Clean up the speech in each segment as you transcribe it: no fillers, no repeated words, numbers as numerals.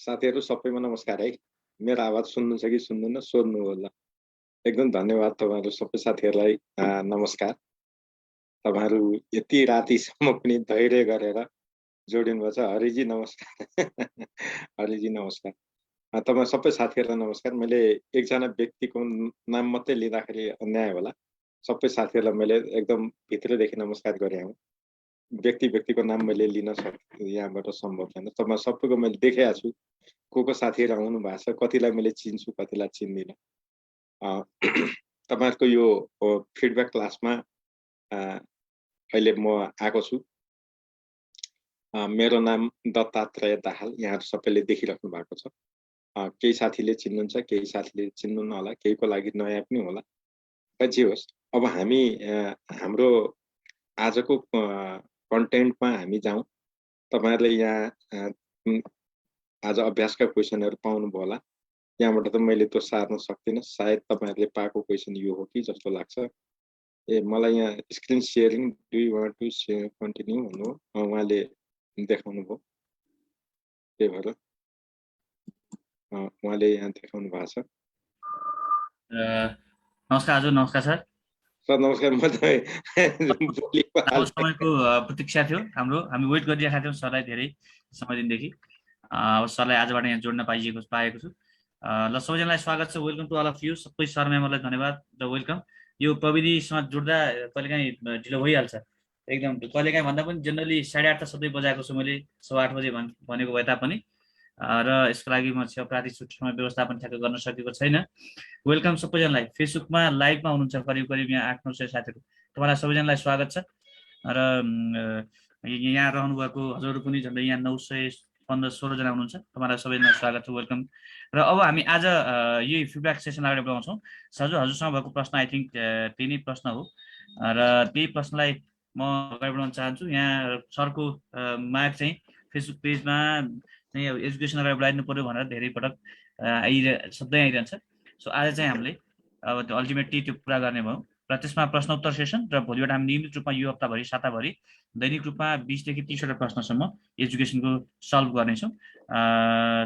साथीहरू सबैमा नमस्कार है। मेरो आवाज सुन्नुहुन्छ कि सुन्नुहुन्न सोध्नु होला। एकदम धन्यवाद तपाईँहरू सबै साथीहरूलाई नमस्कार। तपाईँहरू यति रातिसम्म पनि धैर्य गरेर जोडिनु भएको छ। हरिजी नमस्कार। हरिजी नमस्कार। तपाईँ सबै साथीहरूलाई नमस्कार। मैले एकजना व्यक्तिको नाम मात्रै लिँदाखेरि अन्याय होला। सबै साथीहरूलाई मैले एकदम भित्रैदेखि नमस्कार गरे हुँ। व्यक्तिको नाम मैले लिन यहाँबाट सम्भव छैन। तपाईँ सबैको मैले देखेको छु को साथीहरू आउनु भएको छ। कतिलाई मैले चिन्छु, कतिलाई चिन्दिनँ। तपाईँहरूको यो फिडब्याक क्लासमा अहिले म आएको छु। मेरो नाम दत्तात्रेय दाहाल, यहाँहरू सबैले देखिराख्नु भएको छ। केही साथीले चिन्नुहुन्छ, केही साथीले चिन्नुहुन्न होला, केहीको लागि नयाँ पनि होला। जे होस्, अब हामी हाम्रो आजको कन्टेन्टमा हामी जाउँ। तपाईहरुले यहाँ आज अभ्यासका क्वेशनहरु पाउनुभयो होला। यहाँबाट त मैले त्यो सार्न सक्दिनँ। सायद तपाईहरुले पाएको क्वेशन यो हो कि जस्तो लाग्छ। मलाई यहाँ screen sharing do you want to continue भन्नु उहाँले देखाउनु भयो। त्यही भएर उहाँले यहाँ देखाउनु भएको छ। नमस्कार हजुर। नमस्कार सर। सर नमस्कार। म समयको प्रतीक्षा थियो हाम्रो। हामी वेट गरिरहेका थियौँ सरलाई धेरै समयदेखि। अब सरलाई आजबाट यहाँ जोड्न पाएको छु। ल सबैजनालाई स्वागत छ। Welcome to all of you. सबै सर म्यामहरूलाई धन्यवाद र वेलकम। यो प्रविधिसँग जोड्दा कहिलेकाहीँ ढिलो भइहाल्छ एकदम। कहिलेकाहीँ भन्दा पनि जेनरली 8:30 त सधैँ बजाएको छु मैले। 8:15 बजे भनेको भए तापनि र यसको लागि म प्राति छुट्टीमा व्यवस्थापन ठ्याक्क गर्न सकेको छैन। वेलकम सबैजनालाई। फेसबुकमा लाइभमा हुनुहुन्छ करिब यहाँ 800-900 साथीहरू। तपाईँलाई सबैजनालाई स्वागत छ। र यहाँ रहनुभएको हजुरहरू पनि झन्डै यहाँ 915-16 जना हुनुहुन्छ। तपाईँलाई सबैजनालाई स्वागत छ, वेलकम। र अब हामी आज यही फिडब्याक सेसन अगाडि बढाउँछौँ। हजुरसँग भएको प्रश्न आई थिङ्क त्यही नै प्रश्न हो र त्यही प्रश्नलाई म अगाडि बढाउन चाहन्छु। यहाँ सरको माग चाहिँ फेसबुक पेजमा चाहिँ एजुकेसन अगाडि बढाइदिनु पर्यो भनेर धेरै पटक सधैँ आइरहन्छ। सो आज चाहिँ हामीले अब अल्टिमेटली त्यो पुरा गर्ने भयो र त्यसमा प्रश्न उत्तर सेसन र भोलिबाट हामी नियमित रूपमा यो हप्ताभरि साताभरि दैनिक रूपमा 20 देखि 30वटा प्रश्नसम्म एजुकेसनको सल्भ गर्नेछौँ।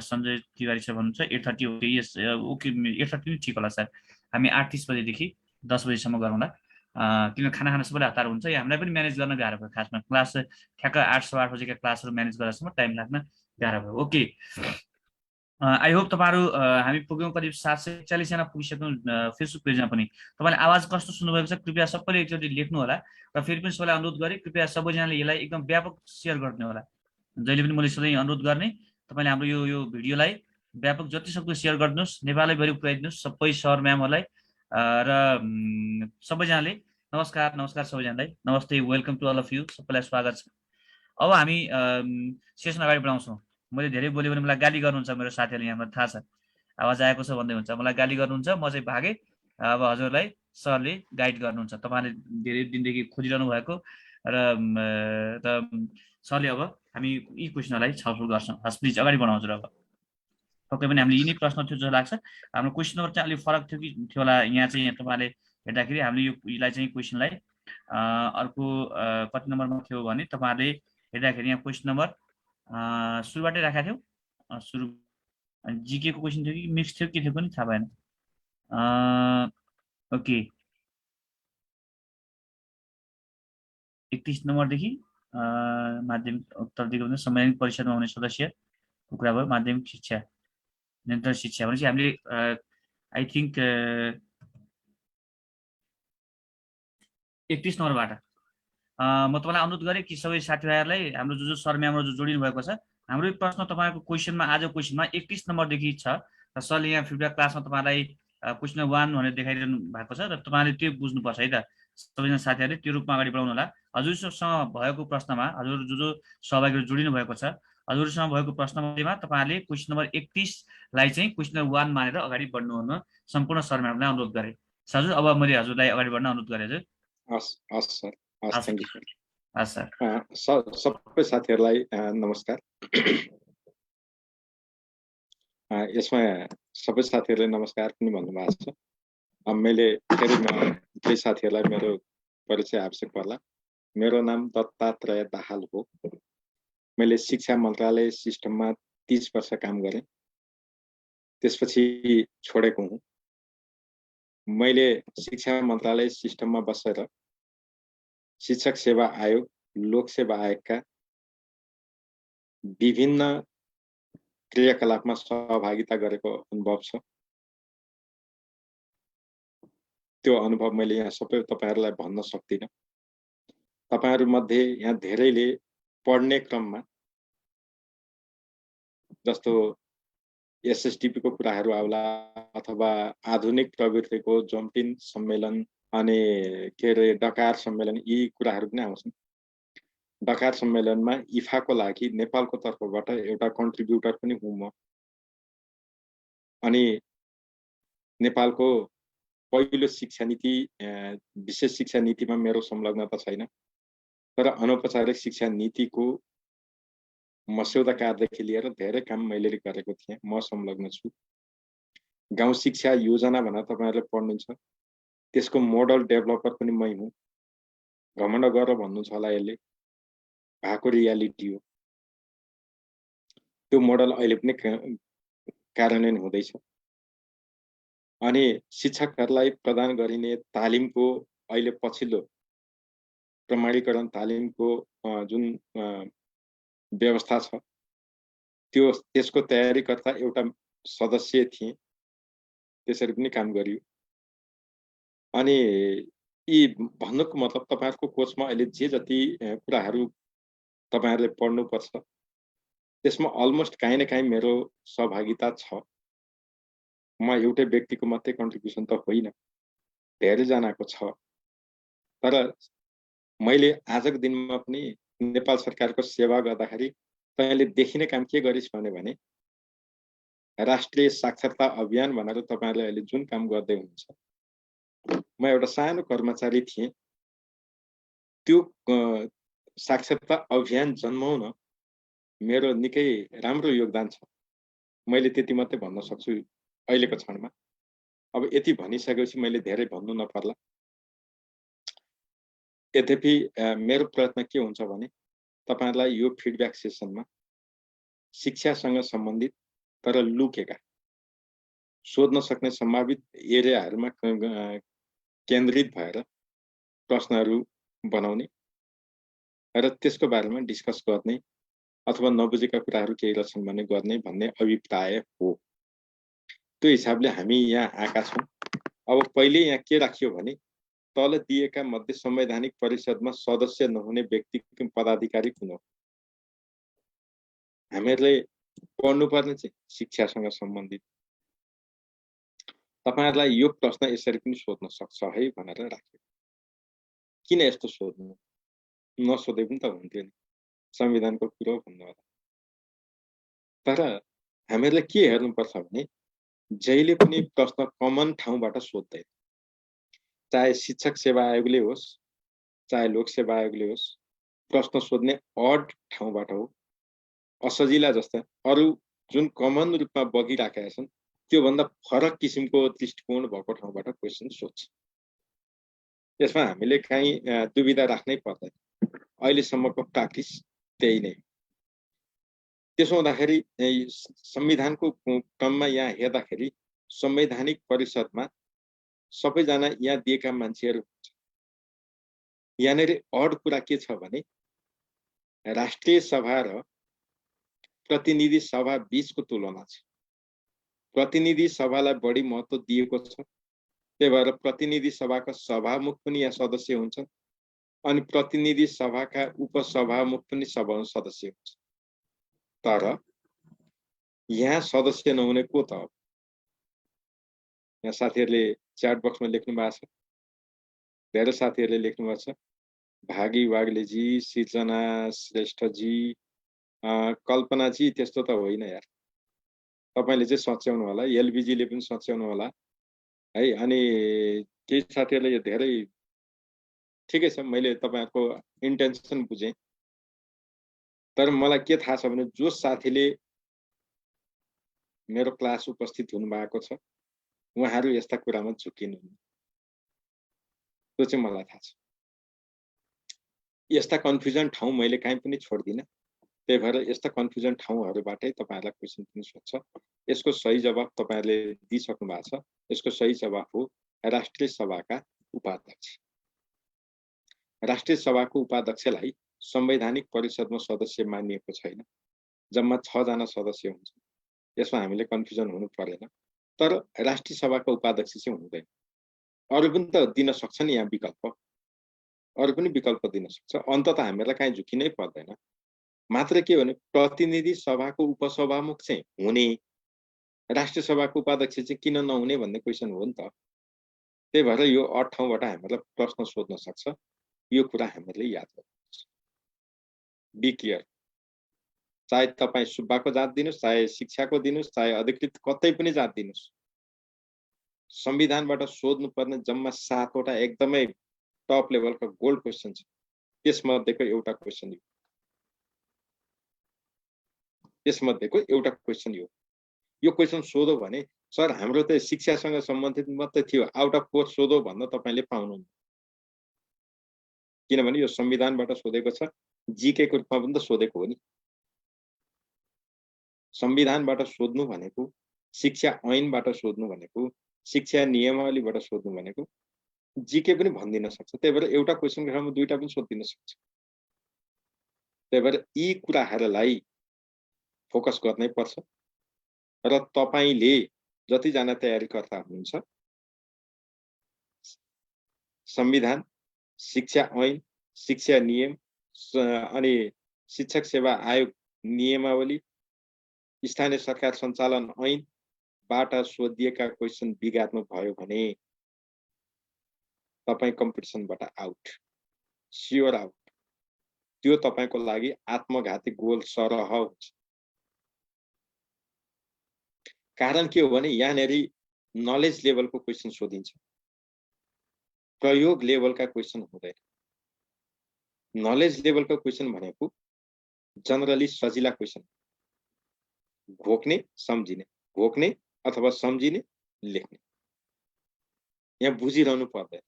सञ्जय तिवारी सर भन्नुहुन्छ 8:30 ओके। यस ओके, 8:30 नै ठिक होला सर। हामी 8:30 बजेदेखि 10 बजीसम्म गरौँला। किन खाना खान सबैलाई हतार हुन्छ। हामीलाई पनि म्यानेज गर्न गाह्रो भयो। खासमा क्लास ठ्याक्क 8:15 बजेका क्लासहरू म्यानेज गरेसम्म टाइम लाग्न गाह्रो भयो। ओके, आई होप तपाईँहरू हामी पुग्यौँ करिब 741 जना पुगिसक्यौँ फेसबुक पेजमा पनि। तपाईँले आवाज कस्तो सुन्नुभएको छ कृपया सबैले एकचोटि लेख्नु होला। र फेरि पनि सबैलाई अनुरोध गरेँ कृपया सबैजनाले यसलाई एकदम व्यापक सेयर गरिदिनु होला। जहिले पनि मैले सधैँ अनुरोध गर्ने तपाईँले हाम्रो यो भिडियोलाई व्यापक जतिसक्दो सेयर गरिदिनुहोस्, नेपालैभरि पुर्याइदिनुहोस् सबै सर म्यामहरूलाई। र सबैजनाले नमस्कार सबैजनालाई नमस्ते, welcome to all of you. सबैलाई स्वागत छ। अब हामी सेसन अगाडि बढाउँछौँ। मैले धेरै बोल्यो भने मलाई गाली गर्नुहुन्छ मेरो साथीहरूले, यहाँबाट थाहा छ। आवाज आएको छ भन्दै हुन्छ, मलाई गाली गर्नुहुन्छ, म चाहिँ भागेँ। अब हजुरलाई सरले गाइड गर्नुहुन्छ। तपाईँले धेरै दिनदेखि खोजिरहनु भएको र सरले अब हामी यी क्वेसनहरूलाई छलफल गर्छौँ। हस् प्लिज अगाडि बढाउँछु। र अब पक्कै पनि हामीले यिनै प्रश्न थियो जस्तो लाग्छ। हाम्रो क्वेसन नम्बर चाहिँ अलिक फरक थियो कि थियो होला। यहाँ चाहिँ तपाईँले हेर्दाखेरि हामीले यसलाई चाहिँ क्वेसनलाई अर्को कति नम्बरमा थियो भने तपाईँहरूले हेर्दाखेरि यहाँ क्वेसन नम्बर सुरुबाटै राखेको थियौँ। सुरु जिके को क्वेसन थियो कि मिक्स थियो के थियो पनि थाहा भएन। ओके, 31 नम्बरदेखि माध्यमिक उत्तर दिएको संवैधानिक परिषदमा हुने सदस्यको कुरा भयो। माध्यमिक शिक्षा निरन्तर शिक्षा भनेपछि हामीले आई थिङ्क 31 नम्बरबाट म तपाईँलाई अनुरोध गरेँ कि सबै साथीभाइहरूलाई हाम्रो जो सर म्यामहरू जो जोडिनु भएको छ, हाम्रो प्रश्न तपाईँको क्वेसनमा आजको क्वेसनमा 31 नम्बरदेखि छ। र सरले यहाँ फिडब्याक क्लासमा तपाईँलाई क्वेसन 1 भनेर देखाइरहनु भएको छ। र तपाईँले त्यो बुझ्नुपर्छ है त। सबैजना साथीहरूले त्यो रूपमा अगाडि बढाउनु होला। हजुरसँग भएको प्रश्नमा हजुर जो सहभागीहरू जोडिनु भएको छ, हजुरसँग भएको प्रश्नमा तपाईँहरूले क्वेसन नम्बर 31लाई चाहिँ क्वेसन नम्बर 1 मानेर अगाडि बढ्नुहुन सम्पूर्ण सर म्यामलाई अनुरोध गरेँ। हजुर अब मैले हजुरलाई अगाडि बढ्न अनुरोध गरेँ हजुर। हस् सर। हस्, थ्याङ्क यू सर। सबै साथीहरूलाई नमस्कार। यसमा सबै साथीहरूले नमस्कार पनि भन्नुभएको छ। मैले फेरि केही साथीहरूलाई मेरो परिचय आवश्यक पर्ला। मेरो नाम दत्तात्रेय दाहाल हो। मैले शिक्षा मन्त्रालय सिस्टममा 30 वर्ष काम गरेँ, त्यसपछि छोडेको हुँ। मैले शिक्षा मन्त्रालय सिस्टममा बसेर शिक्षक सेवा आयोग, लोक सेवा आयोगका विभिन्न क्रियाकलापमा सहभागिता गरेको अनुभव छ। त्यो अनुभव मैले यहाँ सबै तपाईहरुलाई भन्न सक्दिनँ। तपाईहरुमध्ये यहाँ धेरैले पढ्ने क्रममा जस्तो एसएसटिपी को कुराहरू आउला अथवा आधुनिक प्रवृत्तिको जम्पिङ सम्मेलन अनि के रे डकार सम्मेलन यी कुराहरू पनि आउँछन्। डकार सम्मेलनमा इफाको लागि नेपालको तर्फबाट एउटा कन्ट्रिब्युटर पनि हुँ म। अनि नेपालको पहिलो शिक्षा नीति विशेष शिक्षा नीतिमा मेरो संलग्नता छैन, तर अनौपचारिक शिक्षा नीतिको मस्यौदा कार्यदेखि लिएर धेरै काम मैले गरेको थिएँ, म संलग्न छु। गाउँ शिक्षा योजना भनेर तपाईहरुले पढ्नुहुन्छ, त्यसको मोडल डेभलपर पनि मै हुँ। घमण्ड गरेर भन्नुहुन्छ होला यसले, भएको रियालिटी हो। त्यो मोडल अहिले पनि कार्यान्वयन हुँदैछ। अनि शिक्षकहरूलाई प्रदान गरिने तालिमको अहिले पछिल्लो प्रमाणीकरण तालिमको जुन व्यवस्था छ, त्यसको तयारीकर्ता एउटा सदस्य थिए, त्यसरी पनि काम गरियो। अनि यी भन्नुको मतलब तपाईहरुको कोर्समा अहिले जे जति कुराहरू तपाईहरुले पढ्नुपर्छ, त्यसमा अलमोस्ट काहीँ न काहीँ मेरो सहभागिता छ। म एउटै व्यक्तिको मात्रै कन्ट्रिब्युसन त होइन, धेरैजनाको छ। तर मैले आजको दिनमा पनि नेपाल सरकारको सेवा गर्दाखेरि तैँले देखिने काम के गरिस् भने राष्ट्रिय साक्षरता अभियान भनेर तपाईहरुले अहिले जुन काम गर्दै हुनुहुन्छ, म एउटा सानो कर्मचारी थिएँ। त्यो साक्षरता अभियान जन्माउन मेरो निकै राम्रो योगदान छ। मैले त्यति मात्रै भन्न सक्छु अहिलेको क्षणमा। अब यति भनिसकेपछि मैले धेरै भन्नु नपर्ला। यद्यपि मेरो प्रयत्न के हुन्छ भने तपाईहरुलाई यो फिडब्याक सेसनमा शिक्षासँग सम्बन्धित तर लुकेका सोध्न सक्ने सम्भावित एरियाहरूमा केन्द्रित भएर प्रश्नहरू बनाउने र त्यसको बारेमा डिस्कस गर्ने अथवा नबुझेका कुराहरू केही रहेछन् भने गर्ने भन्ने अभिप्राय हो। त्यो हिसाबले हामी यहाँ आएका छौँ। अब पहिले यहाँ के राखियो भने तल दिएका मध्ये संवैधानिक परिषदमा सदस्य नहुने व्यक्तिको पदाधिकारी कुन हो? हामीहरूले पढ्नुपर्ने चाहिँ शिक्षासँग सम्बन्धित। तपाईहरुलाई यो प्रश्न यसरी पनि सोध्न सक्छ है भनेर राख्यो। किन यस्तो सोध्नु? नसोधे पनि त हुन्थ्यो नि, संविधानको कुरो भन्नु होला। तर हामीहरूले के हेर्नुपर्छ भने जहिले पनि प्रश्न कमन ठाउँबाट सोध्दैन। चाहे शिक्षक सेवा आयोगले होस्, चाहे लोक सेवा आयोगले होस्, प्रश्न सोध्ने अड ठाउँबाट हो। असजिला जस्ता अरु जुन कमन रूपमा बगिराखेका छन् त्योभन्दा फरक किसिमको दृष्टिकोण भएको ठाउँबाट क्वेशन सोध्छ। यसमा हामीले कहीँ दुविधा राख्नै पर्दैन। अहिलेसम्मको प्र्याक्टिस त्यही नै। त्यसो हुँदाखेरि संविधानको क्रममा यहाँ हेर्दाखेरि संवैधानिक परिषदमा सबैजना यहाँ दिएका मान्छेहरू हुन्छ। यहाँनिर अड कुरा के छ भने राष्ट्रिय सभा र प्रतिनिधि सभा बीचको तुलना छ। प्रतिनिधि सभालाई बढी महत्त्व दिएको छ, त्यही भएर प्रतिनिधि सभाका सभामुख पनि यहाँ सदस्य हुन्छन् अनि प्रतिनिधि सभाका उपसभामुख पनि सदस्य हुन्छ। तर यहाँ सदस्य नहुने को त? यहाँ साथीहरूले च्याट बक्समा लेख्नु भएको छ, धेरै साथीहरूले लेख्नु भएको छ, भागी वाग्लेजी, सिर्जना श्रेष्ठजी, कल्पनाजी त्यस्तो त होइन यार, तपाईले चाहिँ सच्याउनु होला, एलबीजीले पनि सच्याउनु होला है। अनि केही साथीहरूले धेरै ठिकै छ, मैले तपाईहरुको इन्टेन्सन बुझेँ। तर मलाई के थाहा छ भने जो साथीले मेरो क्लास उपस्थित हुनु भएको छ उहाँहरू यस्ता कुरामा झुकिनुहुन्न, त्यो चाहिँ मलाई थाहा छ। यस्ता कन्फ्युजन ठाउँ मैले कहीँ पनि छोड्दिनँ। त्यही भएर यस्ता कन्फ्युजन ठाउँहरूबाटै तपाईँहरूलाई क्वेसन पनि सोध्छ। यसको सही जवाफ तपाईँहरूले दिइसक्नु भएको छ। यसको सही जवाफ हो राष्ट्रिय सभाका उपाध्यक्ष। राष्ट्रिय सभाको उपाध्यक्षलाई संवैधानिक परिषदमा सदस्य मानिएको छैन। जम्मा 6 जना सदस्य हुन्छ। यसमा हामीले कन्फ्युजन हुनु परेन। तर राष्ट्रिय सभाका उपाध्यक्ष चाहिँ हुँदैन। अरू पनि त दिन सक्छन् यहाँ विकल्प, अरू पनि विकल्प दिन सक्छ। अन्तत हामीहरूलाई काहीँ झुकिनै पर्दैन। मात्र के भने प्रतिनिधि सभाको उपसभामुख चाहिँ हुने, राष्ट्रिय सभाको उपाध्यक्ष चाहिँ किन नहुने भन्ने क्वेसन हो नि त। त्यही भएर यो 8 ठाउँबाट हामीहरूलाई प्रश्न सोध्न सक्छ। यो कुरा हामीहरूले याद गर्नुपर्छ। Be clear. चाहे तपाईँ सुब्बाको जात दिनुहोस्, चाहे शिक्षाको दिनुहोस्, चाहे अधिकृत कतै पनि जात दिनुहोस्, संविधानबाट सोध्नुपर्ने जम्मा 7 वटा एकदमै टप लेभलका गोल्ड क्वेसन छ। त्यसमध्येको एउटा क्वेसन यो। त्यसमध्येको एउटा क्वेसन यो क्वेसन सोधो भने सर हाम्रो त शिक्षासँग सम्बन्धित मात्रै थियो, आउट अफ कोर्स सोधो भन्न तपाईँले पाउनुहुन्न। किनभने यो संविधानबाट सोधेको छ, जीके को रूपमा पनि त सोधेको हो नि। संविधानबाट सोध्नु भनेको, शिक्षा ऐनबाट सोध्नु भनेको, शिक्षा नियमावलीबाट सोध्नु भनेको जीके पनि भनिदिन सक्छ। त्यही भएर एउटा क्वेसनको ठाउँमा दुईटा पनि सोधिदिन सक्छ। त्यही भएर यी कुराहरूलाई फोकस गर्नै पर्छ। र तपाईले जतिजना तयारीकर्ता हुनुहुन्छ, संविधान, शिक्षा ऐन, शिक्षा नियम अनि शिक्षक सेवा आयोग नियमावली, स्थानीय सरकार सञ्चालन ऐनबाट सोधिएका क्वेसन विगतमा भयो भने तपाई कम्पिटिसनबाट आउट, स्योर आउट। त्यो तपाईको लागि आत्मघाती गोल सरह हुन्छ। कारण के हो भने यहाँनेरि नलेज लेभलको क्वेसन सोधिन्छ, प्रयोग लेभलका क्वेसन हुँदैन। नलेज लेभलको क्वेसन भनेको जनरली सजिला क्वेसन, घोक्ने सम्झिने, घोक्ने अथवा सम्झिने, लेख्ने। यहाँ बुझिरहनु पर्दैन।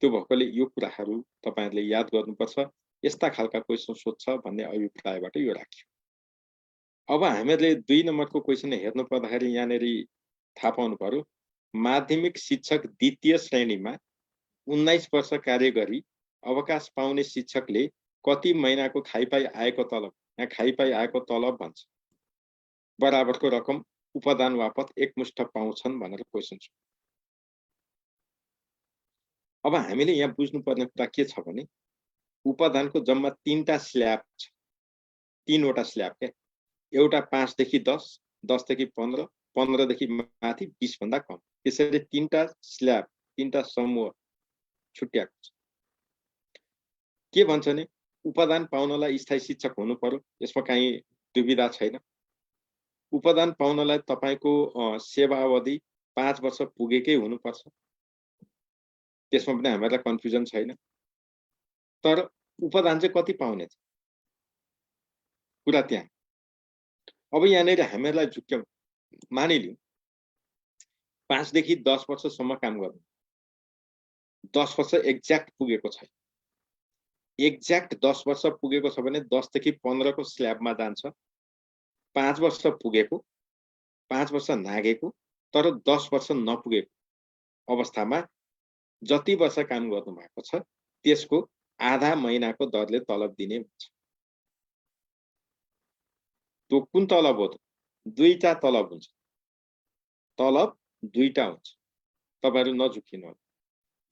त्यो भएकोले यो कुराहरू तपाईहरुले याद गर्नुपर्छ। यस्ता खालका क्वेसन सोध्छ भन्ने अभिप्रायबाट यो राखियो। अब हामीहरूले 2 नम्बरको क्वेसन हेर्नु पर्दाखेरि यहाँनेरि थाहा पाउनु पर्यो, माध्यमिक शिक्षक द्वितीय श्रेणीमा 19 वर्ष कार्य गरी अवकाश पाउने शिक्षकले कति महिनाको खाइपाई आएको तलब, यहाँ खाइपाई आएको तलब भन्छ, बराबरको रकम उपदान बापत एकमुष्ट पाउँछन् भनेर क्वेसन छ। अब हामीले यहाँ बुझ्नुपर्ने कुरा के छ भने उपदानको जम्मा 3टा स्ल्याब छ, 3 वटा स्ल्याब के। एउटा 5 देखि 10, 10 देखि 15, 15 देखि माथि 20 भन्दा कम। त्यसैले 3टा स्ल्याब, 3टा समूह छुट्याएको छ। के भन्छ नि उपदान पाउनलाई स्थायी शिक्षक हुनु पर्यो, यसमा कहीं दुविधा छैन। उपदान पाउनलाई तपाईको सेवा अवधि 5 वर्ष पुगेकै हुनुपर्छ, त्यसमा पनि हामीलाई कन्फ्युजन छैन। तर उपदान चाहिँ कति पाउने छ कुरा त्यहाँ। अब यहाँनेर हामीलाई झुक्क्यौं, मानिलिउँ 5 देखि 10 वर्षसम्म काम गर्नु, 10 वर्ष एक्ज्याक्ट पुगेको छैन। एक्ज्याक्ट 10 वर्ष पुगेको छ भने 10 देखि 15 को स्ल्याबमा जान्छ। 5 वर्ष पुगेको, 5 वर्ष नागेको तर 10 वर्ष नपुगेको अवस्थामा जति वर्ष काम गर्नु भएको छ त्यसको आधा महिनाको दरले तलब दिने हुन्छ। त्यो कुन तलब हो त? 2टा तलब हुन्छ। तलब 2टा हुन्छ, तपाईहरु नझुकिनु होला।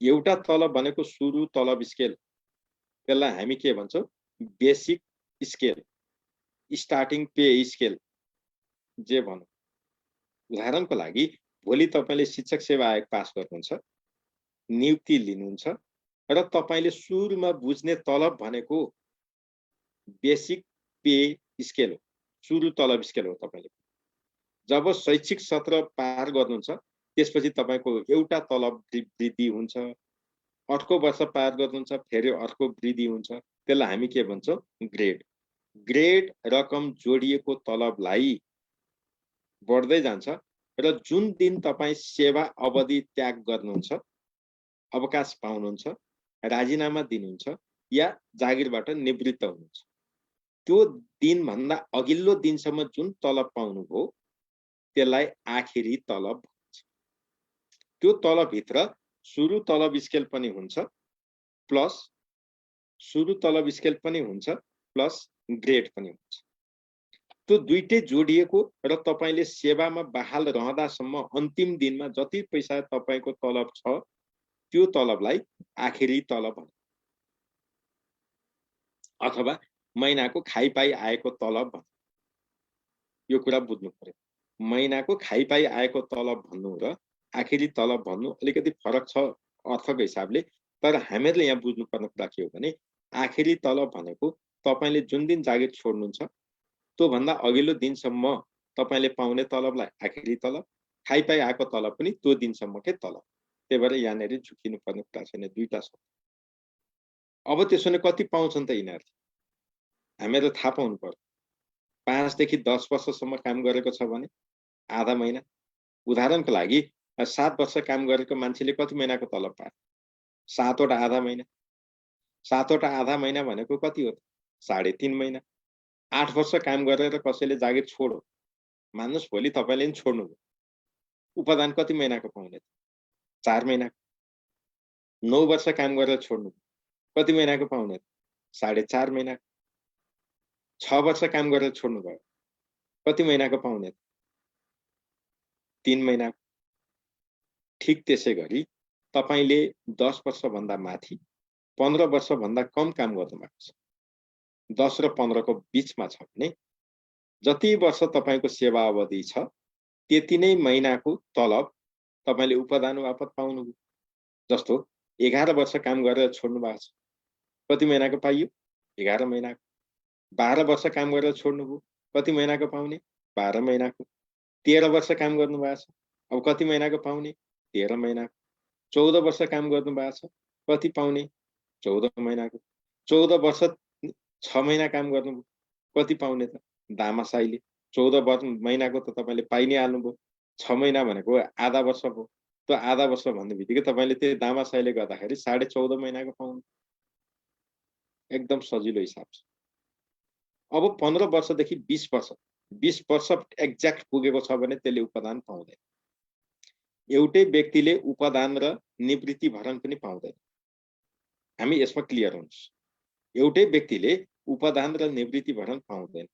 एउटा तलब भनेको सुरु तलब स्केल, त्यसलाई हामी के भन्छौं? Basic scale, starting pay scale जे भनौं। उदाहरणको लागि भोलि तपाईले शिक्षक सेवा आयोग पास गर्नुहुन्छ, नियुक्ति लिनुहुन्छ र तपाईले सुरुमा बुझ्ने तलब भनेको बेसिक पे स्केल हो, सुरु तलब स्केल हो तपाईले। जब शैक्षिक सत्र पार गर्नुहुन्छ त्यसपछि तपाईको एउटा तलब वृद्धि हुन्छ, अर्को वर्ष पार गर्नुहुन्छ फेरि अर्को वृद्धि हुन्छ। त्यसलाई हामी के भन्छौं? ग्रेड। ग्रेड रकम जोडिएको तलबलाई बढ्दै जान्छ र जुन दिन तपाई सेवा अवधि त्याग गर्नुहुन्छ, अवकाश पाउनुहुन्छ, राजीनामा दिनुहुन्छ या जागिरबाट निवृत्त हुनुहुन्छ, त्यो दिनभन्दा अघिल्लो दिनसम्म जुन तलब पाउनुभयो त्यसलाई आखिरी तलब भन्छ। त्यो तलबभित्र सुरु तलब स्केल पनि हुन्छ प्लस सुरु तलब स्केल पनि हुन्छ प्लस ग्रेड पनि हुन्छ। त्यो दुईटै जोडिएको र तपाईले सेवामा बहाल रहँदासम्म अन्तिम दिनमा जति पैसा तपाईको तलब छ त्यो तलबलाई आखिरी तलब भन्छ, अथवा महिनाको खाइपाई आएको तलब भन्छ। यो कुरा बुझ्नु पर्यो। महिनाको खाइपाई आएको तलब भन्नु र आखिरी तलब भन्नु अलिकति फरक छ अर्थको हिसाबले, तर हामीहरूले यहाँ बुझ्नुपर्ने कुरा के हो भने आखिरी तलब भनेको तपाईले जुन दिन जागिर छोड्नुहुन्छ त्यो भन्दा अघिल्लो दिनसम्म तपाईले पाउने तलबलाई आखिरी तलब, खाइपाई आएको तलब पनि त्यो दिनसम्मकै तलब। त्यही भएर यहाँनिर झुकिनु पर्ने कुरा छैन, दुईटा छ। अब त्यसो भने कति पाउँछन् त यिनीहरूले? हामीहरूले थाहा पाउनु पर्यो। 5 देखि 10 वर्षसम्म काम गरेको छ भने आधा महिना। उदाहरणको लागि 7 वर्ष काम गरेको मान्छेले कति महिनाको तलब पाए? 7 वटा आधा महिना। 7 वटा आधा महिना भनेको कति हो? 3.5 महिना। 8 वर्ष काम गरेर कसैले जागिर छोड्यो, मान्नुस् भोलि तपाईले नि छोड्नुभयो, उपदान कति महिनाको पाउने? 4 महिनाको। 9 वर्ष काम गरेर छोड्नुभयो, कति महिनाको पाउने? 4.5 महिनाको। 6 वर्ष काम गरेर छोड्नुभयो, कति महिनाको पाउने? 3 महिनाको। ठिक त्यसै गरी तपाईले 10 वर्षभन्दा माथि 15 वर्षभन्दा कम काम गर्नुभएको छ, 10 र 15 को बीचमा छ भने जति वर्ष तपाईको सेवा अवधि छ त्यति नै महिनाको तलब तपाईले उपदान बापत पाउनुभयो। जस्तो 11 वर्ष काम गरेर छोड्नु भएको छ, कति महिनाको पाइयो? 11 महिनाको। 12 वर्ष काम गरेर छोड्नुभयो, कति महिनाको पाउने? 12 महिनाको। 13 वर्ष काम गर्नु भएको छ, अब कति महिनाको पाउने? 13 महिनाको। 14 वर्ष काम गर्नु भएको छ, कति पाउने? 14 महिनाको। 14 वर्ष 6 महिना काम गर्नुभयो, कति पाउने त? दामासाईले 14 महिनाको त तपाईले पाइ नै हाल्नुभयो। 6 महिना भनेको आधा वर्ष भयो। त्यो आधा वर्ष भन्ने बित्तिकै तपाईले त्यो दामासाईले गर्दाखेरि 14.5 महिनाको पाउनु। एकदम सजिलो हिसाब छ। अब 15 वर्षदेखि 20 वर्ष, 20 वर्ष एक्ज्याक्ट पुगेको छ भने त्यसले उपदान पाउँदैन। एउटै व्यक्तिले उपदान र निवृत्ति भरण पनि पाउँदैन। हामी यसमा क्लियर हुनुहोस्। एउटै व्यक्तिले उपदान र निवृत्ति भरण पाउँदैन,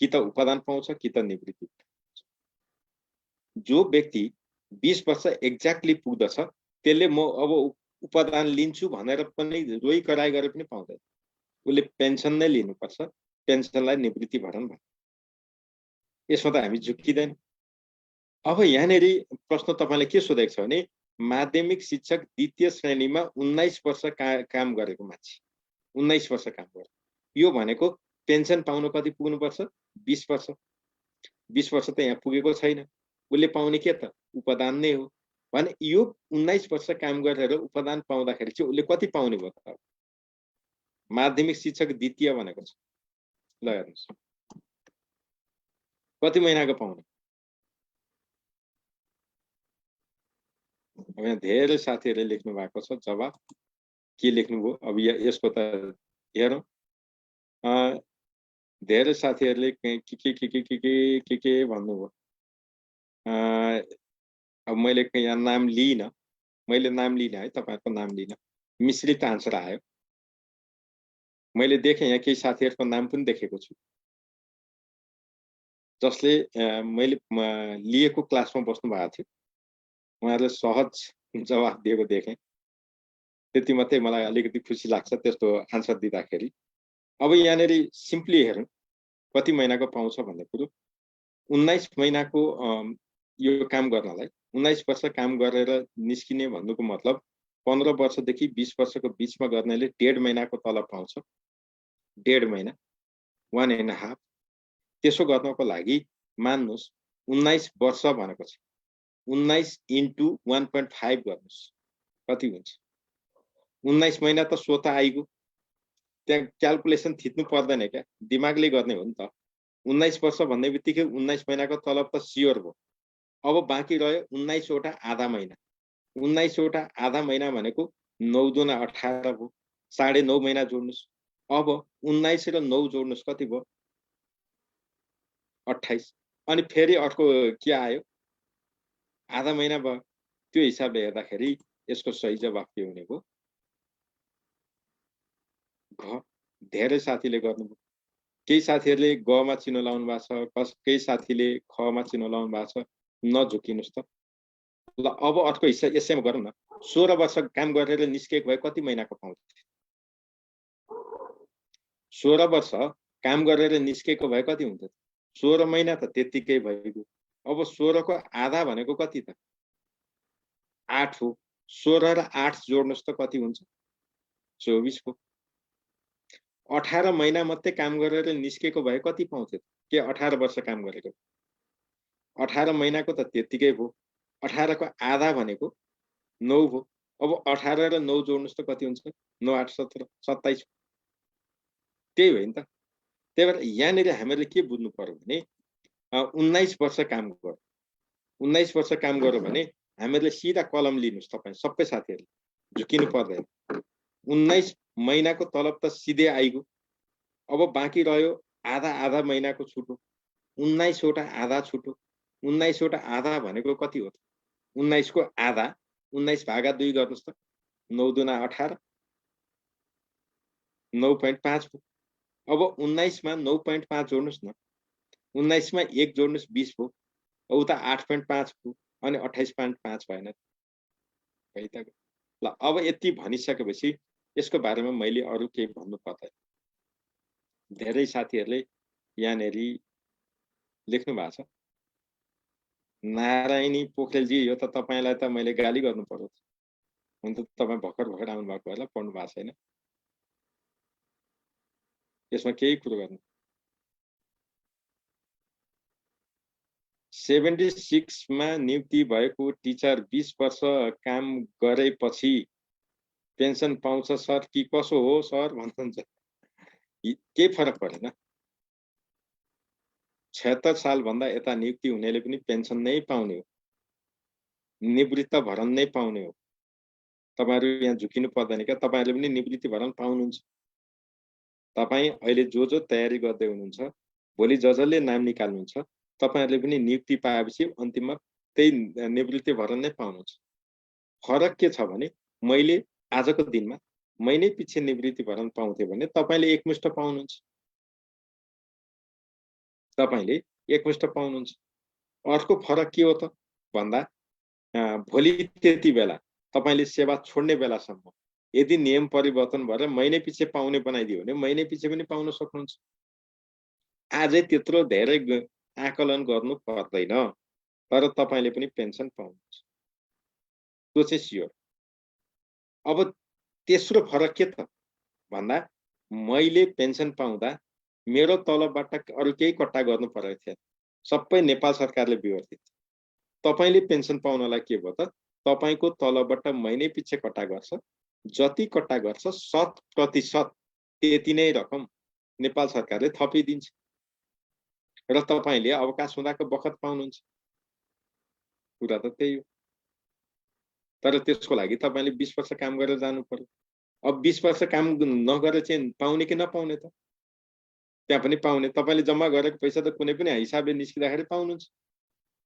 कि त उपदान पाउँछ कि त निवृत्ति पाउँछ। जो व्यक्ति 20 वर्ष एक्ज्याक्टली पुग्दछ त्यसले म अब उपदान लिन्छु भनेर पनि रोइ कराई गरे पनि पाउँदैन। उसले पेन्सन नै लिनुपर्छ, पेन्सनलाई निवृत्ति भरण भन्छ। यसमा त हामी झुक्किँदैन। अब यहाँनिर प्रश्न तपाईले के सोधेको छ भने माध्यमिक शिक्षक द्वितीय श्रेणीमा 19 वर्ष काम गरेको मान्छे, 19 वर्ष काम गर्यो, यो भनेको पेन्सन पाउन कति पुग्नुपर्छ? 20 वर्ष। 20 वर्ष त यहाँ पुगेको छैन, उसले पाउने के त? उपदान नै हो। भने यो 19 वर्ष काम गरेर उपदान पाउँदाखेरि चाहिँ उसले कति पाउने भयो त? माध्यमिक शिक्षक द्वितीय भनेको छ, ल हेर्नुस् कति महिनाको पाउने? अब यहाँ धेरै साथीहरूले लेख्नु भएको छ जवाब। के लेख्नुभयो? अब यसको त हेरौँ। धेरै साथीहरूले के भन्नुभयो। अब मैले यहाँ नाम लिइनँ, मैले नाम लिइनँ है, तपाईहरुको नाम लिइनँ। मिश्रित आन्सर आयो। मैले देखेँ यहाँ केही साथीहरूको नाम पनि देखेको छु जसले मैले लिएको क्लासमा बस्नु भएको थियो, उहाँहरूले सहज जवाफ दिएको देखेँ। त्यति मात्रै मलाई अलिकति खुसी लाग्छ त्यस्तो आन्सर दिँदाखेरि। अब यहाँनिर सिम्पली हेरौँ कति महिनाको पाउँछ भन्ने कुरो। 19 महिनाको यो काम गर्नलाई 19 वर्ष काम गरेर निस्किने भन्नुको मतलब 15 वर्षदेखि 20 वर्षको बीचमा गर्नेले 1.5 महिनाको तलब पाउँछ। 1.5 महिना, 1.5। त्यसो गर्नको लागि मान्नुस् 19 वर्ष भनेको छ, 19 × 1.5 गर्नुस् कति हुन्छ? 19 महिना त स्वत आइगयो, त्यहाँ क्याल्कुलेसन थिच्नु पर्दैन क्या, दिमागले गर्ने हो नि त। 19 वर्ष भन्ने बित्तिकै 19 महिनाको तलब त सियोर भयो। अब बाँकी रह्यो 19 वटा आधा महिना। 19 वटा आधा महिना भनेको 9 दुना 18 भयो, 9.5 महिना जोड्नुस्। अब 19 र 9 जोड्नुस् कति भयो? 28 अनि फेरि अर्को के आयो आधा महिना भयो त्यो हिसाबले हेर्दाखेरि यसको सही जवाफ के हुने भयो घ धेरै साथीले गर्नुभयो केही साथीहरूले गमा चिनो लाउनु भएको छ केही साथीले खमा चिनो लाउनु भएको छ नझुकिनुस् त ल अब अर्को हिस्सा यसैमा गरौँ न 16 वर्ष काम गरेर निस्केको भए कति महिनाको पाउँथे 16 वर्ष काम गरेर निस्केको भए कति हुन्थ्यो 16 महिना त त्यतिकै भइगयो अब 16 को आधा भनेको कति त 8 हो 16 र 8 जोड्नुस् त कति हुन्छ 24 हो 18 महिना मात्रै काम गरेर निस्केको भए कति पाउँथ्यो के 18 वर्ष काम गरेको 18 महिनाको त त्यतिकै भयो 18 को आधा भनेको 9 हो अब 18 र 9 जोड्नुस् त कति हुन्छ 9 8 17 27 त्यही हो नि त त्यही भएर यहाँनिर हामीले के बुझ्नु पर्यो भने 19 वर्ष काम गर्यो 19 वर्ष काम गर्यो भने हामीले सिधा कलम लिनुस् तपाईं सबै साथीहरूले झुकिनु पर्दैन 19 महिनाको तलब त सिधै आइगयो अब बाँकी रह्यो आधा आधा महिनाको छुटो 19 वटा आधा छुटो 19 वटा आधा भनेको कति हो 19 को आधा 19 भागा 2 गर्नुस् त 9 दुना 18 9.5 हो अब 19 मा 9.5 जोड्नुस् न 19 मा 1 जोड्नुस् 20 हो उता 8.5 हो अनि 28.5 भएन है त ल अब यति भनिसकेपछि यसको बारेमा मैले अरु केही भन्नु पर्दैन धेरै साथीहरूले यहाँनेरि लेख्नु भएको छ नारायणी पोखरेलजी यो त तपाईलाई त मैले गाली गर्नु पर्यो हुन त तपाई भर्खर आउनु भएको होला पढ्नु भएको छैन यसमा केही कुरो गर्नु 76 मा नियुक्ति भएको टिचर 20 वर्ष काम गरेपछि पेन्सन पाउँछ सर कि कसो हो सर भन्नुहुन्छ के फरक परेन 76 साल भन्दा यता नियुक्ति हुनेले पनि पेन्सन नै पाउने हो निवृत्त भरण नै पाउने हो तपाईहरु यहाँ झुकिनु पर्दैन के तपाईहरुले पनि निवृत्ति भरण पाउनुहुन्छ तपाई अहिले जो तयारी गर्दै हुनुहुन्छ भोलि जसले नाम निकाल्नुहुन्छ तपाईहरुले पनि नियुक्ति पाएपछि अन्तिममा त्यही निवृत्ति भरण नै पाउनुहुन्छ फरक के छ भने मैले आजको दिनमा महिनै पछि निवृत्ति भरण पाउँथे भने तपाईले एकमुष्ट पाउनुहुन्छ तपाईले एकमुष्ट पाउनुहुन्छ अर्को फरक के हो त भन्दा भोलि त्यति बेला तपाईले सेवा छोड्ने बेलासम्म यदि नियम परिवर्तन भएर महिनै पछि पाउने बनाइदियो भने महिनै पछि पनि पाउन सक्नुहुन्छ आजै त्यत्रो धेरै आकलन गर्नु पर्दैन तर तपाईले पनि पेन्सन पाउनुहुन्छ त्यो चाहिँ स्योर अब तेस्रो फरक के त भन्दा मैले पेन्सन पाउँदा मेरो तलबबाट अरु केही कट्टा गर्नु परेको थिएन सबै नेपाल सरकारले बिहोर्दिन्छ तपाईले पेन्सन पाउनलाई के भयो त तपाईको तलबबाट महिनै पछि कट्टा गर्छ जति कट्टा गर्छ 100% त्यति नै रकम नेपाल सरकारले थपिदिन्छ र तपाईले अवकाश हुँदाको बखत पाउनुहुन्छ कुरा त त्यही हो तर त्यसको लागि तपाईले 20 वर्ष काम गरेर जानु पर्यो अब 20 वर्ष काम नगरे चाहिँ पाउने कि नपाउने त त्यहाँ पनि पाउने तपाईले जम्मा गरेको पैसा त कुनै पनि हिसाबले निस्किदाखेरि पाउनुहुन्छ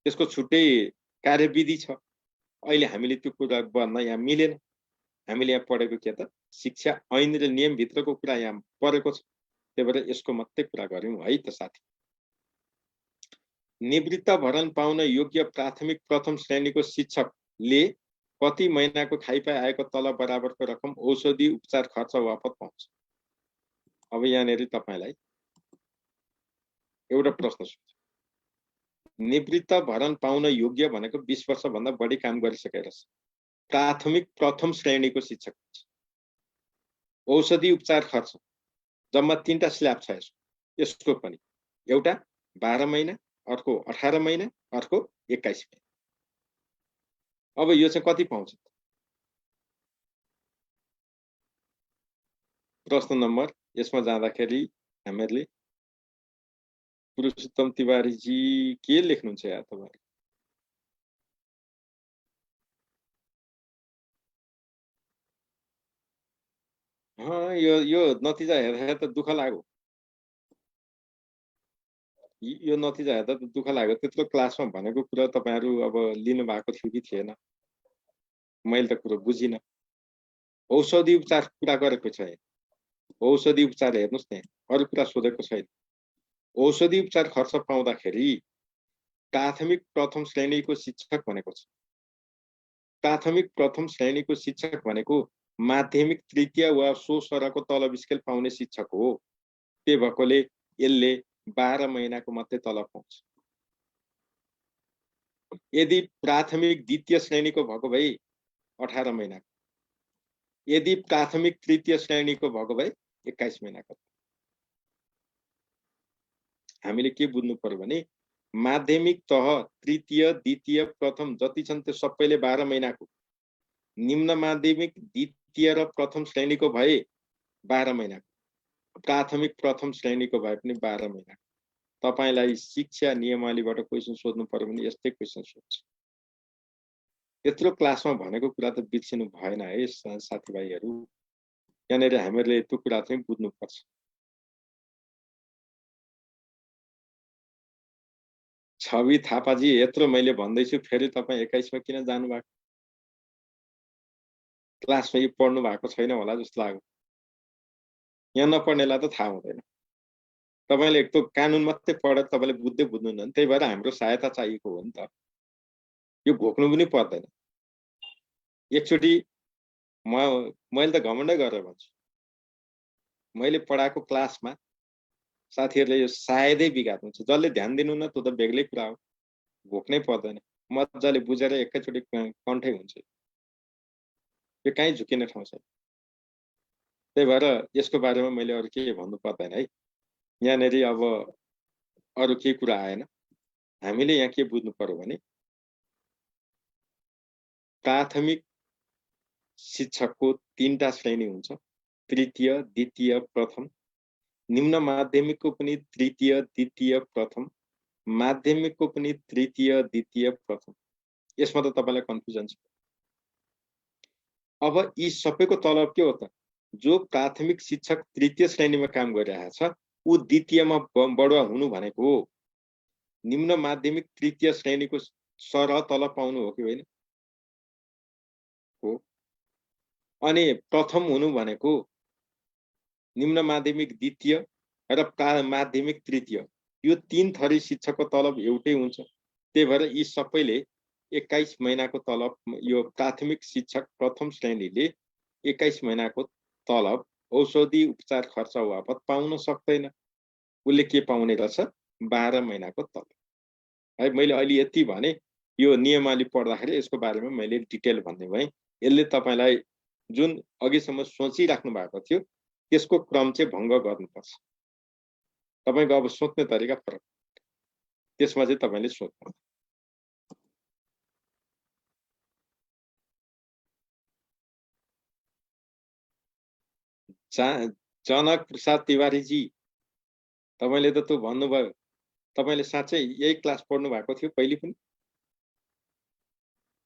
त्यसको छुट्टै कार्यविधि छ अहिले हामीले त्यो कुरा गर्न यहाँ मिलेन हामीले यहाँ पढेको के त शिक्षा ऐन र नियम भित्रको कुरा यहाँ परेको छ त्यही भएर यसको मात्रै कुरा गर्यौं है त साथी निवृत्त भरण पाउन योग्य प्राथमिक प्रथम श्रेणीको शिक्षकले कति महिनाको खाइपाई आएको तलब बराबरको रकम औषधि उपचार खर्च वापत पाउँछ अब यहाँनेरि तपाईलाई एउटा प्रश्न सोध्छु निवृत्त भरण पाउन योग्य भनेको 20 वर्ष भन्दा बढी काम गरिसकेर प्राथमिक प्रथम श्रेणीको शिक्षक औषधि उपचार खर्च जम्मा 3टा स्ल्याब छ यसको पनि एउटा 12 महिना अर्को 18 महिना अर्को 21 महिना अब यो चाहिँ कति पाउँछ प्रश्न नम्बर यसमा जाँदाखेरि हामीहरूले पुरुषोत्तम तिवारी जी के लेख्नुहुन्छ यार तपाईहरु यो नतिजा हेर्दा त दुःख लाग्यो यो नतिजा हेर्दा त दुःख लाग्यो। त्यत्रो क्लासमा भनेको कुरा तपाईँहरू अब लिनु भएको थियो कि थिएन? मैले त कुरो बुझिनँ। औषधि उपचार कुरा गरेको छ यहाँ। औषधि उपचार हेर्नुहोस् न, अरू कुरा सोधेको छैन। औषधि उपचार खर्च पाउँदाखेरि प्राथमिक प्रथम श्रेणीको शिक्षक भनेको छ। प्राथमिक प्रथम श्रेणीको शिक्षक भनेको माध्यमिक तृतीय वा सो सरहको तलब स्केल पाउने शिक्षक हो। त्यही भएकोले यसले 12 महिनाको मात्रै तलब पाउँछ। यदि प्राथमिक द्वितीय श्रेणीको भएको भए 18 महिनाको, यदि प्राथमिक तृतीय श्रेणीको भएको भए 21 महिनाको। हामीले के बुझ्नु पर्यो भने माध्यमिक तह तृतीय द्वितीय प्रथम जति छन् त्यो सबैले 12 महिनाको, निम्न माध्यमिक द्वितीय र प्रथम श्रेणीको भए 12 महिनाको, प्राथमिक प्रथम श्रेणीको भए पनि 12 महिनाको। तपाईलाई शिक्षा नियमावलीबाट क्वेसन सोध्नु पर्यो भने यस्तै क्वेसन सोध्छ। यत्रो क्लासमा भनेको कुरा त बिर्सिनु भएन है साथीभाइहरू। यहाँनिर हामीहरूले त्यो कुरा चाहिँ बुझ्नुपर्छ। छवि थापाजी, यत्रो मैले भन्दैछु फेरि तपाईँ 21 मा किन जानुभएको? क्लासमा यो पढ्नु भएको छैन होला जस्तो लाग्यो। यहाँ नपढ्नेलाई त थाहा हुँदैन। तपाईले एक त कानुन मात्रै पढेर तपाईले बुझ्दै बुझ्नुहुन्न, त्यही भएर हाम्रो सहायता चाहिएको हो नि त। यो घोक्नु पनि पर्दैन। एकचोटि मैले त घमण्डै गरेर भन्छु, मैले पढाएको क्लासमा साथीहरूले यो सायदै बिगार्नु हुन्छ। जसले ध्यान दिनुहुन्न त्यो त बेग्लै कुरा हो, घोक्नै पर्दैन। मजाले बुझेर एकैचोटि कन्ठै हुन्छ। यो कहीँ झुकिने ठाउँ छैन। त्यही भएर यसको बारेमा मैले अरू केही भन्नु पर्दैन है। यहाँनिर अब अरू केही कुरा आएन। हामीले यहाँ के बुझ्नु पर्यो भने प्राथमिक शिक्षकको 3टा श्रेणी हुन्छ, तृतीय द्वितीय प्रथम। निम्न माध्यमिकको पनि तृतीय द्वितीय प्रथम, माध्यमिकको पनि तृतीय द्वितीय प्रथम। यसमा त तपाईलाई कन्फ्युजन छ। अब यी सबैको तलब के हो त? जो प्राथमिक शिक्षक तृतीय श्रेणीमा काम गरिरहेको छ ऊ द्वितीयमा बढुवा हुनु भनेको हो। निम्न माध्यमिक तृतीय श्रेणीको सरह तलब पाउनु हो कि होइन? हो। अनि प्रथम हुनु भनेको निम्न माध्यमिक द्वितीय र माध्यमिक तृतीय, यो 3 थरी शिक्षकको तलब एउटै हुन्छ। त्यही भएर यी सबैले 21 महिनाको तलब, यो प्राथमिक शिक्षक प्रथम श्रेणीले 21 महिनाको तलब औषधि उपचार खर्च बापत पाउन सक्दैन। उसले के पाउने रहेछ? 12 महिनाको तलब। है, मैले अहिले यति भने। यो नियमावली पढ्दाखेरि यसको बारेमा मैले डिटेल भन्ने भएँ। यसले तपाईलाई जुन अघिसम्म सोचिराख्नु भएको थियो त्यसको क्रम चाहिँ भङ्ग गर्नुपर्छ। तपाईको अब सोच्ने तरिका फरक, त्यसमा चाहिँ तपाईले सोच्नु। जनक प्रसाद तिवारीजी, तपाईले त त्यो भन्नुभयो, तपाईले साँच्चै यही क्लास पढ्नु भएको थियो पहिले पनि?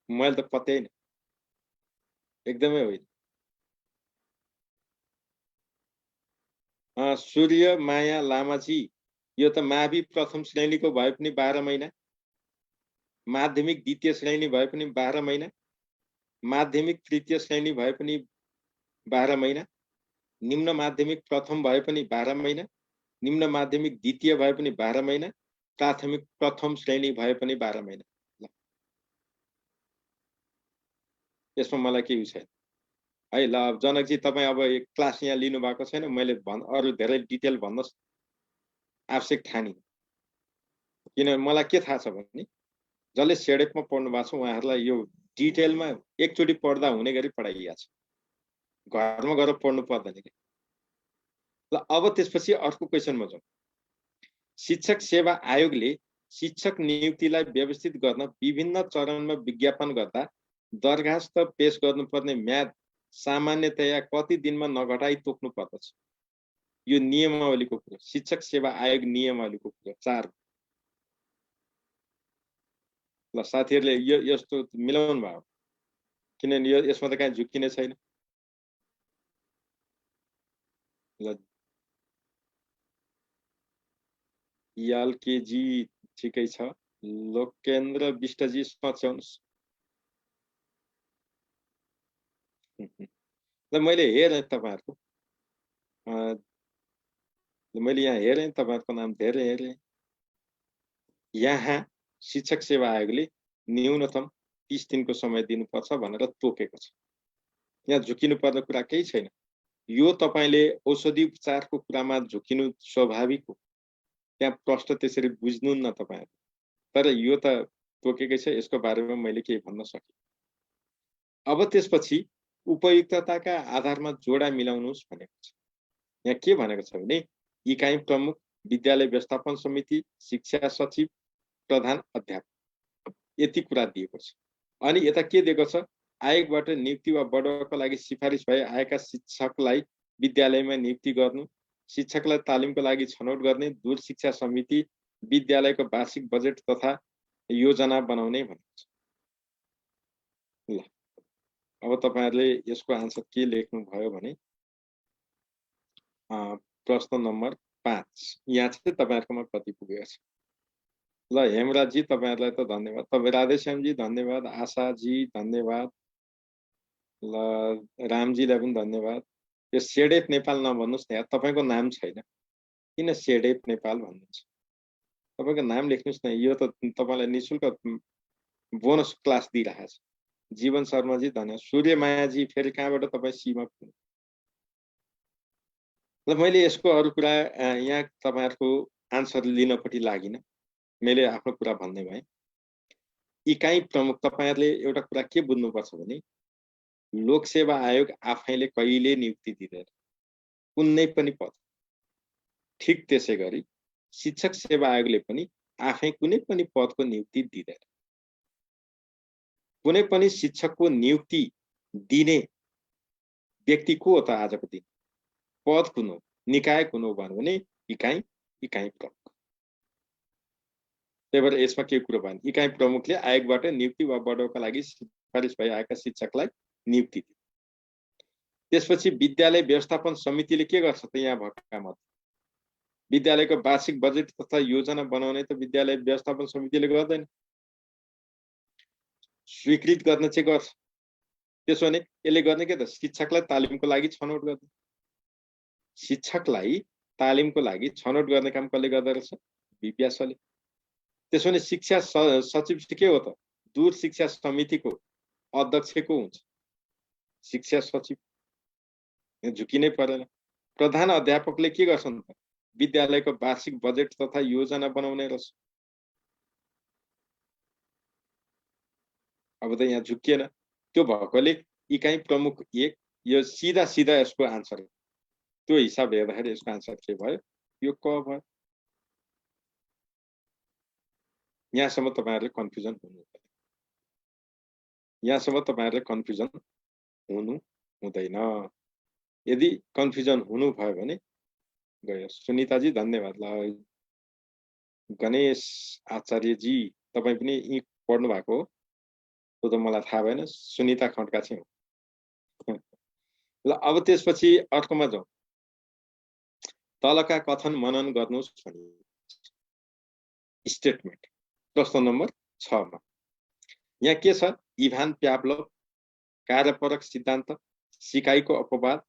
मैले त पत्याइ नै, एकदमै होइन। सूर्य माया लामाजी, यो त मावि प्रथम श्रेणीको भए पनि 12 महिना, माध्यमिक द्वितीय श्रेणी भए पनि 12 महिना, माध्यमिक तृतीय श्रेणी भए पनि 12 महिना, निम्न माध्यमिक प्रथम भए पनि 12 महिना, निम्न माध्यमिक द्वितीय भए पनि 12 महिना, प्राथमिक प्रथम श्रेणी भए पनि 12 महिना। यसमा मलाई केही छैन है। ल जनकजी, तपाईँ अब क्लास यहाँ लिनु भएको छैन। मैले अरू धेरै डिटेल भन्न आवश्यक ठानी। किनभने मलाई के थाहा छ भने जसले सेडेपमा पढ्नु भएको छ उहाँहरूलाई यो डिटेलमा एकचोटि पढ्दा हुने गरी पढाइएको छ। घरमा गएर पढ्नु पर्दैन कि। ल अब त्यसपछि अर्को क्वेसनमा जाउँ। शिक्षक सेवा आयोगले शिक्षक नियुक्तिलाई व्यवस्थित गर्न विभिन्न चरणमा विज्ञापन गर्दा दरखास्त पेश गर्नुपर्ने म्याद सामान्यतया कति दिनमा नघटाई तोक्नु पर्दछ? यो नियमावलीको कुरा, शिक्षक सेवा आयोग नियमावलीको कुरा 4। ल साथीहरूले यस्तो मिलाउनु भयो, किनभने यसमा त कहीँ झुक्किने छैन। ल यालकेजी ठिकै छ। लोकेन्द्र विष्टजी सच्याउनुहोस्। ल मैले हेरेँ तपाईँहरूको मैले यहाँ हेरेँ तपाईँहरूको नाम धेरै हेरेँ। यहाँ शिक्षक सेवा आयोगले न्यूनतम 30 दिनको समय दिनुपर्छ भनेर तोकेको छ। यहाँ झुकिनु पर्ने कुरा केही छैन। यो तपाईँले औषधि उपचारको कुरामा झुकिनु स्वाभाविक हो। त्यहाँ प्रश्न त्यसरी बुझ्नुहुन्न तपाईँहरू। तर यो त तोकेकै छ, यसको बारेमा मैले केही भन्न सकेँ। अब त्यसपछि उपयुक्तताका आधारमा जोडा मिलाउनुहोस् भनेको छ। यहाँ के भनेको छ भने इकाइ प्रमुख, विद्यालय व्यवस्थापन समिति, शिक्षा सचिव, प्रधान अध्यापक यति कुरा दिएको छ। अनि यता के दिएको छ? आयोगबाट नियुक्ति वा बढाउका लागि सिफारिस भए आएका शिक्षकलाई विद्यालयमा नियुक्ति गर्नु, शिक्षकलाई तालिमको लागि छनौट गर्ने, दूर शिक्षा समिति, विद्यालयको वार्षिक बजेट तथा योजना बनाउने भनेको छ। ल अब तपाईहरुले यसको आन्सर के लेख्नु भयो भने प्रश्न नम्बर 5 यहाँ चाहिँ तपाईहरुकोमा कति पुगेको छ? ल हेमराज जी तपाईहरुलाई त धन्यवाद। तपाईँ राधेश्याम जी धन्यवाद, आशा जी धन्यवाद, ल रामजीलाई पनि धन्यवाद। यो सेडेप नेपाल नभन्नुस् न यार, तपाईको नाम छैन। किन सेडेप नेपाल भन्नुहुन्छ? तपाईको नाम लेख्नुस् न। यो त तपाईलाई निशुल्क बोनस क्लास दिइराखेको छ। जीवन शर्मा जी धन्यवाद। सूर्यमाया जी फेरि कहाँबाट तपाईँ सीमा पुग्नु? ल मैले यसको अरु कुरा यहाँ तपाईहरुको आन्सर लिनपट्टि लागिन। मैले आफ्नो कुरा भन्दै भएँ। इकाइ प्रमुख तपाईहरुले एउटा कुरा के बुझ्नुपर्छ भने लोकसेवा आयोग आफैले कहिले नियुक्ति दिँदैन कुनै पनि पद। ठीक त्यसैगरी शिक्षक सेवा आयोगले पनि आफै कुनै पनि पदको नियुक्ति दिँदैन। कुनै पनि शिक्षकको नियुक्ति दिने व्यक्ति को हो त आजको दिन? पद कुन हो? निकाय कुन हो भने इकाइ प्रमुख। त्यही भएर यसमा के कुरो भएन। इकाइ प्रमुखले आयोगबाट नियुक्ति वा बढाउका लागि सिफारिस भए आएका शिक्षकलाई नियुक्ति दिन्छ। त्यसपछि विद्यालय व्यवस्थापन समितिले के गर्छ त? यहाँ भएका मत विद्यालयको वार्षिक बजेट तथा योजना बनाउने त विद्यालय व्यवस्थापन समितिले गर्दैन, स्वीकृत गर्न चाहिँ गर्छ। त्यसो भने यसले गर्ने के त? शिक्षकलाई तालिमको लागि छनौट गर्ने। शिक्षकलाई तालिमको लागि छनौट गर्ने काम कसले गर्दो रहेछ? विप्यासले। त्यसो भने शिक्षा सचिव के हो त? दूर शिक्षा समितिको अध्यक्ष को हुन्छ? शिक्षा सचिव। झुकिनै परेन। प्रधान अध्यापकले के गर्छन् त? विद्यालयको वार्षिक बजेट तथा योजना बनाउने रहेछ। अब त यहाँ झुकिएन। त्यो भएकोले इकाइ प्रमुख 1 यो सीधा यसको आन्सर हो। त्यो हिसाब हेर्दाखेरि यसको आन्सर के भयो? यो क भयो। यहाँसम्म तपाईहरुले कन्फ्युजन हुनु हुँदैन। यहाँसम्म तपाईहरुले कन्फ्युजन हुनु हुँदैन। यदि कन्फ्युजन हुनु भयो भने गयो। सुनिता जी धन्यवाद। ल गणेश आचार्य जी तपाई पनि यी पढ्नु भएको हो? त्यो त मलाई थाहा भएन। सुनिता खड्का चाहिँ हो। ल अब त्यसपछि अर्कोमा जाउँ। तलका कथन मनन गर्नुस् भनी स्टेटमेन्ट प्रश्न नम्बर 6 मा यहाँ के छ? इभान प्याभलोभ, कार्यपरक सिद्धान्त, सिकाइको अपवाद,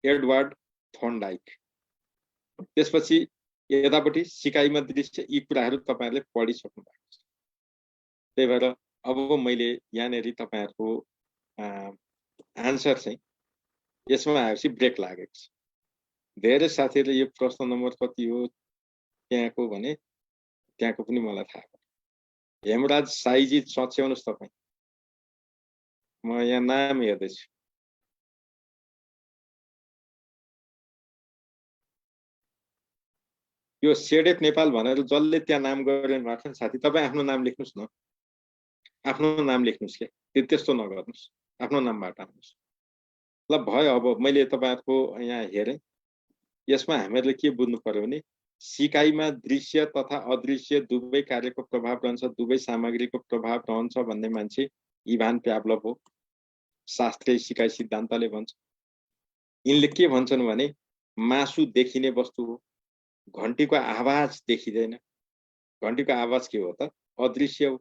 एडवर्ड थोर्नडाइक। त्यसपछि यतापट्टि सिकाइमा दृश्य यी कुराहरू तपाईहरुले पढिसक्नु भएको छ। त्यही भएर अब मैले यहाँनेरि तपाईहरुको आन्सर चाहिँ यसमा आएपछि ब्रेक लागेको छ। धेरै साथीहरुले यो प्रश्न नम्बर कति हो त्यहाँको भने त्यहाँको पनि मलाई थाहा भयो। हेमराज साईजी सच्याउनुस् तपाई। म यहाँ नाम हेर्दैछु। यो सेडेप नेपाल भनेर जसले त्यहाँ नाम गरिरहनु भएको छ साथी तपाई आफ्नो नाम लेख्नुस् न। आफ्नो नाम लेख्नुस् के? त्यस्तो नगर्नुस्। आफ्नो नामबाट आउनुस्। ल भयो। अब मैले तपाईहरुको यहाँ हेरेँ। यसमा हामीहरुले के बुझ्नु पर्यो भने सिकाइमा दृश्य तथा अदृश्य दुवै कार्यको प्रभाव रहन्छ, दुवै सामग्रीको प्रभाव रहन्छ भन्ने मान्छे इभान प्याभलोभ हो। शास्त्रीय सिकाइ सिद्धान्तले भन्छ। यिनले के भन्छन् भने मासु देखिने वस्तु हो, घण्टीको आवाज देखिदैन, घन्टीको आवाज के हो त? अदृश्य हो।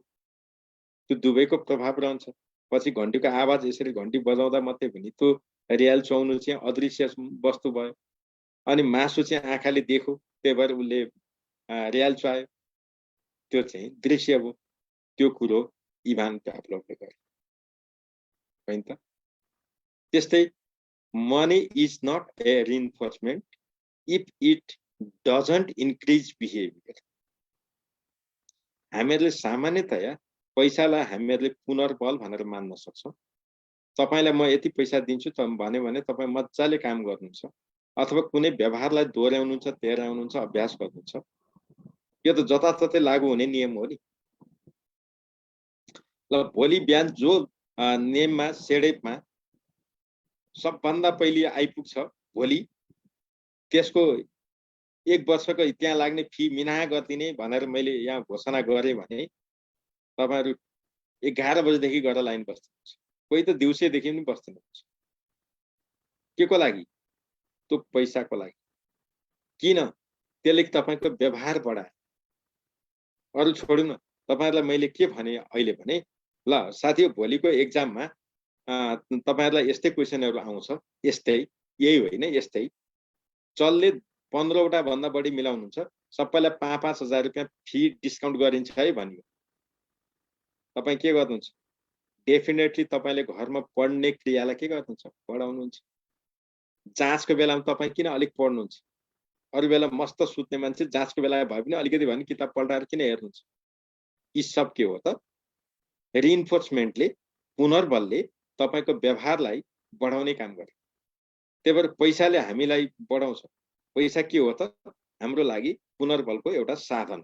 त्यो दुवैको प्रभाव रहन्छ। पछि घन्टीको आवाज यसरी घन्टी बजाउँदा मात्रै पनि त्यो रियाल चुहाउनु चाहिँ अदृश्य वस्तु भयो। अनि मासु चाहिँ आँखाले देख्यो, त्यही भएर उसले रियाल चुहायो, त्यो चाहिँ दृश्य हो। त्यो कुरो इभान प्याभलोभले गरे, होइन त? त्यस्तै money is not a reinforcement if it doesn't increase behaviour. हामीहरूले सामान्यतया पैसालाई हामीहरूले पुनर्बल भनेर मान्न सक्छौँ। तपाईँलाई म यति पैसा दिन्छु त भन्यो भने तपाईँ मजाले काम गर्नुहुन्छ, अथवा कुनै व्यवहारलाई दोहोऱ्याउनुहुन्छ, तेह्राउनुहुन्छ, अभ्यास गर्नुहुन्छ। यो त जताततै लागू हुने नियम हो नि। ल भोलि बिहान जो नेममा सेडेपमा सबभन्दा पहिले आइपुग्छ, भोलि त्यसको 1 वर्षको त्यहाँ लाग्ने फी मिना गरिदिने भनेर मैले यहाँ घोषणा गरेँ भने तपाईँहरू 11 बजेदेखि गएर लाइन बस्नुहुन्छ। कोही त दिउँसैदेखि पनि बस्दिनुहुन्छ। के को लागि? त्यो पैसाको लागि। किन? त्यसले तपाईँको व्यवहार बढायो। अरू छोड्नु न, तपाईँहरूलाई मैले के भने अहिले भने, ल साथीहरु भोलिको एक्जाममा तपाईहरुलाई यस्तै क्वेशनहरु आउँछ, यस्तै, यही होइन यस्तै। चलले 15 वटा भन्दा बढी मिलाउनुहुन्छ, सबैलाई 5-5000 रुपैयाँ फी डिस्काउन्ट गरिन्छ है भनियो। तपाई के गर्नुहुन्छ? डेफिनेटली तपाईले घरमा पढ्ने क्रियालाई के गर्नुहुन्छ? बढाउनुहुन्छ। जाँचको बेलामा तपाई किन अलिक पढ्नुहुन्छ? अरु बेला मस्त सुत्ने मान्छे जाँचको बेला भए पनि अलिकति भए पनि किताब पल्टाएर किन हेर्नुहुन्छ? यी सब के हो त? रिइन्फोर्समेन्टले, पुनर्बलले तपाईको व्यवहारलाई बढाउने काम गर्छ। त्यही भएर पैसाले हामीलाई बढाउँछ। पैसा के हो त? हाम्रो लागि पुनर्बलको एउटा साधन।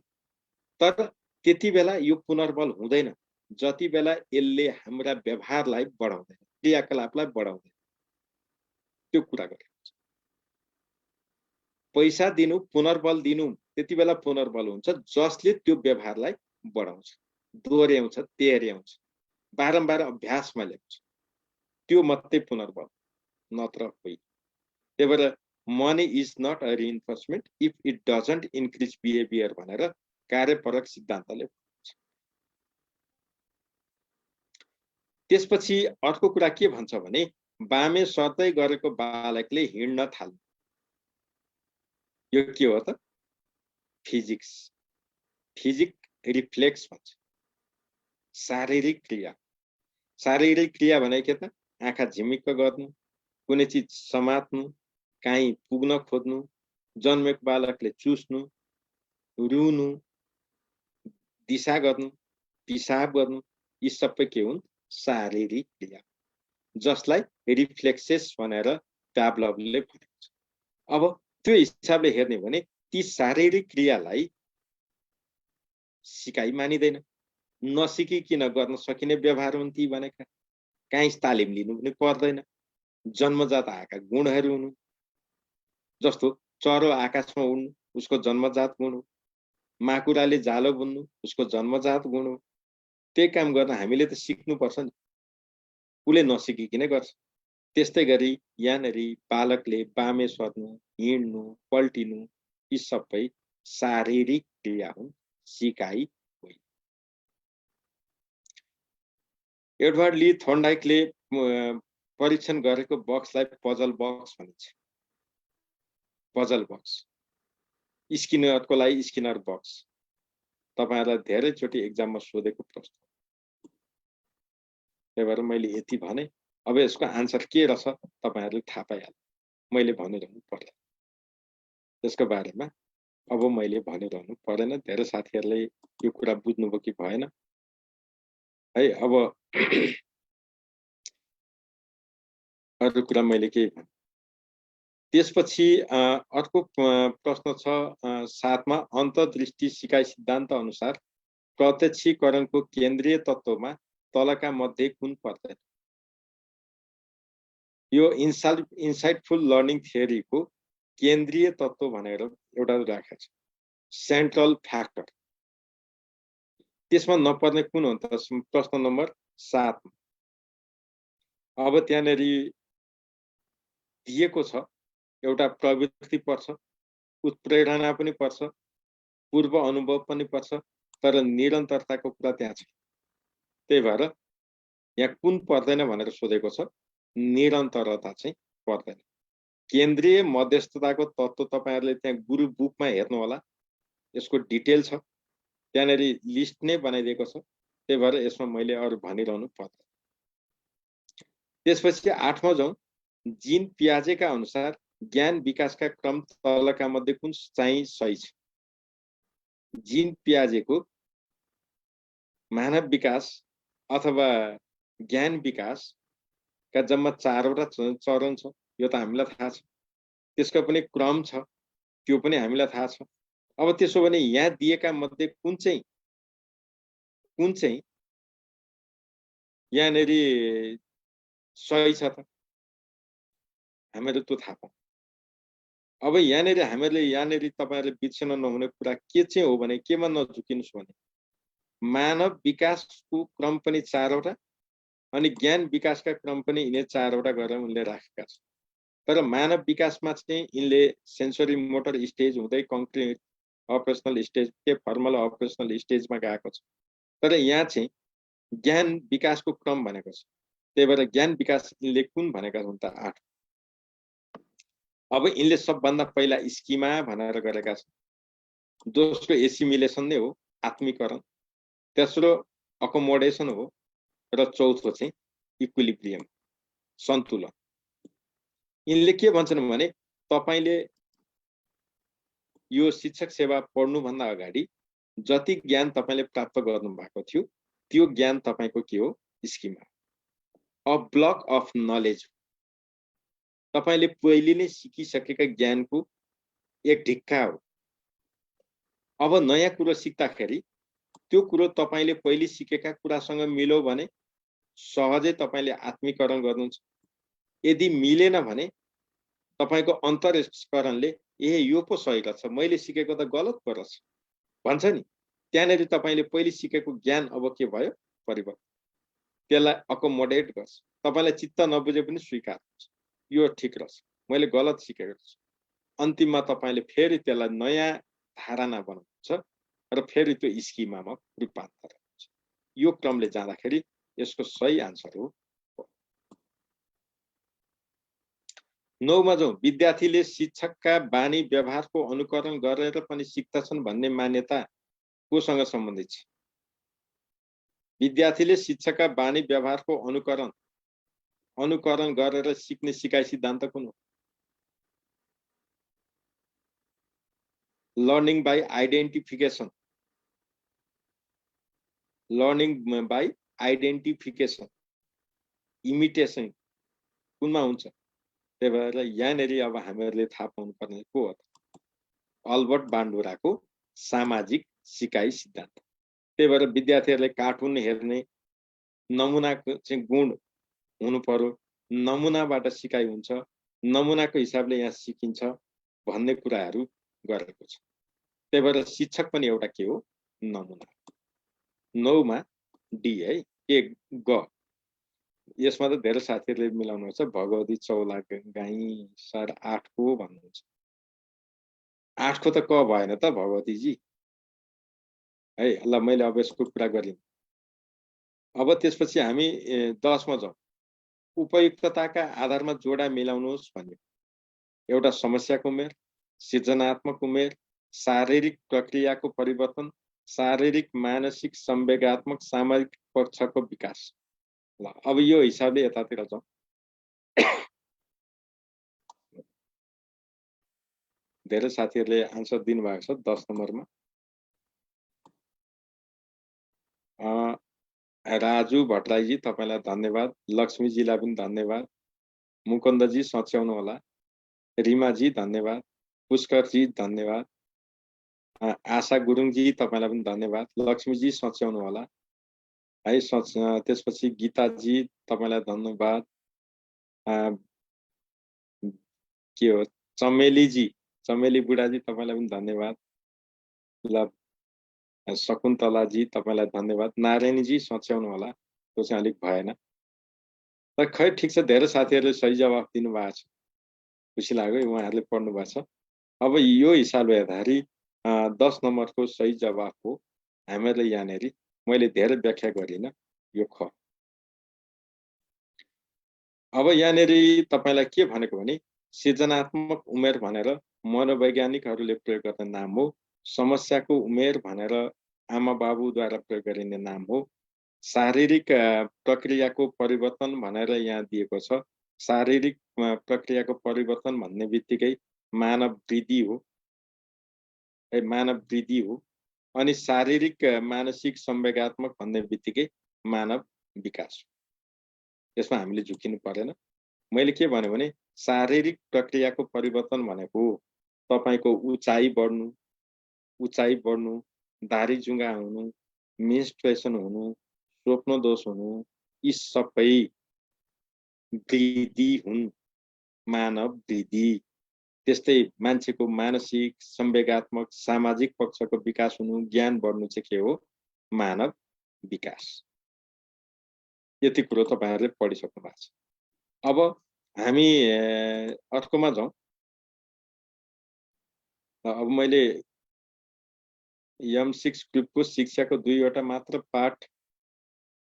तर त्यति बेला यो पुनर्बल हुँदैन जति बेला यसले हाम्रा व्यवहारलाई बढाउँदैन, क्रियाकलापलाई बढाउँदैन। त्यो कुरा गर्छ। पैसा दिनु, पुनर्बल दिनु, त्यति बेला पुनर्बल हुन्छ जसले त्यो व्यवहारलाई बढाउँछ, दोहोर्याउँछ, तेर्याउँछ, बारम्बार अभ्यासमा ल्याउँछ। त्यो मात्रै पुनर्बल, नत्र होइन। त्यही भएर money is not a reinforcement if it doesn't increase behaviour भनेर कार्यपरक सिद्धान्तले भन्छ। त्यसपछि अर्को कुरा के भन्छ भने, बामे सर्दै गरेको बालकले हिँड्न थाल्नु। यो के हो त? फिजिक्स। फिजिक रिफ्लेक्स भन्छ। शारीरिक क्रिया। शारीरिक क्रिया भनेको के त? आँखा झिमिक्क गर्नु, कुनै चीज समात्नु, काहीँ पुग्न खोज्नु, जन्मेको बालकले चुस्नु, रुनु, दिशा गर्नु, पिसाब गर्नु, यी सबै के हुन्? शारीरिक क्रिया, जसलाई रिफ्लेक्सेस भनेर प्याभलोभले भनेको छ। अब त्यो हिसाबले हेर्ने भने ती शारीरिक क्रियालाई सिकाइ मानिदैन। नसिकिकन गर्न सकिने व्यवहार हुन् ती भनेका। काहीँ तालिम लिनु पनि पर्दैन। जन्मजात आएका गुणहरू हुन्। जस्तो चरो आकाशमा उड्नु, उसको जन्मजात गुण हो। माकुराले जालो बुन्नु, उसको जन्मजात गुण हो। त्यही काम गर्न हामीले त सिक्नु पर्छ नि। उसले नसिकिकन गर्छ। त्यस्तै गरी यहाँनेरि बालकले बामे सर्नु, हिँड्नु, पल्टिनु, यी सबै शारीरिक क्रिया हुन्, सिकाइ होइन। एडवर्ड ली थोर्नडाइकले परीक्षण गरेको बक्सलाई पजल बक्स भनिन्छ। Puzzle box. स्किनरको लागि स्किनर बक्स। तपाईहरुलाई धेरैचोटि एक्जाममा सोधेको प्रश्न। त्यही भएर मैले यति भने। अब यसको आन्सर के रहेछ तपाईहरुले थाहा पाइहाल्नु। मैले भनिरहनु पर्दैन। त्यसको बारेमा अब मैले भनिरहनु परेन। धेरै साथीहरुले यो कुरा बुझ्नुभयो कि भएन है। अब अरु कुरा मैले के भने, त्यसपछि अर्को प्रश्न छ 7 मा, अन्तर्दृष्टि सिकाइ सिद्धान्त अनुसार प्रत्यक्षीकरणको केन्द्रीय तत्वमा तलका मध्ये कुन पर्दैन? यो इन्साइटफुल लर्निङ थियोरीको केन्द्रीय तत्व भनेर एउटा राखेको छ, सेन्ट्रल फ्याक्टर। त्यसमा नपर्ने कुन हो त? प्रश्न नम्बर 7 मा। अब त्यहाँनेरि दिएको छ, एउटा प्रवृत्ति पर्छ, उत्प्रेरणा पनि पर्छ, पूर्व अनुभव पनि पर्छ, तर निरन्तरताको कुरा त्यहाँ छ। त्यही भएर यहाँ कुन पर्दैन भनेर सोधेको छ, निरन्तरता चाहिँ पर्दैन। केन्द्रीय मध्यस्थताको तत्त्व तपाईहरुले त्यहाँ गुरु बुकमा हेर्नु होला, यसको डिटेल छ, त्यहाँनेर लिस्ट नै बनाइदिएको छ। त्यही भएर यसमा मैले अरु भनिरहनु पर्दैन। त्यसपछि 8औं जाउँ, जीन पियाजेका अनुसार ज्ञान विकासका क्रम तलका मध्ये कुन चाहिँ सही छ? जीन पियाजेको मानव विकास अथवा ज्ञान विकासका जम्मा 4 वटा चरण छ, यो त हामीलाई थाहा छ। त्यसको पनि क्रम छ, त्यो पनि हामीलाई थाहा छ। अब त्यसो भने यहाँ दिएका मध्ये कुन चाहिँ यहाँनेरि सही छ त? हामीहरू त्यो थाहा पाऊँ। अब यहाँनेरि तपाईहरुले बिर्सन नहुने कुरा के चाहिँ हो भने, केमा नझुकिनुस् भने, मानव विकासको क्रम पनि 4 वटा अनि ज्ञान विकासका क्रम पनि यिनै 4 वटा गरेर उनले राखेका छन्। तर मानव विकासमा चाहिँ यिनले सेन्सरी मोटर स्टेज हुँदै कन्क्रिट अपरेसनल स्टेज के फर्मल अपरेसनल स्टेजमा गएको छ। तर यहाँ चाहिँ ज्ञान विकासको क्रम भनेको छ। त्यही भएर ज्ञान विकास यिनले कुन भनेका हुन् त 8। अब यिनले सबभन्दा पहिला स्कीमा भनेर गरेका छन्। दोस्रो एसिमिलेसन नै हो, आत्मीकरण। तेस्रो अकोमोडेसन हो र चौथो चाहिँ इक्विलिब्रियम, सन्तुलन। यिनले के भन्छन् भने तपाईले यो शिक्षक सेवा पढ्नु भन्दा अगाडि जति ज्ञान तपाईले प्राप्त गर्नु भएको थियो, त्यो ज्ञान तपाईको के हो? Schema, a block of knowledge. तपाईले पहिले नै सिकिसकेका ज्ञानको एक ढिक्का हो। अब नयाँ कुरो सिक्दाखेरि त्यो कुरो तपाईले पहिले सिकेका कुरासँग मिल्यो भने सहजै तपाईले आत्मीकरण गर्नुहुन्छ। यदि मिलेन भने तपाईको अन्तरस्करणले यो पो सही रहेछ, मैले सिकेको त गलत पो रहेछ भन्छ नि। त्यहाँनेरि तपाईले पहिले सिकेको ज्ञान अब के भयो? परिवर्तन। त्यसलाई अकोमोडेट गर्छ। तपाईलाई चित्त नबुझे पनि स्वीकार हुन्छ, यो ठिक रहेछ, मैले गलत सिकेको छु। अन्तिममा तपाईले फेरि त्यसलाई नयाँ धारणा बनाउनुहुन्छ र फेरि त्यो स्कीमामा रूपान्तरण हुन्छ। यो क्रमले जाँदाखेरि यसको सही आन्सर हो। 9मा जाउँ, विद्यार्थीले शिक्षकका बानी व्यवहारको अनुकरण गरेर पनि सिक्दछन् भन्ने मान्यता कोसँग सम्बन्धित छ? विद्यार्थीले शिक्षकका बानी व्यवहारको अनुकरण गरेर सिक्ने सिकाइ सिद्धान्त कुन हो? Learning by identification. Learning by identification, imitation कुनमा हुन्छ? त्यही भएर यहाँनेरि अब हामीहरूले थाहा पाउनुपर्ने को हो? अल्बर्ट बान्डुराको सामाजिक सिकाइ सिद्धान्त। त्यही भएर विद्यार्थीहरूले कार्टुन हेर्ने, नमुनाको चाहिँ गुण हुनु पर्यो, नमुनाबाट सिकाइ हुन्छ, नमुनाको हिसाबले यहाँ सिकिन्छ भन्ने कुराहरू गरेको छ। त्यही भएर शिक्षक पनि एउटा के हो? नमुना। 9मा डी है, के ग। यसमा त धेरै साथीहरूले मिलाउनुहुन्छ, भगवती चौला गाई 8.5 को भन्नुहुन्छ। 8 को त क भएन त भगवतीजी है। ल मैले अब यसको कुरा गरिन। अब त्यसपछि हामी 10मा जाउँ, उपयुक्तताका आधारमा जोडा मिलाउनुहोस् भन्यो। एउटा समस्याको उमेर, सृजनात्मक उमेर, शारीरिक प्रक्रियाको परिवर्तन, शारीरिक मानसिक संवेगात्मक सामाजिक पक्षको विकास। ल अब यो हिसाबले यतातिर जाउँ। धेरै साथीहरूले आन्सर दिनुभएको छ 10 नम्बरमा। राजु भट्टराईजी तपाईलाई धन्यवाद, लक्ष्मीजीलाई पनि धन्यवाद, मुकुन्दजी सच्याउनु होला, रिमाजी धन्यवाद, पुष्करजी धन्यवाद, आशा गुरुङजी तपाईलाई पनि धन्यवाद, लक्ष्मीजी सच्याउनु होला है। त्यसपछि गीताजी तपाईलाई धन्यवाद, के हो चमेलीजी, चमेली बुढाजी तपाईलाई पनि धन्यवाद। ल शकुन्तलाजी तपाईलाई धन्यवाद, नारायणजी सच्याउनु होला, त्यो चाहिँ अलिक भएन। तर खै ठिक छ, धेरै साथीहरूले सही जवाफ दिनुभएको छ, खुसी लाग्यो, उहाँहरूले पढ्नु भएको छ। अब यो हिसाबले हेर्दाखेरि 10 नम्बरको सही जवाफ हो हामीलाई यहाँनेरि मैले धेरै व्याख्या गरिन यो ख। अब यहाँनेरि तपाईलाई के भनेको भने सृजनात्मक उमेर भनेर मनोवैज्ञानिकहरूले प्रयोग गर्ने नाम हो। समस्याको उमेर भनेर आमा बाबुद्वारा प्रयोग गरिने नाम हो। शारीरिक प्रक्रियाको परिवर्तन भनेर यहाँ दिएको छ। शारीरिक प्रक्रियाको परिवर्तन भन्ने बित्तिकै मानव वृद्धि हो, मानव वृद्धि हो। अनि शारीरिक मानसिक संवेगात्मक भन्ने बित्तिकै मानव विकास हो। यसमा हामीले झुकिनु परेन। मैले के भने भने शारीरिक प्रक्रियाको परिवर्तन भनेको तपाईको उचाइ बढ्नु, दारी जुङ्गा हुनु, मेन्स्ट्रुएसन हुनु, स्वप्न दोष हुनु, यी सबै वृद्धि हुन्, मानव वृद्धि। त्यस्तै मान्छेको मानसिक संवेगात्मक सामाजिक पक्षको विकास हुनु, ज्ञान बढ्नु चाहिँ के हो? मानव विकास। यति कुरो तपाईहरुले पढिसक्नु भएको छ। अब हामी अर्कोमा जाउँ। अब मैले M6 ग्रुपको शिक्षाको 2 वटा मात्र पाठ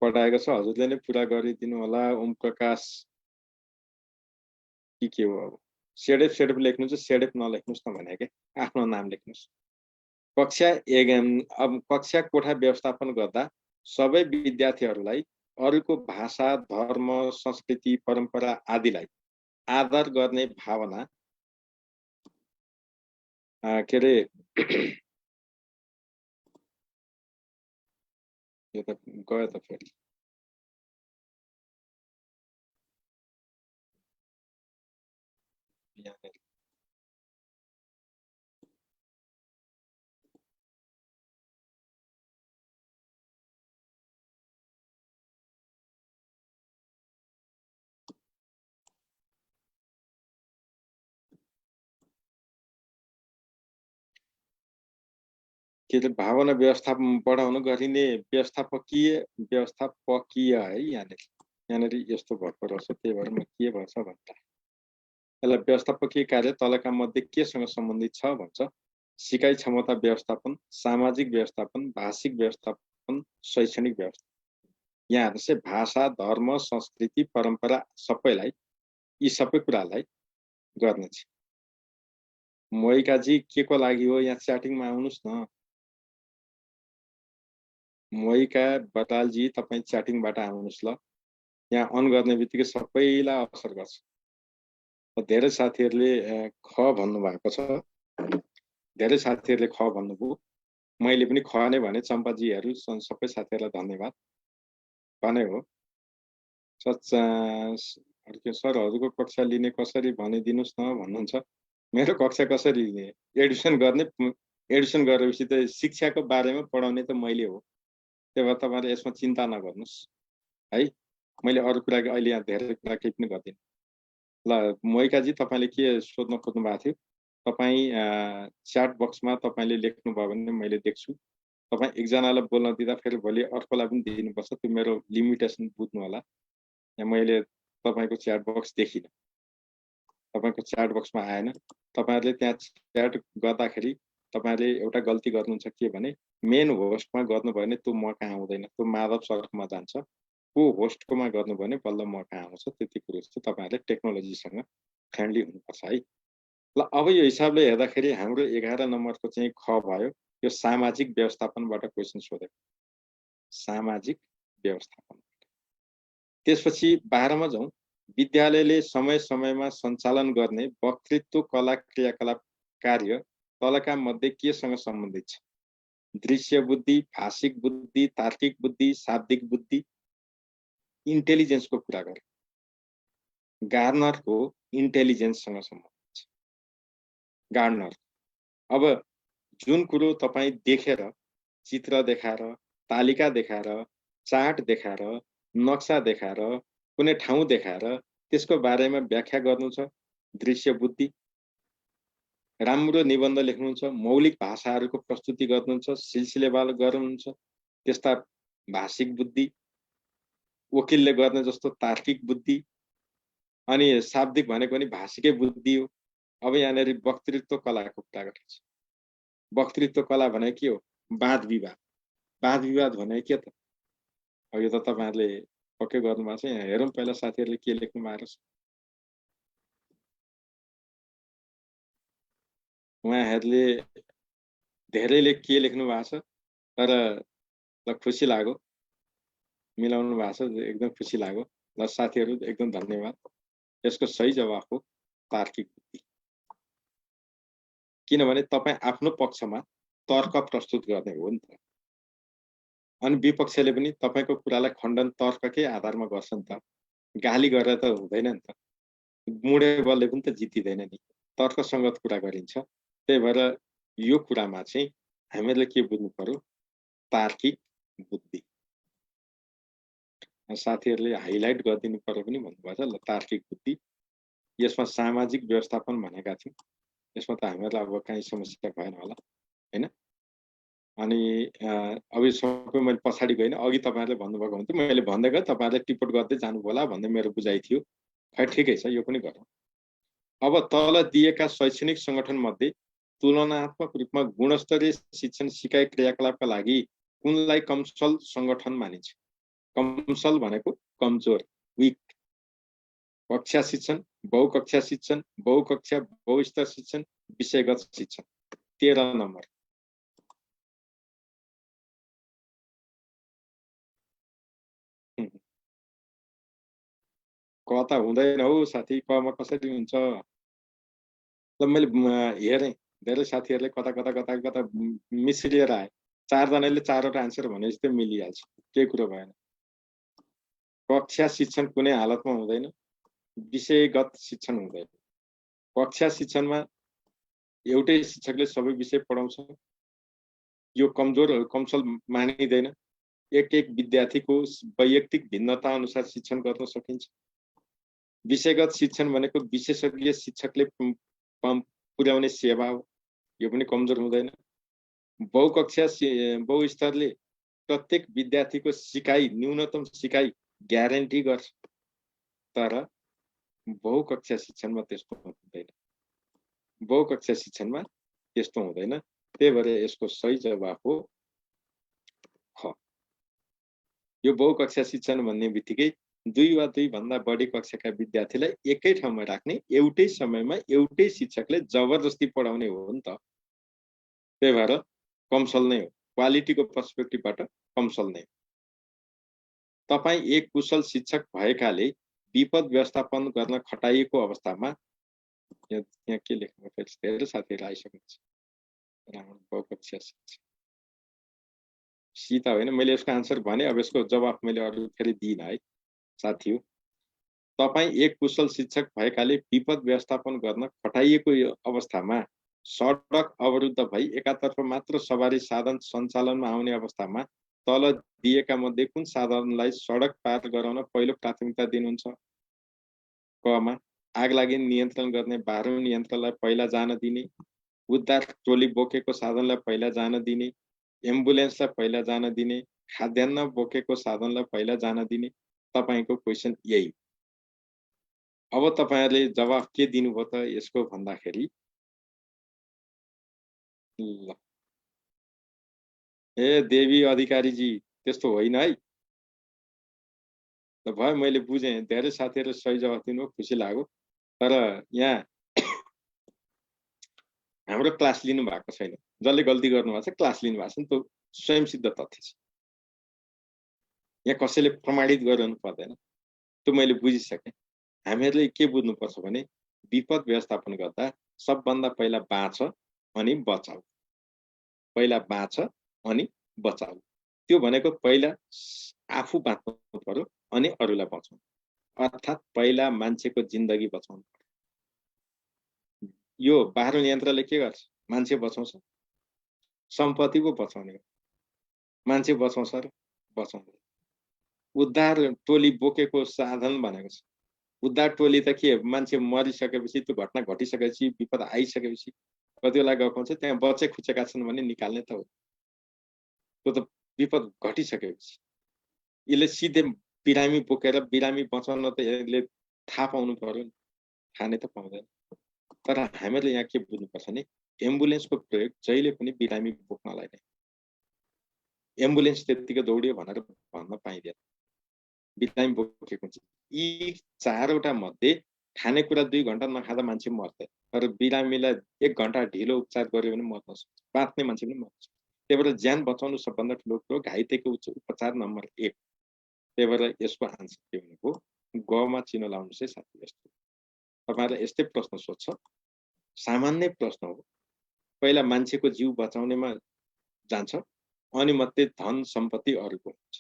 पढाएको छ। हजुरले नै पुरा गरिदिनु होला। ओम प्रकाश के हो? अब सेडेप लेख्नु चाहिँ सेडेप नलेख्नुस् न भने के, आफ्नो नाम लेख्नुस्। अब कक्षा कोठा व्यवस्थापन गर्दा सबै विद्यार्थीहरूलाई अरूको भाषा, धर्म, संस्कृति, परम्परा आदिलाई आदर गर्ने भावना के रे यो त गयो त फेरि। के भावना व्यवस्थापन पढाउन गरिने व्यवस्थापकीय है यहाँनिर यस्तो भएको रहेछ। त्यही भएर म के भन्छ भन्दा यसलाई व्यवस्थापकीय कार्य तलका मध्ये केसँग सम्बन्धित छ भन्छ। सिकाइ क्षमता व्यवस्थापन, सामाजिक व्यवस्थापन, भाषिक व्यवस्थापन, शैक्षणिक व्यवस्थापन। यहाँ चाहिँ भाषा, धर्म, संस्कृति, परम्परा सबैलाई, यी सबै कुरालाई गर्ने छ। मोहिकाजी के को लागि हो? यहाँ च्याटिङमा आउनुस् न। मोहिका बटालजी तपाईँ च्याटिङबाट आउनुस् ल। यहाँ अन गर्ने बित्तिकै सबैलाई असर गर्छ। धेरै साथीहरूले ख भन्नुभएको छ। धेरै साथीहरूले ख भन्नुभयो। मैले पनि ख नै भने। चम्पाजीहरू सबै साथीहरूलाई धन्यवाद भने हो। सर हजुरको कक्षा लिने कसरी भनिदिनुस् न भन्नुहुन्छ। मेरो कक्षा कसरी लिने? एडमिसन गर्ने, एडमिसन गरेपछि त शिक्षाको बारेमा पढाउने त मैले हो। त्यही भएर तपाईहरु यसमा चिन्ता नगर्नुस् है। मैले अरु कुरा अहिले यहाँ धेरै कुरा केही पनि गर्दिन। ल मोहिकाजी तपाईले के सोध्न खोज्नु भएको थियो? तपाई च्याट बक्समा तपाईले लेख्नु भयो भने मैले देख्छु। तपाई एकजनालाई बोल्न दिँदा फेरि भोलि अर्कोलाई पनि दिनुपर्छ। त्यो मेरो लिमिटेसन बुझ्नु होला। यहाँ मैले तपाईको च्याट बक्स देखिन। तपाईको च्याट बक्समा आएन। तपाईहरुले त्यहाँ च्याट गर्दाखेरि तपाईले एउटा गल्ती गर्नुहुन्छ के भने मेन होस्टमा गर्नुभयो भने त्यो म कहाँ आउँदैन, त्यो माधव सरकोमा जान्छ। को होस्टकोमा गर्नुभयो भने बल्ल म कहाँ आउँछ। त्यति कुरो चाहिँ तपाईहरुले टेक्नोलोजीसँग फ्रेन्डली हुनुपर्छ है। ल अब यो हिसाबले हेर्दाखेरि हाम्रो 11 नम्बरको चाहिँ ख भयो। यो सामाजिक व्यवस्थापनबाट क्वेशन सोधेको। सामाजिक व्यवस्थापन। त्यसपछि 12 मा जाउँ। विद्यालयले समय समयमा सञ्चालन गर्ने वक्तृत्व कला क्रियाकलाप कार्य तलका मध्ये केसँग सम्बन्धित छ? दृश्य बुद्धि, भाषिक बुद्धि, तार्किक बुद्धि, शाब्दिक बुद्धि, इन्टेलिजेन्सको कुरा गरे। गार्नरको इन्टेलिजेन्ससँग सम्बन्धित छ। गार्नर अब जुन कुरो तपाई देखेर, चित्र देखाएर, तालिका देखाएर, चार्ट देखाएर, नक्सा देखाएर, कुनै ठाउँ देखाएर त्यसको बारेमा व्याख्या गर्नु छ, दृश्य बुद्धि। राम्रो निबन्ध लेख्नुहुन्छ, मौलिक भाषाहरूको प्रस्तुति गर्नुहुन्छ, सिलसिलेवार गर्नुहुन्छ, त्यस्ता भाषिक बुद्धि। वकिलले गर्ने जस्तो तार्किक बुद्धि। अनि शाब्दिक भनेको पनि भाषिकै बुद्धि हो। अब यहाँनेरि वक्तृत्व कलाको कुरा गरिन्छ। वक्तृत्व कला भने के हो? वाद विवाद। वाद विवाद भने के त? अब यो त तपाईहरुले पक्कै गर्नुभएको छ। यहाँ हेरौँ पहिला साथीहरुले के लेख्नु भएको छ। उहाँहरुले धेरैले के लेख्नु भएको छ, तर ल खुसी लाग्यो, मिलाउनु भएको छ, एकदम खुसी लाग्यो। ल साथीहरु एकदम धन्यवाद। यसको सही जवाफ हो तार्किक बुद्धि। किनभने तपाई आफ्नो पक्षमा तर्क प्रस्तुत गर्ने हो नि त। अनि विपक्षले पनि तपाईको कुरालाई खण्डन तर्ककै आधारमा गर्छ नि त। गाली गरेर त हुँदैन नि त। मुडे बलले पनि त जितिदैन नि। तर्कसंगत कुरा गरिन्छ। त्यही भएर यो कुरामा चाहिँ हामीले के बुझ्नु पर्यो? तार्किक बुद्धि। साथीहरुले हाइलाइट गरिदिनु पर्यो पनि भन्नुभएको छ। ल तार्किक बुद्धि। यसमा सामाजिक व्यवस्थापन भनेका थियौं। यसमा त हामीहरुलाई अब काहीँ समस्या भएन होला, हैन? अनि अब यो सबै मैले पछाडी गइन, अघि तपाईहरुले भन्नुभएको हुन्थ्यो, मैले भन्दै गए तपाईहरुले टिप्पण गर्दै जानु होला भन्ने मेरो बुझाइ थियो। खै ठिकै छ, यो पनि गरौँ। अब तल दिएका शैक्षणिक संगठन मध्ये तुलनात्मक रूपमा गुणस्तरीय शिक्षण सिकाइ क्रियाकलापका लागि कुनलाई कमसल संगठन मानिन्छ? कमसल भनेको कमजोर, विक। कक्षा शिक्षण, बहुकक्षा शिक्षण, बहुकक्षा बहुस्तर शिक्षण, विषयगत शिक्षण। 13 नम्बर। क त हुँदैन हौ साथी, कमा कसरी हुन्छ? ल मैले हेरेँ, धेरै साथीहरुले कता कता कता कता मिस्रिएर आए। 4 जनाले 4 वटा आन्सर भने जस्तै मिलिहाल्छ। केही कुरो भएन। कक्षा शिक्षण कुनै हालतमा हुँदैन। विषयगत शिक्षण हुँदैन। कक्षा शिक्षणमा एउटै शिक्षकले सबै विषय पढाउँछ। यो कमजोर कमसल मानिँदैन। एक विद्यार्थीको वैयक्तिक भिन्नता अनुसार शिक्षण गर्न सकिन्छ। विषयगत शिक्षण भनेको विशेषज्ञ शिक्षकले पुर्याउने सेवा हो। यो पनि कमजोर हुँदैन। बहुकक्षा बहुस्तरले प्रत्येक विद्यार्थीको सिकाइ, न्यूनतम सिकाइ ग्यारेन्टी गर्छ। तर बहुकक्षा शिक्षणमा त्यस्तो हुँदैन। बहुकक्षा शिक्षणमा त्यस्तो हुँदैन। त्यही भएर यसको सही जवाफ हो ख। यो बहुकक्षा शिक्षण भन्ने बित्तिकै 2 वा 2 भन्दा बढी कक्षाका विद्यार्थीलाई एकै ठाउँमा राख्ने, एउटै समयमा एउटै शिक्षकले जबरजस्ती पढाउने हो नि त। त्यही भएर कमसल नै हो। क्वालिटीको पर्सपेक्टिभबाट कमसल नै हो। तपाई एक कुशल शिक्षक भएकाले विपद व्यवस्थापन गर्न खटाइएको अवस्थामा यहाँ के लेख्नु पर्छ? धेरै साथीहरु आइसकेको छ। बहुकक्षा शिक्षण। सीता होइन, मैले यसको आन्सर भने, अब यसको जवाफ मैले अरु फेरि दिइन है साथीहरु। तपाई एक कुशल शिक्षक भएकाले विपद व्यवस्थापन गर्न खटाइएको अवस्थामा सडक अवरुद्ध भई एकातर्फ मात्र सवारी साधन सञ्चालनमा आउने अवस्थामा तल दिएका मध्ये कुन साधनलाई सडक पार गराउन पहिलो प्राथमिकता दिनुहुन्छ? कमा आगलागी नियन्त्रण गर्ने बाह्रौं यन्त्रलाई पहिला जान दिने, उद्धार टोली बोकेको साधनलाई पहिला जान दिने, एम्बुलेन्सलाई पहिला जान दिने, खाद्यान्न बोकेको साधनलाई पहिला जान दिने। तपाईको क्वेशन यही। अब तपाईहरुले जवाफ के दिनुभयो त यसको भन्दाखेरि? ल ए देवी अधिकारी जी, त्यस्तो होइन है। ल भयो, मैले बुझेँ। धेरै साथीहरुले सही जवाफ दिनुभयो, खुसी लाग्यो। तर यहाँ हाम्रो क्लास लिनु भएको छैन। जसले गल्ती गर्नु भएको छ क्लास लिनु भएको छैन। त्यो स्वयंसिद्ध तथ्य छ। यहाँ कसैले प्रमाणित गराउनु पर्दैन। त्यो मैले बुझिसकेँ। हामीहरुले के बुझ्नुपर्छ भने विपद व्यवस्थापन गर्दा सबभन्दा पहिला बाँच अनि बचाऊ। पहिला बाँच अनि बचाऊ। त्यो भनेको पहिला आफू बाँच्नु पर्यो अनि अरूलाई बचाउनु। अर्थात् पहिला मान्छेको जिन्दगी बचाउनु पर्यो। यो बाह्रौं यन्त्रले के गर्छ? मान्छे बचाउँछ। सम्पत्ति पो बचाउने हो। मान्छे बचाउँछ र बचाउँदैन। उद्धार टोली बोकेको साधन भनेको छ। उद्धार टोली त के, मान्छे मरिसकेपछि, त्यो घटना घटिसकेपछि, विपद आइसकेपछि कति बेला गएको हुन्छ, त्यहाँ बचे खुचेका छन् भने निकाल्ने त हो। त्यो त विपद घटिसकेपछि। यसले सिधै बिरामी बोकेर बिरामी बचाउन त यसले थाहा पाउनु पर्यो नि। खाने त पाउँदैन। तर हामीहरूले यहाँ के बुझ्नुपर्छ भने एम्बुलेन्सको प्रयोग जहिले पनि बिरामी बोक्नलाई नै। एम्बुलेन्स त्यतिकै दौडियो भनेर भन्न पाइँदैन, बिरामी बोकेको हुन्छ। यी 4वटा मध्ये खानेकुरा 2 घण्टा नखाँदा मान्छे मर्दैन, तर बिरामीलाई 1 घण्टा ढिलो उपचार गर्यो भने मर्न सक्छ, बाँच्ने मान्छे पनि मर्छ। त्यही भएर ज्यान बचाउनु सबभन्दा ठुलो कुरो, घाइतेको उपचार नम्बर 1। त्यही भएर यसको आन्सर के भनेको गमा चिनो लाउनु चाहिँ साथी यस्तो। तपाईहरुलाई यस्तै प्रश्न सोध्छ, सामान्य प्रश्न हो। पहिला मान्छेको जीव बचाउनेमा जान्छ, अनि मात्रै धन सम्पत्ति अरूको हुन्छ।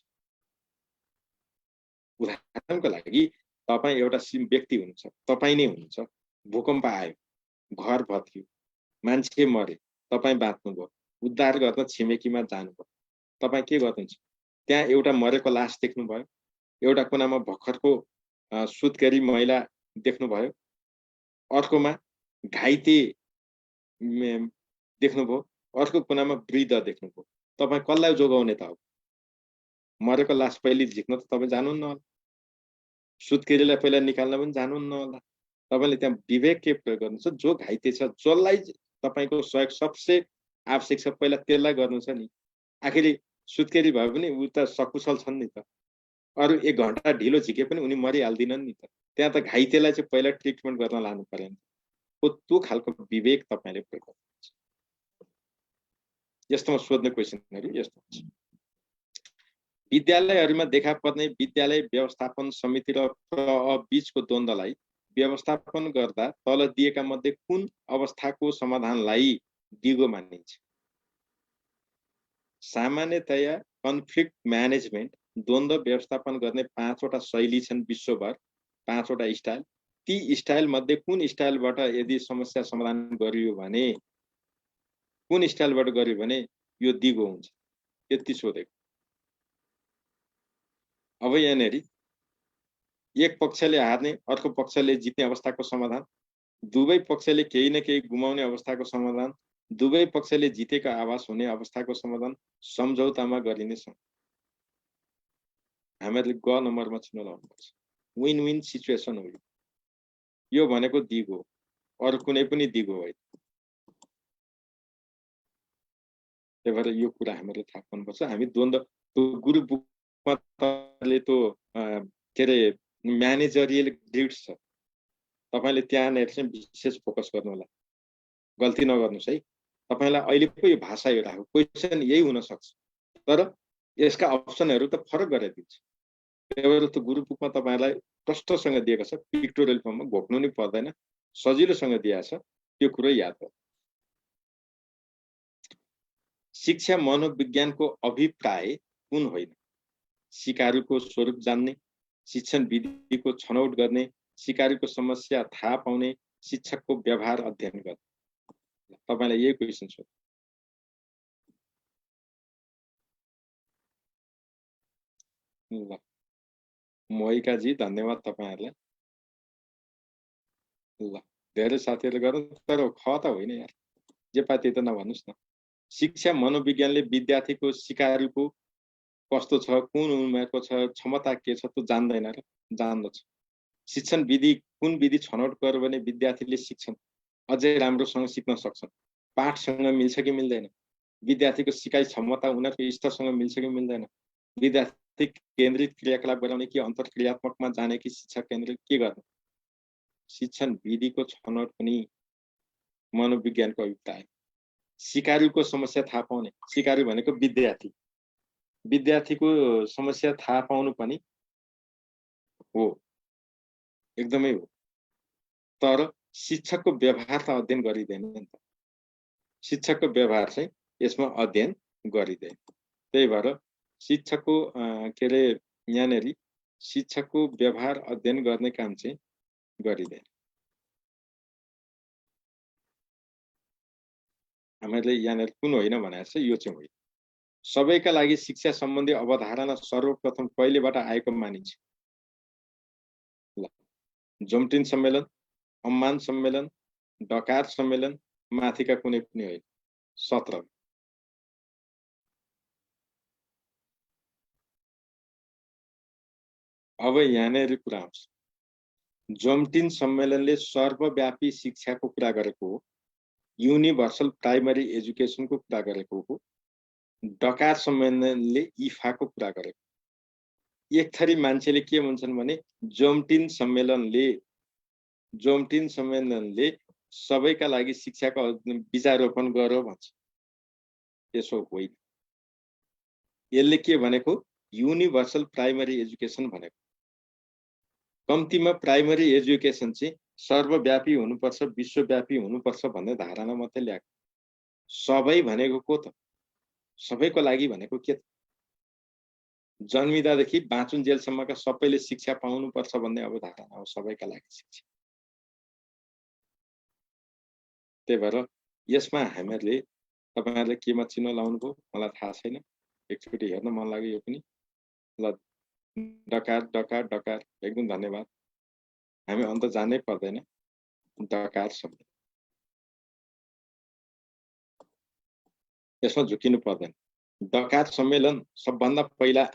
उदाहरणको लागि तपाई एउटा व्यक्ति हुनुहुन्छ, तपाई नै हुनुहुन्छ, भूकम्प आयो, घर भत्कियो, मान्छे मरे, तपाई बाँच्नुभयो, उद्धार गर्न छिमेकीमा जानुभयो, तपाई के गर्नुहुन्छ? त्यहाँ एउटा मरेको लास देख्नुभयो, एउटा कुनामा भर्खरको सुत्केरी महिला देख्नुभयो, अर्कोमा घाइते देख्नुभयो, अर्को कुनामा वृद्ध देख्नुभयो। तपाई कसलाई जोगाउने त हो? मरेको लास पहिले झिक्न त तपाई जानुहुन्न होला, सुत्केरीलाई पहिला निकाल्न पनि जानुहुन्न होला। तपाईले त्यहाँ विवेक के प्रयोग गर्नुहुन्छ? जो घाइते छ, जसलाई तपाईको सहयोग सबसे आवश्यक छ, पहिला त्यसलाई गर्नु छ नि। आखिरी सुत्केरी भए पनि उ त सकुशल छन् नि त, अरु 1 घण्टा ढिलो झिके पनि उनी मरिहाल्दिनन् नि त। त्यहाँ त घाइतेलाई चाहिँ पहिला ट्रिटमेन्ट गर्न लानु पर्यो। त्यो खालको विवेक तपाईले प्रयोग गर्नुहुन्छ। यस्तोमा सोध्ने क्वेशनहरु यस्तो हुन्छ। विद्यालयहरुमा देखा पर्ने विद्यालय व्यवस्थापन समिति र बीचको द्वन्द्वलाई व्यवस्थापन गर्दा तल दिएका मध्ये कुन अवस्थाको समाधानलाई दिगो मानिन्छ? सामान्यतया कन्फ्लिक्ट म्यानेजमेन्ट, द्वन्द्व व्यवस्थापन गर्ने 5 वटा शैली छन् विश्वभर, 5 वटा स्टाइल। ती स्टाइल मध्ये कुन स्टाइलबाट यदि समस्या समाधान गरियो भने, कुन स्टाइलबाट गरियो भने यो दिगो हुन्छ, त्यति सोधेको। अब यहाँनेरि एक पक्षले हार्ने, अर्को पक्षले जित्ने अवस्थाको समाधान, दुवै पक्षले केही न केही गुमाउने अवस्थाको समाधान, दुवै पक्षले जितेको आभास हुने अवस्थाको समाधान सम्झौतामा गरिने छ। हामीले ग नम्बरमा चिनो लाउनुपर्छ। विन विन सिचुएसन हो यो भनेको दिगो, अरु कुनै पनि दिगो होइन। त्यही भएर यो कुरा हामीले थाहा पाउनुपर्छ। हामी द्वन्द्व गुरु बुकमा तले त्यो के रे म्यानेजरियल ग्रिड्स छ, तपाईले त्यहाँनेर चाहिँ विशेष फोकस गर्नु होला, गल्ती नगर्नुस् है। तपाईलाई अहिले पो यो भाषा यो राख्नु, क्वेशन यही हुन सक्छ, तर यसका अप्सनहरु त फरक गरेर दिन्छ। त्यही भएर त्यो गुरु बुकमा तपाईलाई प्रष्टसँग दिएको छ, पिक्टोरियल फर्ममा, घोक्नु नि पर्दैन, सजिलोसँग दिएको छ, त्यो कुरो याद गर्नु। शिक्षा मनोविज्ञानको अभिप्राय कुन होइन? सिकारुको स्वरूप जान्ने, शिक्षण विधिको छनौट गर्ने, सिकारुको समस्या थाहा पाउने, शिक्षकको व्यवहार अध्ययन गर्ने। तपाईलाई यही क्वेशन छ। ल मोहिका जी धन्यवाद तपाईहरुलाई। ल धेरै साथीहरुले गर्नु, तर ख त होइन यार, जे पाए त्यही त नभन्नुस् न। शिक्षा मनोविज्ञानले विद्यार्थीको सिकारुको कस्तो छ, कुन उमेरको छ, क्षमता के छ त्यो जान्दैन र जान्दछ। शिक्षण विधि कुन विधि छनौट गर्यो भने विद्यार्थीले शिक्षण अझै राम्रोसँग सिक्न सक्छन्, पाठसँग मिल्छ कि मिल्दैन, विद्यार्थीको सिकाइ क्षमता उनीहरुको स्तरसँग मिल्छ कि मिल्दैन, विद्यार्थी केन्द्रित क्रियाकलाप गराउने कि अन्तर्क्रियात्मकमा जाने कि शिक्षा केन्द्रित के गर्ने। शिक्षण विधिको छनौट पनि मनोविज्ञानको अभिप्राय। सिकारुको समस्या थाहा पाउने, सिकारु भनेको विद्यार्थी, विद्यार्थीको समस्या थाहा पाउनु पनि हो, एकदमै हो, तर शिक्षकको व्यवहार त अध्ययन गरिँदैन नि त। शिक्षकको व्यवहार चाहिँ यसमा अध्ययन गरिँदैन। त्यही भएर शिक्षकको के रे यहाँनेरि शिक्षकको व्यवहार अध्ययन गर्ने काम चाहिँ गरिँदैन। हामीले यहाँनेरि कुन होइन भनेको छ, यो चाहिँ होइन। सबैका लागि शिक्षा सम्बन्धी अवधारणा सर्वप्रथम कहिलेबाट आएको मानिन्छ? ल जोमटिन सम्मेलन, अम्मान सम्मेलन, डकार सम्मेलन, माथिका कुनै पनि होइन, 17। अब यहाँनेरि कुरा आउँछ। जोमटिन सम्मेलनले सर्वव्यापी शिक्षाको कुरा गरेको हो, युनिभर्सल प्राइमरी एजुकेसनको कुरा गरेको हो। डकार सम्मेलनले इफाको कुरा गरेको। एक थरी मान्छेले के भन्छन् भने जोमटिन सम्मेलनले सबैका लागि शिक्षाको बीजारोपण गर्यो भन्छ। त्यसो होइन। यसले के भनेको युनिभर्सल प्राइमरी एजुकेसन भनेको। कम्तीमा प्राइमरी एजुकेसन चाहिँ सर्वव्यापी हुनुपर्छ, विश्वव्यापी हुनुपर्छ भन्ने धारणा मात्रै ल्याएको। सबै भनेको को त? सबैको लागि भनेको के त? जन्मिदादेखि बाँचुन्जेलसम्मका सबैले शिक्षा पाउनुपर्छ भन्ने अब धारणा हो, सबैका लागि शिक्षा। त्यही भएर यसमा हामीहरूले तपाईहरुले केमा चिन्ह लाउनुभयो मलाई थाहा छैन। एकचोटि हेर्न मन लाग्यो यो पनि। ल डकार डकार डकार एकदम धन्यवाद। हामी अन्त जानै पर्दैन। डकार शब्द यसमा झुकिनु पर्दैन। डकार सम्मेलन सबभन्दा पहिला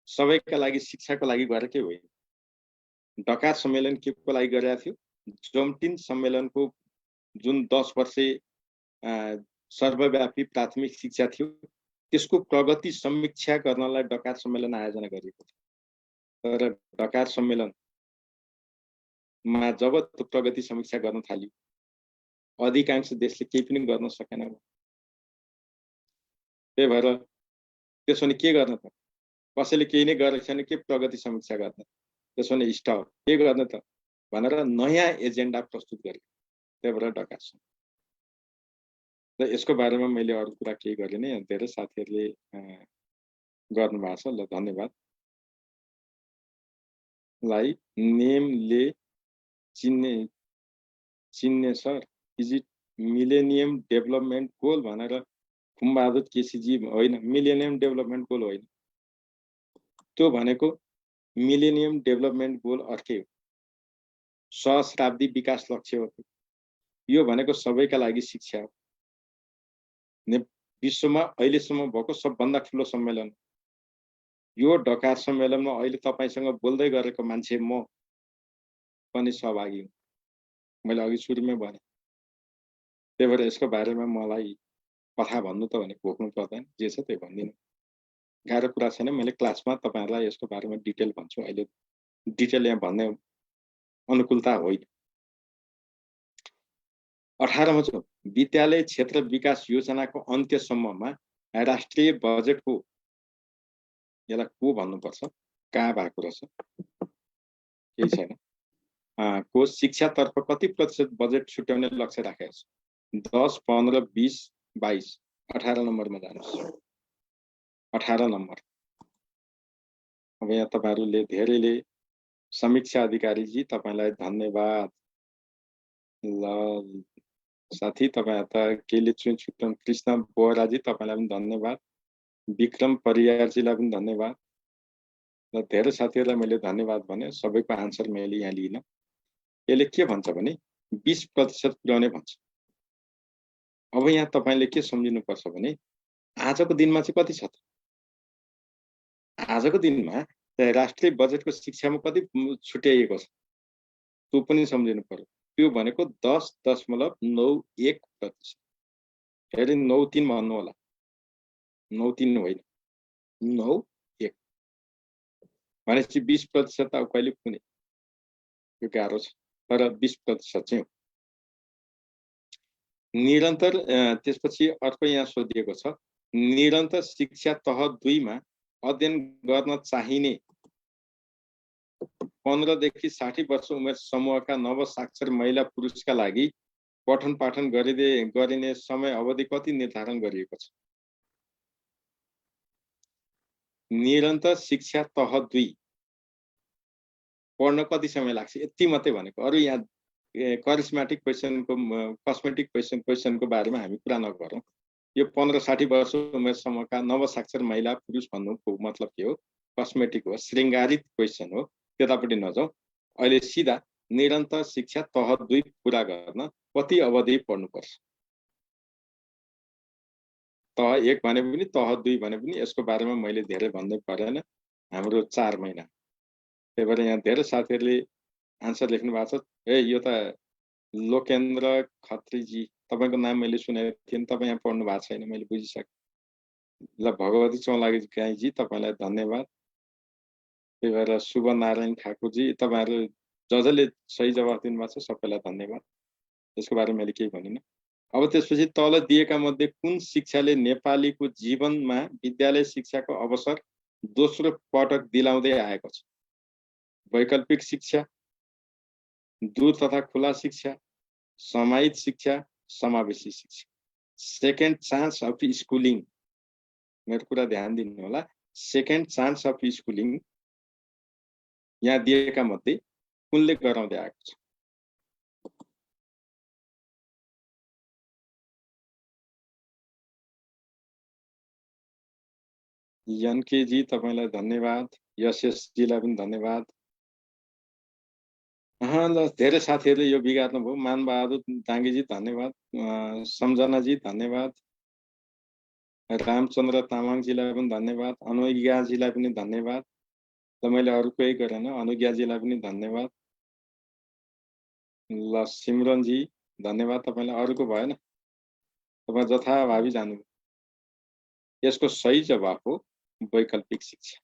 सबैका लागि शिक्षाको लागि गरेकै होइन। डकार सम्मेलन के को लागि गरेको थियो? जोमटिन सम्मेलनको जुन 10 वर्षे सर्वव्यापी प्राथमिक शिक्षा थियो त्यसको प्रगति समीक्षा गर्नलाई डकार सम्मेलन आयोजना गरिएको थियो। तर डकार सम्मेलनमा जब त्यो प्रगति समीक्षा गर्न थाल्यो अधिकांश देशले केही पनि गर्न सकेन। त्यही भएर त्यसो भने के गर्न त? कसैले केही नै गरेको छैन, के प्रगति समीक्षा गर्न? त्यसो भने स्टप के गर्न त भनेर नयाँ एजेन्डा प्रस्तुत गरे। त्यही भएर डकार सम्मेलन। र यसको बारेमा मैले अरू कुरा केही गरिनँ। धेरै साथीहरूले गर्नुभएको छ। ल धन्यवाद। लाई नेमले चिन्ने sir is it millennium development goal भनेर खुम्बहादुर केसीजी होइन, मिलेनियम डेभलपमेन्ट गोल होइन। त्यो भनेको मिलेनियम डेभलपमेन्ट गोल अर्कै हो। सहस्राब्दी विकास लक्ष्य हो। यो भनेको सबैका लागि शिक्षा हो। विश्वमा अहिलेसम्म भएको सबभन्दा ठुलो सम्मेलन। यो डकार सम्मेलनमा अहिले तपाईसँग बोल्दै गरेको मान्छे म पनि सहभागी हुँ। मैले अघि सुरुमै भने। त्यही भएर यसको बारेमा मलाई कथा भन्नु त भने भोक्नु पर्दैन। जे छ त्यही भन्दिनँ। गाह्रो कुरा छैन। मैले क्लासमा तपाईहरुलाई यसको बारेमा डिटेल भन्छु। अहिले डिटेल यहाँ भन्ने अनुकूलता होइन। 18 छ विद्यालय क्षेत्र विकास योजनाको अन्त्यसम्ममा राष्ट्रिय बजेटको यसलाई को भन्नुपर्छ, कहाँ भएको रहेछ केही छैन, को शिक्षातर्फ कति प्रतिशत बजेट छुट्याउने लक्ष्य राखेको छ? 10, 15, 20, 22, 18 नम्बरमा जानुहोस्। 18 नम्बर। अब यहाँ तपाईहरुले धेरैले समीक्षा अधिकारीजी तपाईलाई धन्यवाद। ल साथी तपाईहरु त केले छुट्याउनु। कृष्ण बोहराजी तपाईलाई पनि धन्यवाद। विक्रम परियारजीलाई पनि धन्यवाद। र धेरै साथीहरुलाई मैले धन्यवाद भने सबैको आन्सर मैले यहाँ लिइन। यसले के भन्छ भने 20% पुर्याउने भन्छ। अब यहाँ तपाईले के सम्झिनु पर्छ भने आजको दिनमा चाहिँ कति छ त? आजको दिनमा राष्ट्रिय बजेटको शिक्षामा कति छुट्याइएको छ त्यो पनि सम्झिनु पर्यो। त्यो भनेको 10.91%। फेरि 93 भन्नु होला। 93 होइन, 91 भनेपछि 20% अब कहिले पुग्ने? यो गाह्रो छ। तर 20% चाहिँ निरन्तर। त्यसपछि अर्को यहाँ सोधिएको छ निरन्तर शिक्षा तह 2 मा अध्ययन गर्न चाहिने 15 देखि 60 वर्ष उमेर समूहका नवसाक्षर महिला पुरुषका लागि पठन पाठन गरिने समय अवधि कति निर्धारण गरिएको छ? निरन्तर शिक्षा तह 2 पढ्न कति समय लाग्छ? यति मात्रै भनेको। अरु यहाँ करिस्मेटिक क्वेशनको कस्मेटिक क्वेशनको बारेमा हामी कुरा नगरौँ। यो 15-60 वर्ष उमेरसम्मका नवसाक्षर महिला पुरुष भन्नुको मतलब के हो? कस्मेटिक हो, श्रृंगारित क्वेशन हो। त्यतापट्टि नजाउँ। अहिले सिधा निरन्तर शिक्षा तह 2 पूरा गर्न कति अवधि पढ्नुपर्छ? तह 1 भने पनि तह 2 भने पनि यसको बारेमा मैले धेरै भन्दै परेन। हाम्रो 4 महिना। त्यही भएर यहाँ धेरै साथीहरूले आन्सर लेख्नु भएको छ। ए यो त लोकेन्द्र खत्रीजी तपाईँको नाम मैले सुनेको थिएँ, तपाईँ यहाँ पढ्नु भएको छैन, मैले बुझिसकेँ। ल भगवती चौलागाईजी तपाईँलाई धन्यवाद। त्यही भएर शुभ नारायण ठाकुरजी, तपाईँहरू जसले सही जवाफ दिनुभएको छ सबैलाई धन्यवाद। त्यसको बारेमा मैले केही भनिनँ। अब त्यसपछि तल दिएका मध्ये कुन शिक्षाले नेपालीको जीवनमा विद्यालय शिक्षाको अवसर दोस्रो पटक दिलाउँदै आएको छ? वैकल्पिक शिक्षा, दूर तथा खुला शिक्षा, समाहित शिक्षा, समावेशी शिक्षा। सेकेन्ड चान्स अफ स्कुलिङ, मेरो कुरा ध्यान दिनु होला। सेकेन्ड चान्स अफ स्कुलिङ यहाँ दिएका मध्ये कुनले गराउँदै आएको छ? यनकेजी तपाईँलाई धन्यवाद, यशजीलाई पनि धन्यवाद। ल धेरै साथीहरूले यो बिगार्नुभयो। मानबहादुर दाङ्गेजी धन्यवाद, सम्झनाजी धन्यवाद, रामचन्द्र तामाङजीलाई पनि धन्यवाद, अनुज्ञाजीलाई पनि धन्यवाद। ल मैले अरू केही गरेन, अनुज्ञाजीलाई पनि धन्यवाद। ल सिमरनजी धन्यवाद, तपाईँलाई। अरूको भएन, तपाईँ जथाभावी जानुभयो। यसको सही जवाफ हो वैकल्पिक शिक्षा।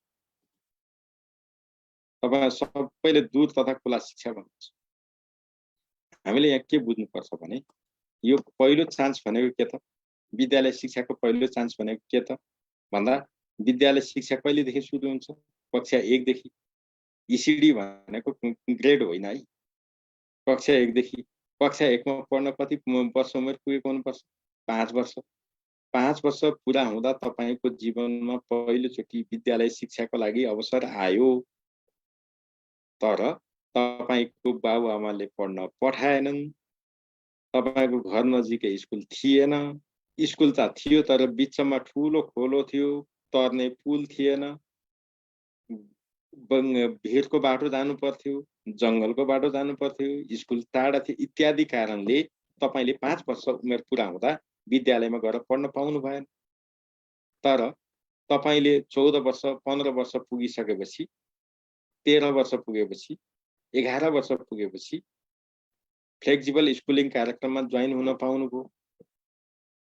तपाईँ सबैले दूर तथा खुला शिक्षा भन्नुहुन्छ। हामीले यहाँ के बुझ्नुपर्छ भने यो पहिलो चान्स भनेको के त? विद्यालय शिक्षाको पहिलो चान्स भनेको के त भन्दा विद्यालय शिक्षा कहिलेदेखि सुरु हुन्छ? कक्षा 1 देखि। इसिडी भनेको ग्रेड होइन है। कक्षा 1 देखि। कक्षा 1 मा पढ्न कति वर्ष उमेर पुगेको हुनुपर्छ? 5 वर्ष। 5 वर्ष पुरा हुँदा तपाईको जीवनमा पहिलोचोटि विद्यालय शिक्षाको लागि अवसर आयो। तर तपाईको बाबुआमाले पढ्न पठाएनन्। तपाईको घर नजिकै स्कुल थिएन। स्कुल त थियो तर बिचमा ठूलो खोलो थियो, तर्ने पुल थिएन, भिरको बाटो जानु पर्थ्यो, जंगलको बाटो जानु पर्थ्यो, स्कुल टाढा थियो इत्यादि कारणले तपाईले 5 वर्ष उमेर पुरा हुँदा विद्यालयमा गएर पढ्न पाउनु भएन। तर तपाईले 14 वर्ष 15 वर्ष पुगिसकेपछि, 13 वर्ष पुगेपछि, 11 वर्ष पुगेपछि फ्लेक्सिबल स्कुलिङ कार्यक्रममा जोइन हुन पाउनुभयो।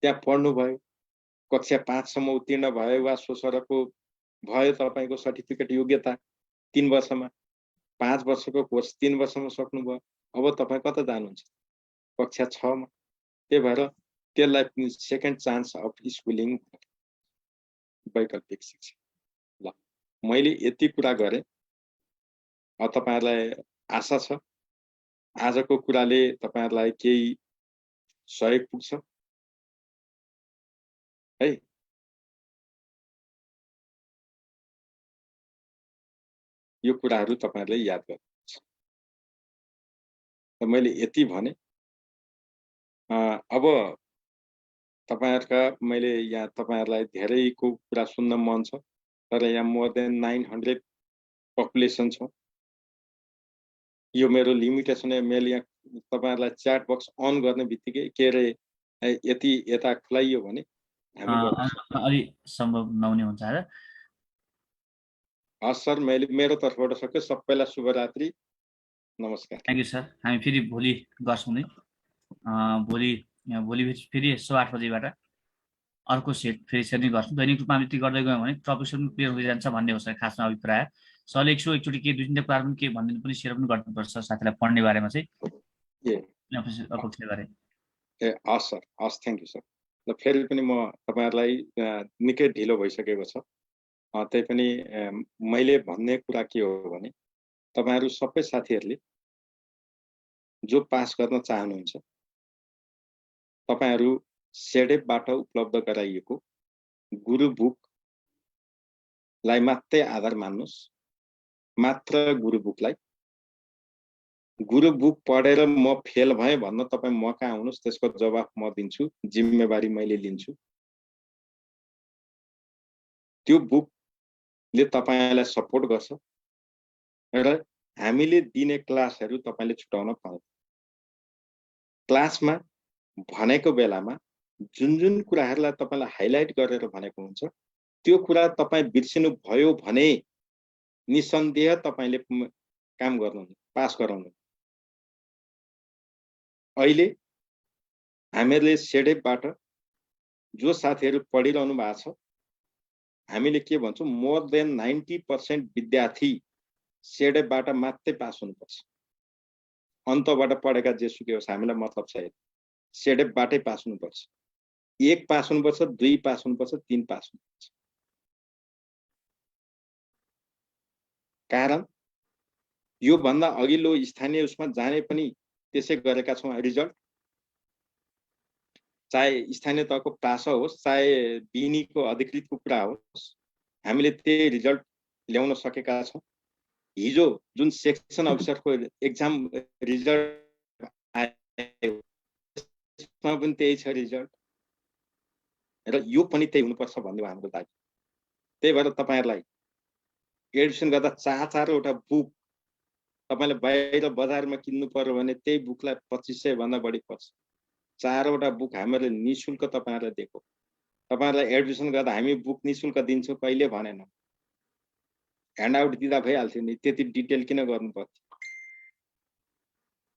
त्यहाँ पढ्नु भयो। कक्षा 5 सम्म उत्तीर्ण भयो वा सोसरको भयो तपाईको सर्टिफिकेट योग्यता 3 वर्षमा। 5 वर्षको कोर्स 3 वर्षमा सक्नुभयो। अब तपाईँ कता जानुहुन्छ? कक्षा 6 मा। त्यही भएर त्यसलाई सेकेन्ड चान्स अफ स्कुलिङ, वैकल्पिक शिक्षा। ल मैले यति कुरा गरेँ। तपाईहरुलाई आशा छ आजको कुराले तपाईहरुलाई केही सहयोग पुग्छ है। यो कुराहरु तपाईहरुले याद गर्नुपर्छ। मैले यति भने अब तपाईहरुका मैले यहाँ तपाईहरुलाई धेरैको कुरा सुन्न मन छ, तर यहाँ मोर देन 900 पपुलेसन छ। यो मेरो लिमिटेसन है। मैले यहाँ तपाईहरुलाई च्याट बक्स अन गर्ने बित्तिकै के रे यति यता खुलाइयो भने हामी अलि सम्भव नहुने हुन्छ र। हस् सर, मेरो तर्फबाट सक्यो। सबैलाई शुभरात्रि, नमस्कार। Thank you sir. हामी फेरि भोलि गर्छौं नि। भोलि फेरि 8:30 बजेबाट अर्को सेट फेरि सेट गर्छौं। दैनिक रूपमा यति गर्दै गयौं भने टपिक पनि क्लियर हुँदै जान्छ भन्ने हो सर खासमा अभिप्राय। सरले एकचोटि के 2-3 कुरा पनि के भन्दिनु पनि शेयर पनि गर्नुपर्छ साथीलाई पढ्ने बारेमा चाहिँ। अपेक्षा गरे। हस् सर, हस्, थ्यांक यू सर। ल फेरि पनि म तपाईहरुलाई निकै ढिलो भइसकेको छ। त्यही पनि मैले भन्ने कुरा के हो भने तपाईहरु सबै साथीहरुले जो पास गर्न चाहनुहुन्छ तपाईहरु सेडेपबाट उपलब्ध गराइएको गुरु बुकलाई मात्रै आधार मान्नुस्। मात्र गुरु बुकलाई। गुरु बुक पढेर म फेल भएँ भन्न तपाई मका आउनुस्, त्यसको जवाफ म दिन्छु, जिम्मेवारी मैले लिन्छु। त्यो बुकले तपाईलाई सपोर्ट गर्छ र हामीले दिने क्लासहरु तपाईले छुटाउन पाउँछ। क्लासमा भनेको बेलामा जुन कुराहरुलाई तपाईलाई हाइलाइट गरेर भनेको हुन्छ त्यो कुरा तपाई बिर्सिनु भयो भने निसन्देह तपाईले काम गर्नु, पास गराउनु। अहिले हामीहरूले सेडेपबाट जो साथीहरू पढिरहनु भएको छ, हामीले के भन्छौँ, मोर देन 90% विद्यार्थी सेडेपबाट मात्रै पास हुनुपर्छ। अन्तबाट पढेका जेसुकै होस्, हामीलाई मतलब छैन। सेडेपबाटै पास हुनुपर्छ। 1 पास हुनुपर्छ, 2 पास हुनुपर्छ, 3 पास हुनुपर्छ। कारण यो भन्दा अघिल्लो स्थानीय उसमा जाने पनि त्यसै गरेका छौँ। रिजल्ट चाहे स्थानीय तहको प्रास होस्, चाहे बिनीको अधिकृतको कुरा होस्, हामीले त्यही रिजल्ट ल्याउन सकेका छौँ। हिजो जुन सेक्सन अफिसरको एक्जाम रिजल्ट आयो त्यसमा पनि त्यही छ रिजल्ट, र यो पनि त्यही हुनुपर्छ भन्ने हाम्रो दाबी। त्यही भएर तपाईहरुलाई एडमिसन गर्दा 4-4वटा बुक तपाईले बाहिर बजारमा किन्नु पर्यो भने त्यही बुकलाई 2500 भन्दा बढी पर्छ। 4वटा बुक हामीले निशुल्क तपाईहरुलाई दिएको। तपाईहरुलाई एडमिसन गर्दा हामी बुक निशुल्क दिन्छौं कहिले भनेन। ह्यान्डआउट दिँदा भइहाल्थ्यो नि, त्यति डिटेल किन गर्नु पर्थ्यो?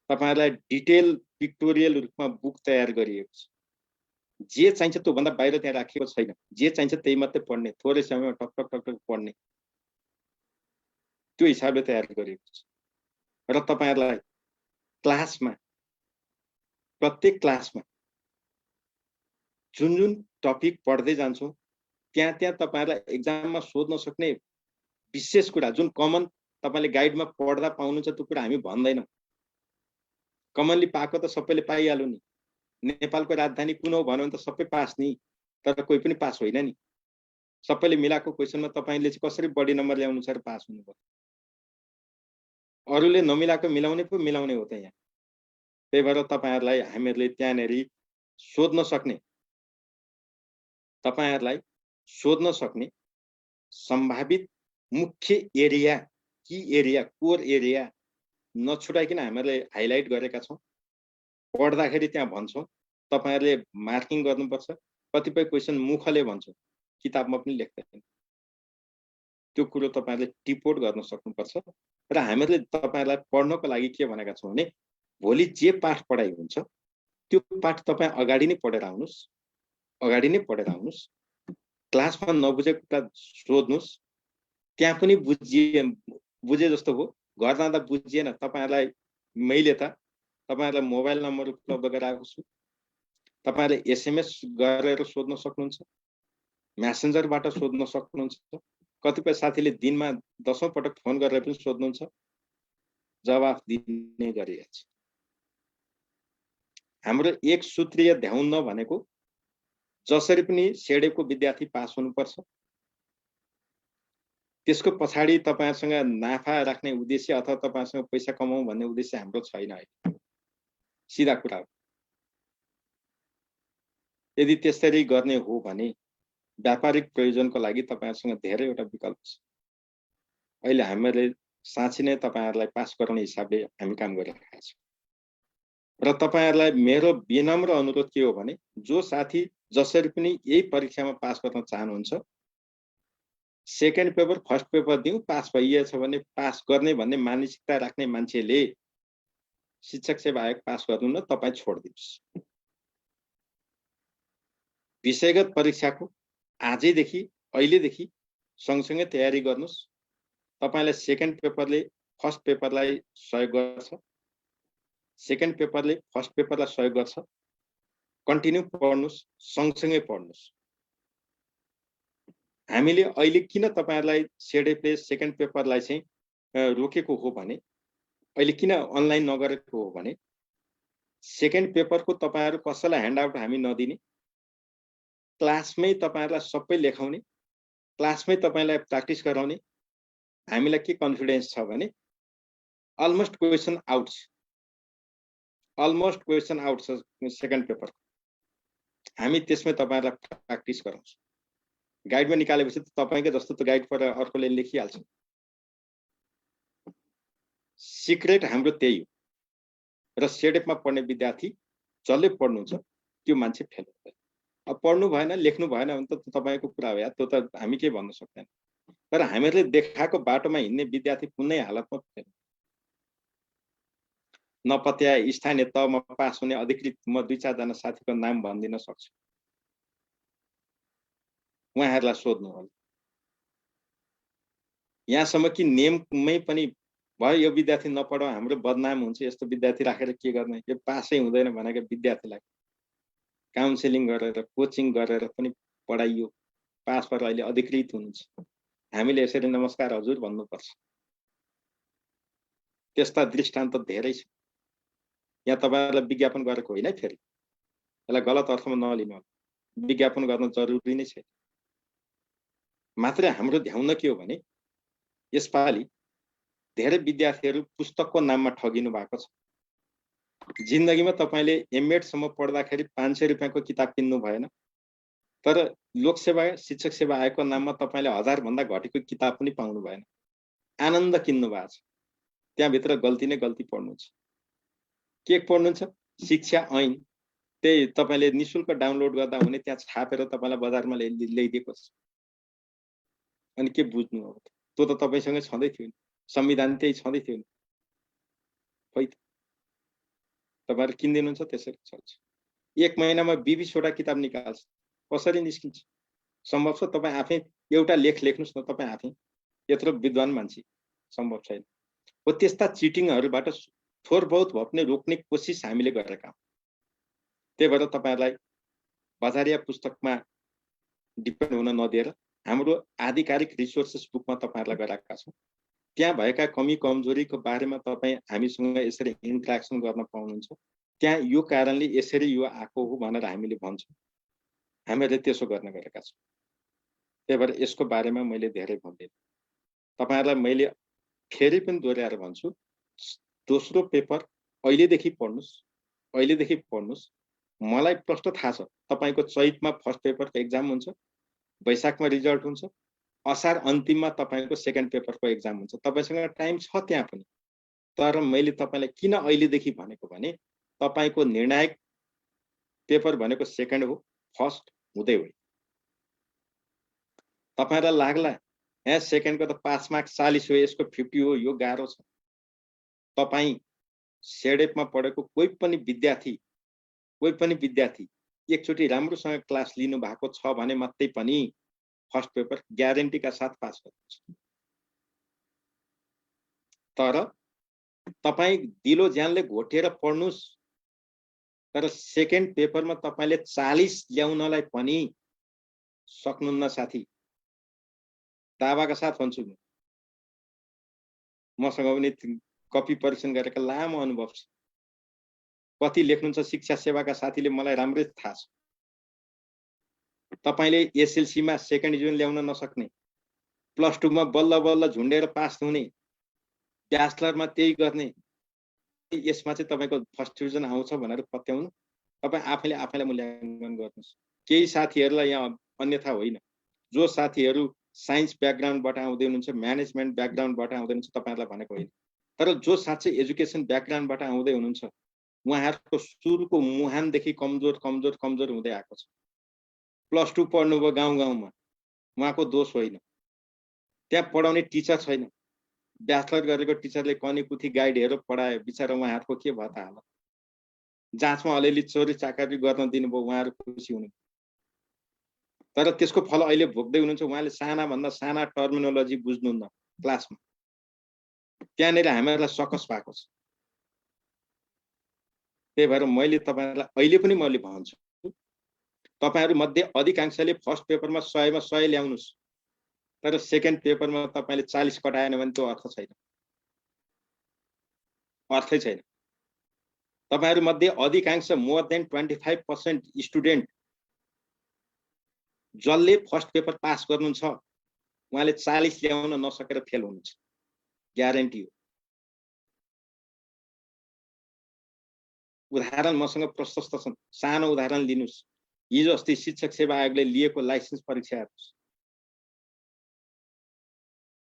तपाईहरुलाई डिटेल पिक्टोरियल रूपमा बुक तयार गरिएको छ। जे चाहिन्छ त्यो भन्दा बाहिर त्यहाँ राखिएको छैन। जे चाहिन्छ त्यही मात्रै पढ्ने, थोरै समयमा टक टक टक टक पढ्ने, त्यो हिसाबले तयार गरिएको छ। र तपाईहरुलाई क्लासमा, प्रत्येक क्लासमा जुन जुन टपिक पढ्दै जान्छौं त्यहाँ त्यहाँ तपाईहरुलाई एक्जाममा सोध्न सक्ने विशेष कुरा, जुन कमन तपाईले गाइडमा पढ्दा पाउनुहुन्छ त्यो कुरा हामी भन्दैनौं। कमनली पाएको त सबैले पाइहाल्यो नि। नेपालको राजधानी कुन हो भन्यो भने त सबै पास नि, तर कोही पनि पास होइन नि। सबैले मिलाएको क्वेशनमा तपाईले चाहिँ कसरी बढी नम्बर ल्याउनु छ र पास हुनुभयो? अरूले नमिलाएको मिलाउने पो मिलाउने हो त यहाँ। त्यही भएर तपाईहरुलाई हामीहरूले त्यहाँनेरि सोध्न सक्ने, तपाईहरुलाई सोध्न सक्ने सम्भावित मुख्य एरिया, की एरिया, कोर एरिया नछुटाइकन हामीले हाइलाइट गरेका छौं। पढ्दाखेरि त्यहाँ भन्छौं, तपाईहरुले मार्किङ गर्नुपर्छ। कतिपय क्वेशन मुखले भन्छौं, किताबमा पनि लेख्दैन। त्यो कुरो तपाईहरुले टिपोट गर्न सक्नुपर्छ। र हामीले तपाईहरुलाई पढ्नको लागि के भनेका छौं भने भोलि जे पाठ पढाइ हुन्छ त्यो पाठ तपाई अगाडि नै पढेर आउनुस्, अगाडि नै पढेर आउनुस्। क्लासमा नबुझेको कुरा सोध्नुस्, त्यहाँ पनि बुझे जस्तो हो, घर जाँदा बुझिएन तपाईहरुलाई मैले त तपाईहरुलाई मोबाइल नम्बर उपलब्ध गराएको छु। तपाईहरुले एसएमएस गरेर सोध्न सक्नुहुन्छ, मेसेन्जरबाट सोध्न सक्नुहुन्छ। कतिपय साथीले दिनमा 10औं पटक फोन गरेर पनि सोध्नुहुन्छ, जवाफ दिने गरिएको छ। हाम्रो एक सूत्रीय ध्याउन भनेको जसरी पनि सेडेको विद्यार्थी पास हुनुपर्छ। त्यसको पछाडी तपाईहरुसँग नाफा राख्ने उद्देश्य अथवा तपाईहरुसँग पैसा कमाउँ भन्ने उद्देश्य हाम्रो छैन है। सिधा कुरा हो। यदि त्यसरी गर्ने हो भने व्यापारिक प्रयोजनको लागि तपाईहरुसँग धेरैवटा विकल्प छ। अहिले हामीले साँच्चै नै तपाईहरुलाई पास गराउने हिसाबले हामी काम गरिरहेका छौं। र तपाईहरुलाई मेरो विनम्र अनुरोध के हो भने जो साथी जसरी पनि यही परीक्षामा पास गर्न चाहनुहुन्छ, सेकेन्ड पेपर फर्स्ट पेपर दिउँ, पास भइएछ भने पास गर्ने भन्ने मानसिकता राख्ने मान्छेले शिक्षक सेवा आयोग पास गर्नु न, तपाई छोड्दिनुस्। विषयगत परीक्षाको आजैदेखि, अहिलेदेखि सँगसँगै तयारी गर्नुस्। तपाईलाई सेकेन्ड पेपरले फर्स्ट पेपरलाई सहयोग गर्छ, सेकेन्ड पेपरले फर्स्ट पेपरलाई सहयोग गर्छ। कन्टिन्यू पढ्नुस्, सँगसँगै पढ्नुस्। हामीले अहिले किन तपाईहरुलाई सेडेपले सेकेन्ड पेपरलाई चाहिँ रोकेको हो भने, अहिले किन अनलाइन नगरेको हो भने सेकेन्ड पेपरको तपाईहरु कसैलाई ह्यान्डआउट हामी नदिने, क्लासमै तपाईहरुलाई सबै लेखाउने, क्लासमै तपाईलाई प्र्याक्टिस गराउने। हामीलाई के कन्फिडेन्स छ भने अलमोस्ट क्वेशन आउट छ, अलमोस्ट क्वेशन आउट छ सेकेन्ड पेपर। हामी त्यसमै तपाईहरुलाई प्र्याक्टिस गराउँछौं। गाइडमा निकालेपछि त तपाईकै जस्तो त गाइड पर अर्कोले लेखिहाल्छ। सिक्रेट हाम्रो त्यही हो। र सेडेपमा पढ्ने विद्यार्थी जसले पढ्नुहुन्छ त्यो मान्छे फेल हुँदैन। अब पढ्नु भएन, लेख्नु भएन भने त तपाईको कुरा हो यार, त्यो त हामी के भन्न सक्दैन। तर हामीहरूले देखाएको बाटोमा हिँड्ने विद्यार्थी कुनै हालतमा फेल। नपत्याए स्थानीय तहमा पास हुने अधिकृत म 2-4 जना साथीको नाम भनिदिन सक्छु। उहाँहरूलाई सोध्नु होला। यहाँसम्म कि नेममै पनि भयो यो विद्यार्थी नपढाउ हाम्रो बदनाम हुन्छ, यस्तो विद्यार्थी राखेर के गर्ने, यो पासै हुँदैन भनेको विद्यार्थीलाई काउन्सिलिङ गरेर कोचिङ गरेर पनि पढाइयो, पास भएर अहिले अधिकृत हुनुहुन्छ। हामीले यसरी नमस्कार हजुर भन्नुपर्छ। त्यस्ता दृष्टान्त धेरै छ। यहाँ तपाईहरुलाई विज्ञापन गरेको होइन है, फेरि यसलाई गलत अर्थमा नलिनु होला। विज्ञापन गर्न जरुरी नै छैन। मात्र हाम्रो ध्यान के हो भने यसपालि धेरै विद्यार्थीहरू पुस्तकको नाममा ठगिनु भएको छ। जिन्दगीमा तपाईले एमएड सम्म पढ्दाखेरि 500 रुपैयाँको किताब किन्नु भएन, तर लोकसेवा शिक्षक सेवा आयोगको नाममा तपाईले 1000 भन्दा घटेको किताब पनि पाउनु भएन। आनन्द किन्नु भएको छ। त्यहाँ भित्र गल्ती नै गल्ती पढ्नुहुन्छ। के पढ्नुहुन्छ? शिक्षा ऐन। त्यही तपाईले निशुल्क डाउनलोड गर्दा हुने त्यहाँ छापेर तपाईलाई बजारमा ल्याइदिएको छ। अनि के बुझ्नु हो? त्यो त तपाईसँगै छँदै थियो नि। संविधान त्यही छँदै थियो नि। खै त तपाईहरु किन्दिनुहुन्छ त्यसरी चल्छ। एक महिनामा 20 वटा किताब निकाल्छ। कसरी निस्किन्छ? सम्भव छ तपाई आफै एउटा लेख लेख्नुस् न, तपाई आफै। यत्रो विद्वान मान्छे सम्भव छैन। हो त्यस्ता चिटिङहरुबाट थोर बहुत भए पनि रोक्ने कोसिस हामीले गरेका हौं। त्यही भएर तपाईहरुलाई बजारिया पुस्तकमा डिपेन्ड हुन नदिएर हाम्रो आधिकारिक रिसोर्सेस बुकमा तपाईहरुलाई गराएका छौं। त्यहाँ भएका कमी कमजोरीको बारेमा तपाई हामीसँग यसरी इन्टरेक्सन गर्न पाउनुहुन्छ। त्यहाँ यो कारणले यसरी यो आको हो भनेर हामीले भन्छौं। हामीले त्यसो गर्न गएका छौं। त्यही भएर यसको बारेमा मैले धेरै भन्दिन। तपाईहरुलाई मैले फेरि पनि दोहोर्याएर भन्छु, दोस्रो पेपर अहिलेदेखि पढ्नुस्, अहिलेदेखि पढ्नुस्। मलाई प्रष्ट थाहा छ तपाईको चैतमा फर्स्ट पेपरको एक्जाम हुन्छ, वैशाखमा रिजल्ट हुन्छ, असार अन्तिममा तपाईको सेकेन्ड पेपरको एक्जाम हुन्छ। तपाईसँग टाइम छ त्यहाँ पनि। तर मैले तपाईलाई किन अहिलेदेखि भनेको भने तपाईको निर्णायक पेपर भनेको सेकेन्ड हो, फर्स्ट हुँदै होइन। तपाईहरुलाई लाग्ला यहाँ सेकेन्डको त पास मार्क्स 40 हो, यसको 50 हो, यो गाह्रो छ। तपाई सेडेपमा पढेको कोही पनि विद्यार्थी एकचोटि राम्रोसँग क्लास लिनु भएको छ भने मात्रै पनि फर्स्ट पेपर ग्यारेन्टीका साथ पास गर्नुहुन्छ। तर तपाई दिलो ज्यानले घोटेर पढ्नुस्, तर सेकेन्ड पेपरमा तपाईले 40 ल्याउनलाई पनि सक्नुहुन्न साथी। दावाका साथ भन्छु म। मसँग पनि कपी परीक्षण गरेका लामो अनुभव छ। कति लेख्नुहुन्छ शिक्षा सेवाका साथीले मलाई राम्रै थाहा छ। तपाईले एसएलसी मा सेकेन्ड डिभिजन ल्याउन नसक्ने, प्लस 2 मा बल्ल बल्ल झुन्डेर पास हुने, ब्याचलरमा त्यही गर्ने, यसमा चाहिँ तपाईको फर्स्ट डिभिजन आउँछ भनेर पत्याउनु तपाई आफैले मूल्याङ्कन गर्नुस्। केही साथीहरुलाई यहाँ अन्यथा होइन। जो साथीहरु साइन्स ब्याकग्राउन्डबाट आउँदै हुनुहुन्छ, म्यानेजमेन्ट ब्याकग्राउन्डबाट आउँदै हुनुहुन्छ, तपाईहरुलाई भनेको होइन। तर जो साच्चै एजुकेसन ब्याकग्राउन्डबाट आउँदै हुनुहुन्छ, उहाँहरुको सुरुको मुहानदेखि कमजोर हुँदै आएको छ। प्लस 2 पढ्नुभयो गाउँमा, उहाँको दोष होइन। त्यहाँ पढाउने टिचर छैन। ब्याचलर गरेको टिचरले कनीकुथी गाइड हेरेर पढायो, बिचारा उहाँहरुको के भयो त हालत। जाँचमा अलिअलि चोरी चाकरी गर्न दिनुभयो, उहाँहरु खुसी हुनु। तर त्यसको फल अहिले भोग्दै हुनुहुन्छ। उहाँले साना भन्दा साना टर्मिनोलोजी बुझ्नुहुन्न क्लासमा। त्यहाँनिर हामीहरुलाई सकस भएको छ। त्यही भएर मैले तपाईहरुलाई अहिले पनि मैले भन्छु, तपाईहरु मध्ये अधिकांशले फर्स्ट पेपरमा 100 मा 100 ल्याउनुस्, तर सेकेन्ड पेपरमा तपाईले 40 कटाएन भने त्यो अर्थ छैन। अर्थै छैन। तपाईहरु मध्ये अधिकांश मोर देन 25% स्टुडेन्ट जसले फर्स्ट पेपर पास गर्नुहुन्छ, उहाँले 40 ल्याउन नसकेर फेल हुनुहुन्छ। ग्यारेन्टी हो। उदाहरण मसँग प्रशस्त छन्। सानो उदाहरण लिनुस्। हिजो अस्ति शिक्षक सेवा आयोगले लिएको लाइसेन्स परीक्षा हेर्नुस्।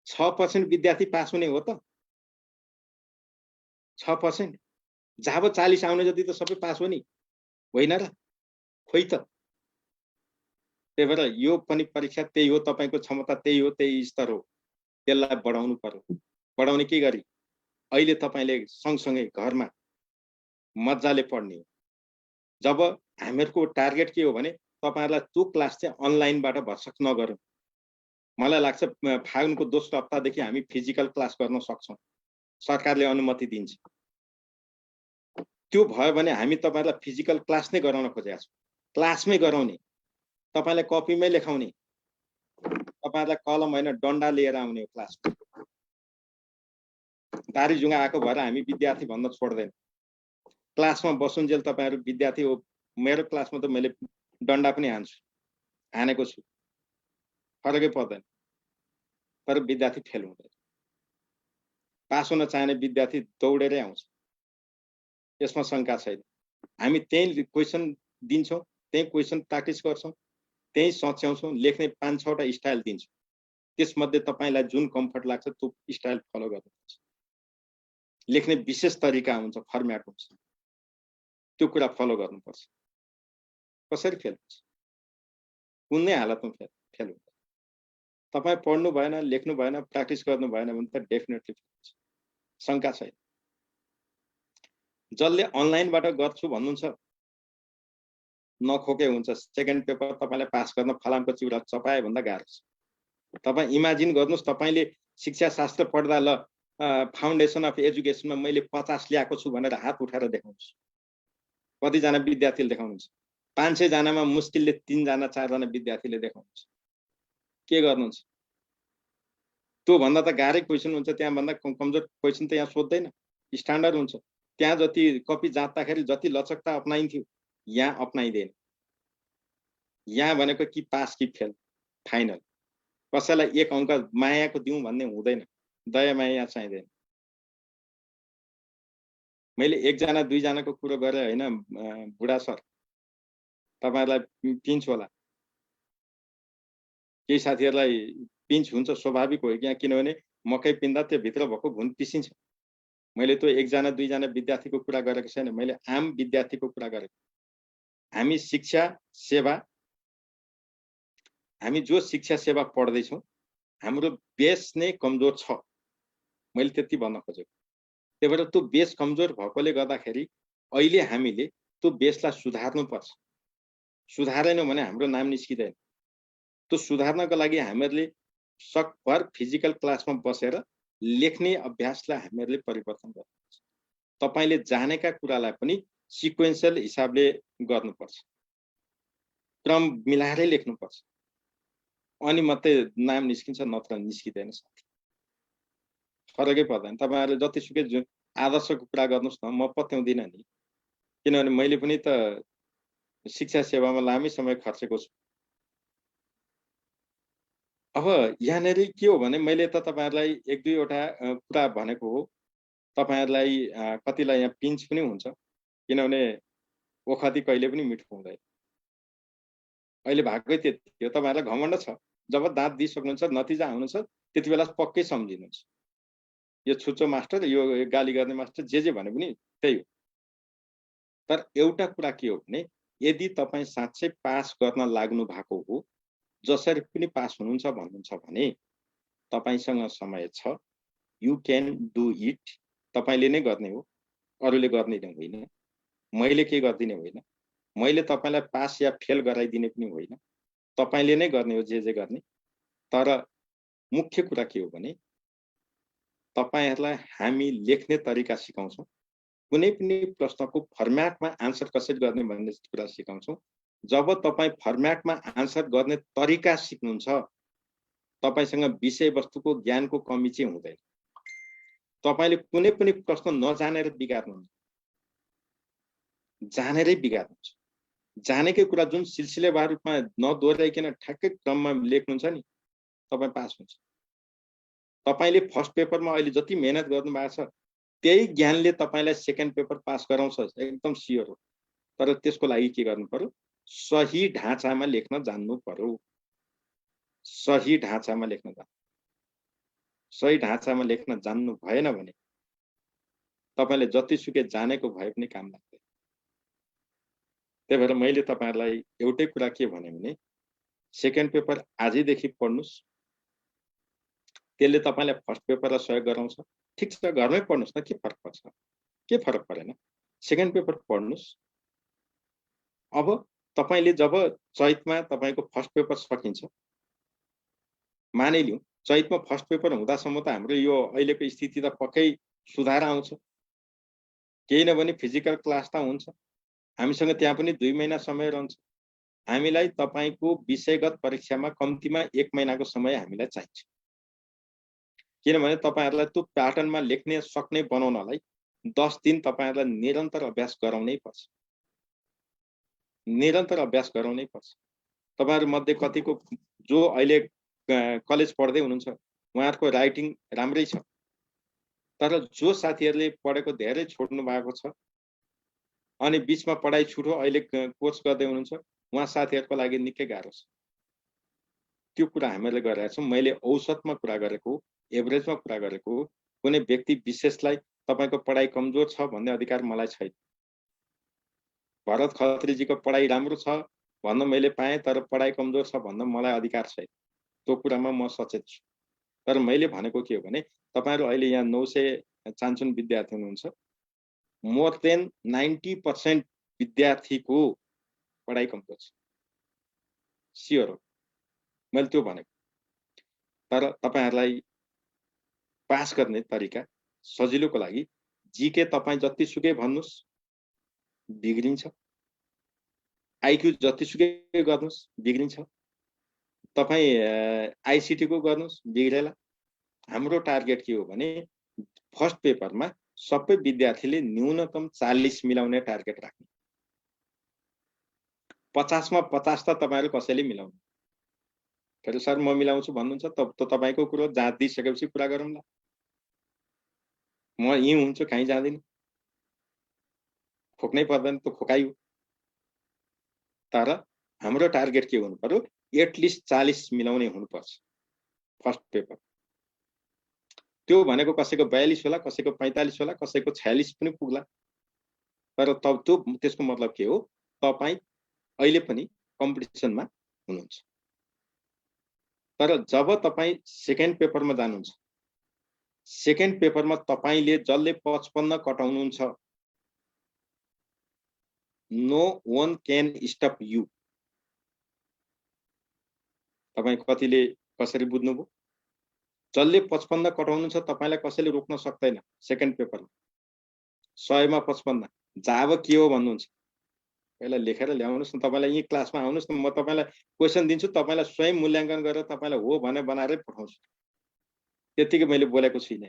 6% विद्यार्थी पास हुने हो त? 6%? जब 40 आउने जति त सबै पास हो नि, होइन र? खोइ त। त्यही भएर यो पनि परीक्षा त्यही हो, तपाईको क्षमता त्यही हो, त्यही स्तर हो। त्यसलाई बढाउनु पर्यो। बढाउने के गरी? अहिले तपाईले सँगसँगै घरमा मजाले पढ्ने हो। जब हामीहरूको टार्गेट के हो भने तपाईहरुलाई त्यो क्लास चाहिँ अनलाइनबाट भर्सक नगरौँ। मलाई लाग्छ फागुनको दोस्रो हप्तादेखि हामी फिजिकल क्लास गर्न सक्छौँ। सरकारले अनुमति दिन्छ। त्यो भयो भने हामी तपाईहरुलाई फिजिकल क्लास नै गराउन खोजेका छौँ। क्लासमै गराउने, तपाईलाई कपीमै लेखाउने, तपाईहरुलाई कलम होइन डन्डा लिएर आउने हो क्लास। दारीजुङ्गा आएको भएर हामी विद्यार्थी भन्न छोड्दैन। क्लासमा बसुन्जेल तपाईहरु विद्यार्थी हो। मेरो क्लासमा त मैले डन्डा पनि हान्छु, हानेको छु, फरकै पर्दैन। तर विद्यार्थी फेल हुँदैन। पास हुन चाहने विद्यार्थी दौडेरै आउँछ। यसमा शंका छैन। हामी त्यही क्वेशन दिन्छौँ, त्यही क्वेशन प्र्याक्टिस गर्छौँ, त्यही सच्याउँछौँ, लेख्ने 5-6 वटा स्टाइल दिन्छौँ। त्यसमध्ये तपाईलाई जुन कम्फर्ट लाग्छ त्यो स्टाइल फलो गर्नुपर्छ। लेख्ने विशेष तरिका हुन्छ, फर्म्याट हुन्छ, त्यो कुरा फलो गर्नुपर्छ। कसरी फेल हुन्छ? कुनै हालतमा फेल हुन्छ। तपाई पढ्नु भएन, लेख्नु भएन, प्र्याक्टिस गर्नु भएन भने त डेफिनेटली फेल हुन्छ। शंका छैन। जसले अनलाइनबाट गर्छु भन्नुहुन्छ नखोके हुन्छ। सेकेन्ड पेपर तपाईलाई पास गर्न फलामको चिउरा चपाए भन्दा गाह्रो छ। तपाई इमेजिन गर्नुस् तपाईले शिक्षा शास्त्र पढ्दा ल फाउन्डेसन अफ एजुकेसनमा मैले 50 ल्याएको छु भनेर हात उठाएर देखाउनुस्। कति जना विद्यार्थीले देखाउनुहुन्छ? 500 जनामा मुस्किलले 3 जना 4 जना विद्यार्थीले देखाउनुहुन्छ। के गर्नुहुन्छ? त्यो भन्दा त गाह्रै क्वेशन हुन्छ। त्यहाँ भन्दा कमजोर क्वेशन त यहाँ सोध्दैन। स्ट्यान्डर्ड हुन्छ। त्यहाँ जति कपी जाँच्दाखेरि जति लचकता अपनाइन्थ्यो यहाँ अपनाइदैन। यहाँ भनेको कि पास कि फेल फाइनल। कसैलाई 1 अंक मायाको दिउँ भन्ने हुँदैन। दया माया चाहिँदैन। मैले 1 जना 2 जनाको कुरो गरे हैन बुढा सर। तपाईहरुलाई पिन्च होला। केही साथीहरुलाई पिन्च हुन्छ, स्वाभाविक हो यहाँ, किनभने मकै पिन्दा त्यो भित्र भएको घुन पिसिन्छ। मैले त्यो 1 जना 2 जना विद्यार्थीको कुरा गरेको छैन, मैले आम विद्यार्थीको कुरा गरेको। हामी शिक्षा सेवा, हामी जो शिक्षा सेवा पढ्दै छौं हाम्रो बेस नै कमजोर छ। मैले त्यति भन्न खोजेको। त्यही भएर त्यो बेस कमजोर भएकोले गर्दाखेरि अहिले हामीले त्यो बेसलाई सुधार्नु पर्छ। सुधारेनौं भने हाम्रो नाम निस्किदैन। त्यो सुधार्नको लागि हामीहरूले सकभर फिजिकल क्लासमा बसेर लेख्ने अभ्यासलाई हामीहरूले परिवर्तन गर्नुपर्छ। तपाईले जानेका कुरालाई पनि सिक्वेन्शियल हिसाबले गर्नुपर्छ। क्रम मिलाएरै लेख्नुपर्छ। अनि मात्रै नाम निस्किन्छ, नत्र निस्किदैन साथी। फरकै पर्दैन। तपाईहरुले जतिसुकै आदर्शको कुरा गर्नुस् न, म पत्याउँदिन नि। किनभने मैले पनि त शिक्षा सेवामा लामै समय खर्चेको छु। अब यहाँनेर के हो भने मैले त तपाईहरुलाई 1-2 वटा कुरा भनेको हो। तपाईहरुलाई कतिलाई यहाँ पिन्च पनि हुन्छ, किनभने ओखती कहिले पनि मिठो हुँदैन। अहिले भागै त्यति हो। तपाईहरुलाई घमण्ड छ। जब दाँत दिइसक्नुहुन्छ, नतिजा आउनुहुन्छ, त्यतिबेला पक्कै सम्झिनुहुन्छ। यो छुच्चो मास्टर, यो गाली गर्ने मास्टर, जे भने पनि त्यही हो। तर एउटा कुरा के हो भने यदि तपाई साँच्चै पास गर्न लाग्नु भएको हो, जसरी पनि पास हुनुहुन्छ भन्नुहुन्छ भने तपाईसँग समय छ। You can do it. तपाईले नै गर्ने हो, अरूले गर्ने होइन। मैले के गर्दिने होइन। मैले तपाईलाई पास या फेल गराइदिने पनि होइन। तपाईले नै गर्ने हो जे गर्ने। तर मुख्य कुरा के हो भने तपाईहरुलाई हामी लेख्ने तरिका सिकाउँछौं। कुनै पनि प्रश्नको फर्म्याटमा आन्सर कसरी गर्ने भन्ने कुरा सिकाउँछौं। जब तपाई फर्म्याटमा आन्सर गर्ने तरिका सिक्नुहुन्छ, तपाईसँग विषयवस्तुको ज्ञानको कमी चाहिँ हुँदैन। तपाईले कुनै पनि प्रश्न नजानेर बिगार्नुहुन्छ, जानेरै बिगार्नुहुन्छ। जानेकै कुरा जुन सिलसिलेवार रूपमा नदोहोर्याइकन ठ्याक्कै क्रममा लेख्नुहुन्छ नि, तपाई पास हुन्छ। तपाईले फर्स्ट पेपरमा अहिले जति मेहनत गर्नु भएको छ, त्यही ज्ञानले तपाईलाई सेकेन्ड पेपर पास गराउँछ, एकदम सियोर हो। तर त्यसको लागि के गर्नु पर्यो? सही ढाँचामा लेख्न जान्नु पर्यो। सही ढाँचामा लेख्न जान्नु। सही ढाँचामा लेख्न जान्नु भएन भने तपाईले जतिसुकै जानेको भए पनि काम लाग्दैन। त्यही भएर मैले तपाईहरुलाई एउटै कुरा के भने सेकेन्ड पेपर आजैदेखि पढ्नुस्। त्यसले तपाईलाई फर्स्ट पेपरलाई सहयोग गराउँछ। ठीक छ, घरमै पढ्नुस् न, के फरक पर्छ? के फरक परेन? सेकेन्ड पेपर पढ्नुस्। अब तपाईले जब चैतमा तपाईको फर्स्ट पेपर सकिन्छ, मानिलिउँ चैतमा फर्स्ट पेपर हुँदासम्म त हाम्रो यो अहिलेको स्थिति त पक्कै सुधार आउँछ। केही नभने फिजिकल क्लास त हुन्छ, हामीसँग त्यहाँ पनि 2 महिना समय रहन्छ। हामीलाई तपाईको विषयगत परीक्षामा कम्तीमा 1 महिनाको समय हामीलाई चाहिन्छ। किनभने तपाईहरुलाई त्यो प्याटर्नमा लेख्ने सक्ने बनाउनलाई 10 दिन तपाईहरुलाई निरन्तर अभ्यास गराउनै पर्छ। निरन्तर अभ्यास गराउनै पर्छ। तपाईहरु मध्ये कतिको जो अहिले कलेज पढ्दै हुनुहुन्छ उहाँहरुको राइटिङ राम्रै छ, तर जो साथीहरुले पढेको धेरै छोड्नु भएको छ अनि बीचमा पढाइ छुटो अहिले कोर्स गर्दै हुनुहुन्छ उहाँ साथीहरुको लागि निकै गाह्रो छ। त्यो कुरा हामीले गरेका छौं। मैले औसतमा कुरा गरेको, एभरेजमा कुरा गरेको, कुनै व्यक्ति विशेषलाई तपाईको पढाइ कमजोर छ भन्ने अधिकार मलाई छैन। भरत खत्रीजीको पढाइ राम्रो छ भन्न मैले पाएँ, तर पढाइ कमजोर छ भन्न मलाई अधिकार छैन। त्यो कुरामा म सचेत छु। तर मैले भनेको के हो भने तपाईहरु अहिले यहाँ 900 चान्चुन विद्यार्थी हुनुहुन्छ, मोर देन 90% विद्यार्थीको पढाइ कमजोर छ। स्योर हो, मैले त्यो भनेको। तर तपाईहरुलाई पास गर्ने तरिका सजिलोको लागि जीके तपाई जतिसुकै भन्नुस् बिग्रिन्छ, आईक्यू जतिसुकै गर्नुस् बिग्रिन्छ, तपाई आईसीटी को गर्नुस् बिग्रेला। हाम्रो टार्गेट के हो भने फर्स्ट पेपरमा सबै विद्यार्थीले न्यूनतम 40 मिलाउने टार्गेट राख्ने। 50 मा 50 त तपाईहरु कसैले मिलाउनु। फेरि सर म मिलाउँछु भन्नुहुन्छ त तपाईको कुरो जाँच दिइसकेपछि कुरा गरौँला। म यही हुन्छु, कहीँ जाँदिन। खोक्नै पर्दैन त खोकाइयो। तर हाम्रो टार्गेट के हुनु पर्यो, एटलिस्ट 40 मिलाउने हुनुपर्छ फर्स्ट पेपर। त्यो भनेको कसैको 42 होला, कसैको 45 होला, कसैको 46 पनि पुग्ला। तर तब त्यो त्यसको मतलब के हो, तपाई अहिले पनि कम्पिटिसनमा हुनुहुन्छ। तर जब तपाई सेकेन्ड पेपरमा जानुहुन्छ, सेकेन्ड पेपरमा तपाईले जसले 55 कटाउनुहुन्छ, no one can stop you. तपाई कतिले कसरी बुझ्नुभयो? जसले 55 कटाउनुहुन्छ तपाईलाई कसैले रोक्न सक्दैन। सेकेन्ड पेपरमा 100 मा 55 जाब के हो भन्नुहुन्छ? पहिला लेखेर ल्याउनुस् न। तपाईलाई यही क्लासमा आउनुस् न, म तपाईलाई क्वेशन दिन्छु, तपाईलाई स्वयं मूल्याङ्कन गरेर तपाईलाई हो भने बनाएरै पठाउँछु। त्यतिकै मैले बोलेको छैन।